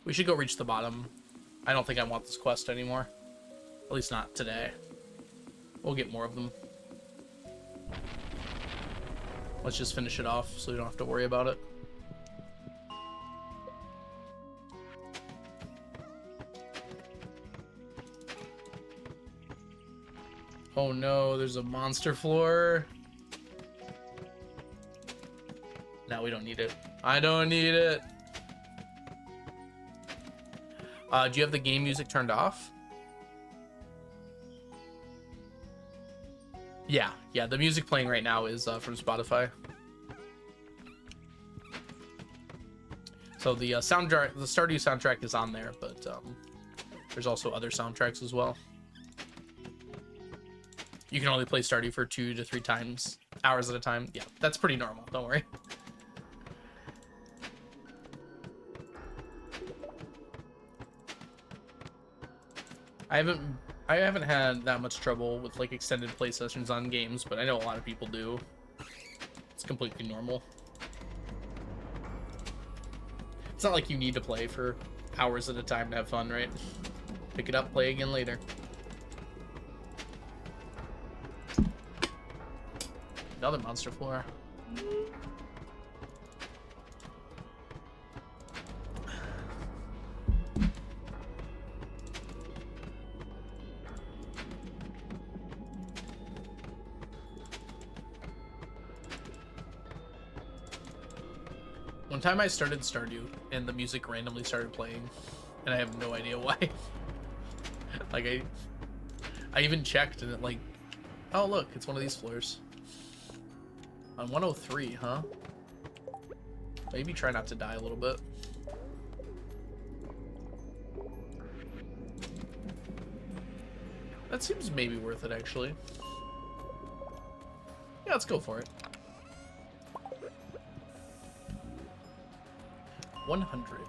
We should go reach the bottom. I don't think I want this quest anymore. At least not today. We'll get more of them. Let's just finish it off so we don't have to worry about it. Oh no, there's a monster floor. Now we don't need it. I don't need it. Do you have the game music turned off? Yeah, the music playing right now is from Spotify. So the soundtrack, the Stardew soundtrack is on there, but there's also other soundtracks as well. You can only play Stardew for 2 to 3 hours at a time. Yeah, that's pretty normal. Don't worry. I haven't had that much trouble with like extended play sessions on games, but I know a lot of people do. It's completely normal. It's not like you need to play for hours at a time to have fun, right? Pick it up, play again later. Another monster floor. One time I started Stardew and the music randomly started playing and I have no idea why. Like I even checked and it like, oh look, it's one of these floors. On 103, huh? Maybe try not to die a little bit. That seems maybe worth it, actually. Yeah, let's go for it. 100.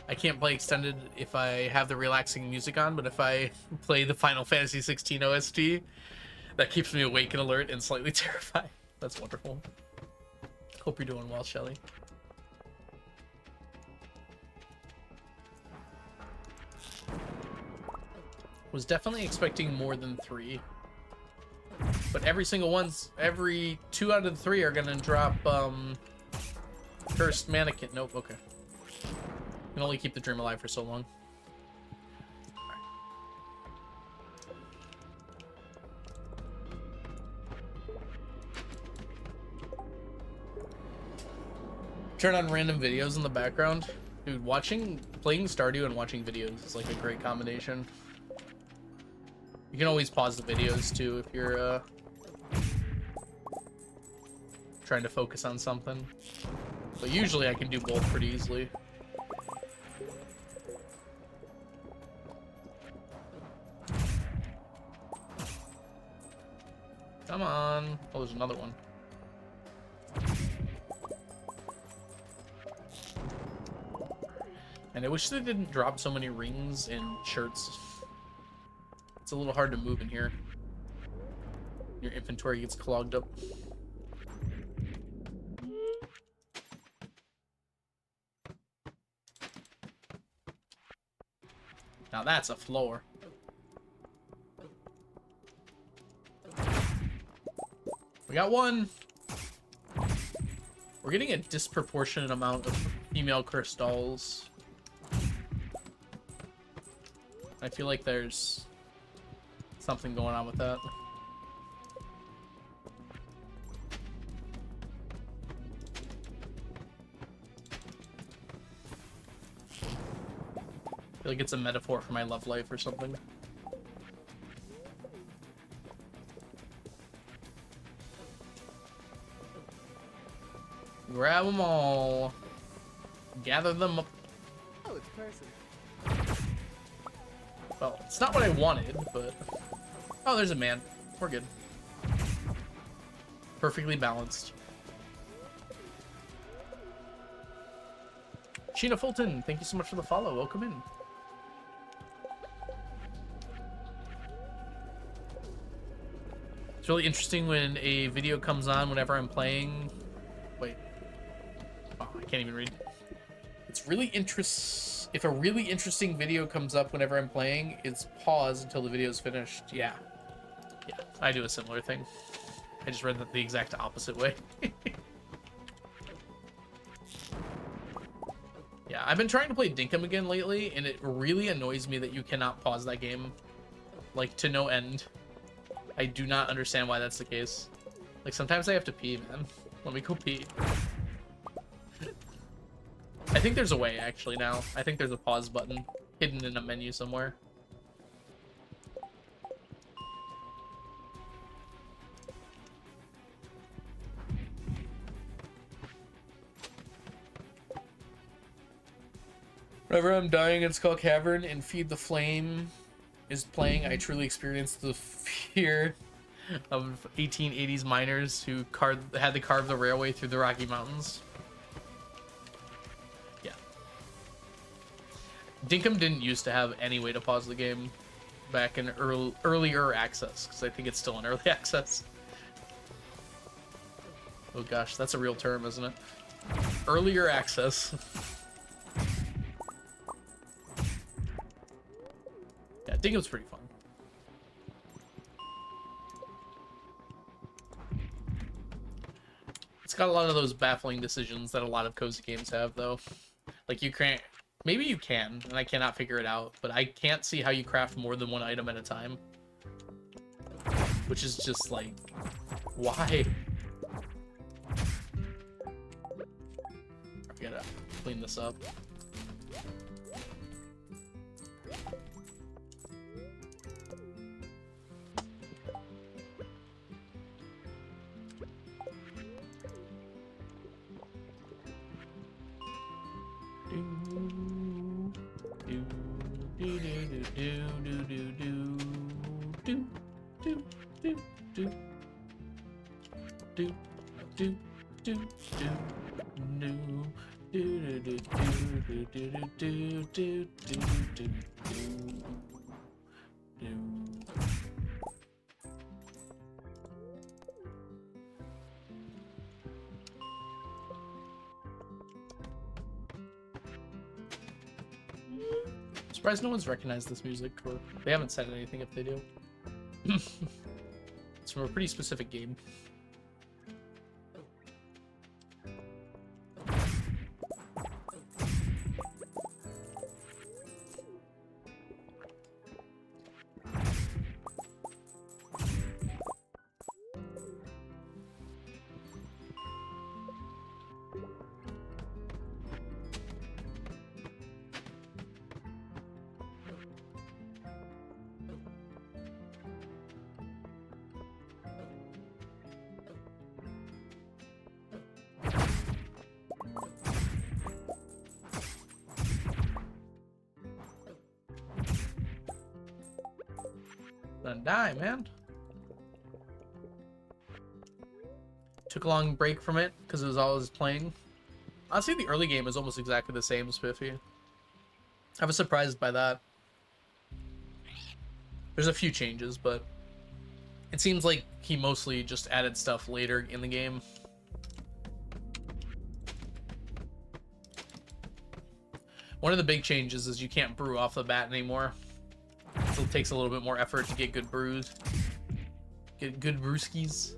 I can't play extended if I have the relaxing music on, but if I play the Final Fantasy 16 OST, that keeps me awake and alert and slightly terrified. That's wonderful. Hope you're doing well, Shelly. Was definitely expecting more than 3. But every 2 out of the 3 are gonna drop cursed mannequin. Nope, okay. Can only keep the dream alive for so long. Turn on random videos in the background. Dude, playing Stardew and watching videos is like a great combination. You can always pause the videos too if you're trying to focus on something. But usually I can do both pretty easily. Come on. Oh, there's another one. And I wish they didn't drop so many rings and shirts. It's a little hard to move in here. Your inventory gets clogged up. Now that's a floor. We got one. We're getting a disproportionate amount of female cursed dolls. I feel like there's something going on with that. I feel like it's a metaphor for my love life or something. Grab them all. Gather them up. Oh, it's a person. Well, it's not what I wanted, but... Oh, there's a man. We're good. Perfectly balanced. Sheena Fulton, thank you so much for the follow. Welcome in. It's really interesting when a video comes on whenever I'm playing. Wait. Oh, I can't even read. It's really if a really interesting video comes up whenever I'm playing, it's pause until the video's finished. Yeah. Yeah, I do a similar thing. I just read that the exact opposite way. Yeah, I've been trying to play Dinkum again lately, and it really annoys me that you cannot pause that game, like, to no end. I do not understand why that's the case. Like, sometimes I have to pee, man. Let me go pee. I think there's a way, actually, now. I think there's a pause button hidden in a menu somewhere. Whenever I'm dying in Skull Cavern and Feed the Flame is playing, I truly experience the fear of 1880s miners who had to carve the railway through the Rocky Mountains. Yeah. Dinkum didn't used to have any way to pause the game back in earlier access, because I think it's still in early access. Oh gosh, that's a real term, isn't it? Earlier access. Yeah, Dinkum's pretty fun. It's got a lot of those baffling decisions that a lot of cozy games have, though. Like, you can't... Maybe you can, and I cannot figure it out, but I can't see how you craft more than one item at a time. Which is just, like... Why? I gotta clean this up. do do do do do do do do do do do do no do do do do do do do do do. Surprised no one's recognized this music, or they haven't said anything if they do. It's from a pretty specific game. Don't die, man. Took a long break from it because it was always playing. Honestly, the early game is almost exactly the same, Spiffy. I was surprised by that. There's a few changes, but it seems like he mostly just added stuff later in the game. One of the big changes is you can't brew off the bat anymore. So it takes a little bit more effort to get good brews. Get good brewskis.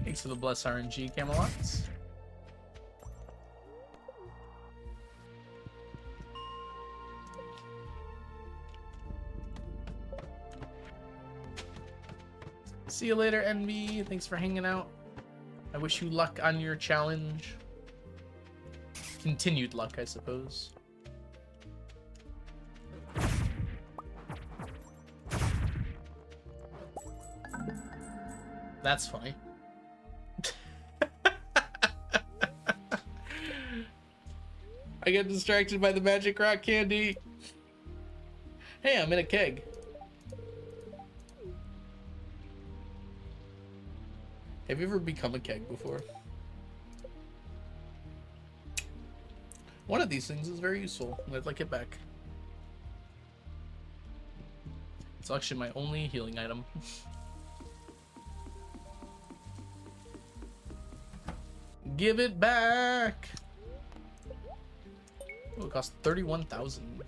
Thanks for the bless RNG, Camelots. See you later, Envy. Thanks for hanging out. I wish you luck on your challenge. Continued luck, I suppose. That's funny. I get distracted by the magic rock candy. Hey, I'm in a keg. Have you ever become a keg before? One of these things is very useful, and I'd like it back. It's actually my only healing item. Give it back! Oh, it cost 31,000.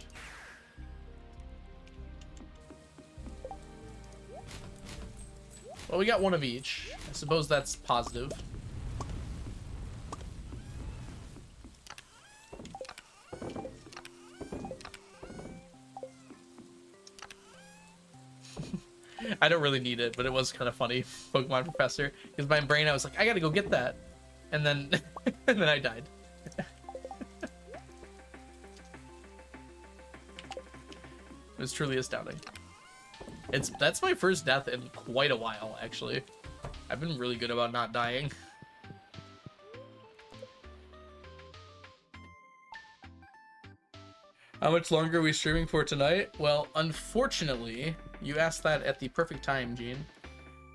Well, we got one of each. I suppose that's positive. I don't really need it, but it was kind of funny, Pokemon Professor. Because my brain, I was like, I gotta go get that. And then, and then I died. It was truly astounding. That's my first death in quite a while, actually. I've been really good about not dying. How much longer are we streaming for tonight? Well, unfortunately, you asked that at the perfect time, Gene.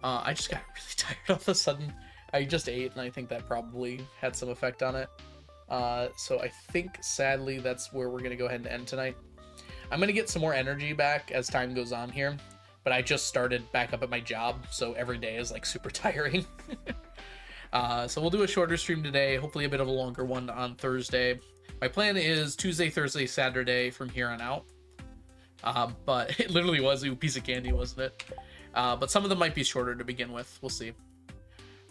I just got really tired all of a sudden. I just ate, and I think that probably had some effect on it. So I think, sadly, that's where we're going to go ahead and end tonight. I'm going to get some more energy back as time goes on here, but I just started back up at my job, so every day is like super tiring. So we'll do a shorter stream today, hopefully a bit of a longer one on Thursday. My plan is Tuesday, Thursday, Saturday from here on out. But it literally was a piece of candy, wasn't it? But some of them might be shorter to begin with. We'll see.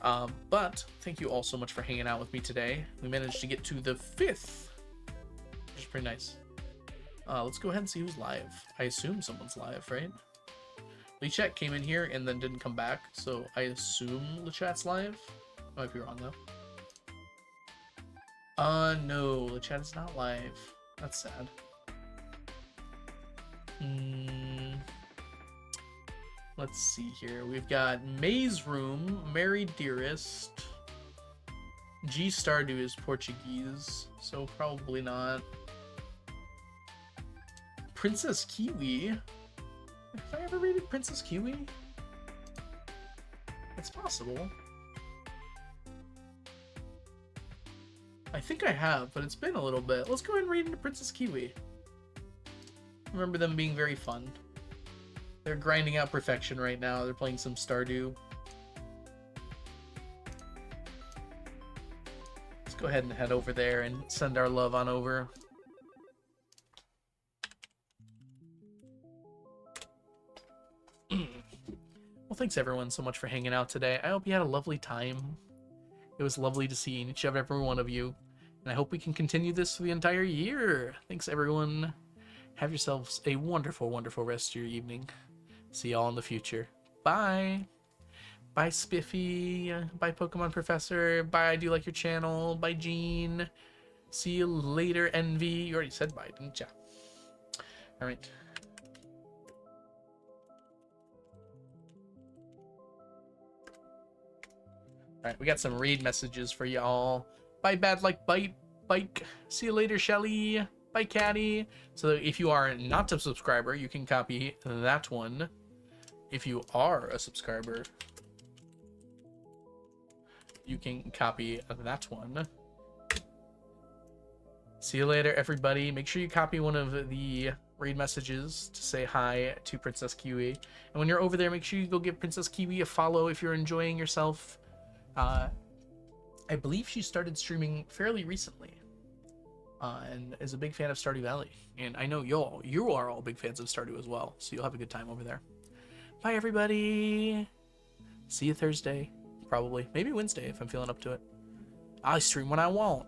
But thank you all so much for hanging out with me today. We managed to get to the 5th, which is pretty nice. Let's go ahead and see who's live. I assume someone's live, right? Lechat came in here and then didn't come back, so I assume Lechat's live. I might be wrong though. No, Lechat is not live. That's sad. Let's see here. We've got Maze Room, Mary Dearest. G Stardew is Portuguese, so probably not. Princess Kiwi. Have I ever rated Princess Kiwi? It's possible. I think I have, but it's been a little bit. Let's go ahead and read into Princess Kiwi. Remember them being very fun. They're grinding out perfection right now. They're playing some Stardew. Let's go ahead and head over there and send our love on over. Well, thanks everyone so much for hanging out today. I hope you had a lovely time. It was lovely to see each and every one of you. And I hope we can continue this for the entire year. Thanks everyone. Have yourselves a wonderful, wonderful rest of your evening. See y'all in the future. Bye. Bye, Spiffy. Bye, Pokemon Professor. Bye, I do like your channel. Bye, Gene. See you later, Envy. You already said bye, didn't ya? All right. All right, we got some raid messages for y'all. Bye, Bad Like Bite. Bike. See you later, Shelly. Bye, Caddy. So if you are not a subscriber, you can copy that one. If you are a subscriber, you can copy that one. See you later, everybody. Make sure you copy one of the raid messages to say hi to Princess Kiwi. And when you're over there, make sure you go give Princess Kiwi a follow if you're enjoying yourself. I believe she started streaming fairly recently. And is a big fan of Stardew Valley. And I know you are all big fans of Stardew as well. So you'll have a good time over there. Bye, everybody. See you Thursday. Probably. Maybe Wednesday if I'm feeling up to it. I stream when I want.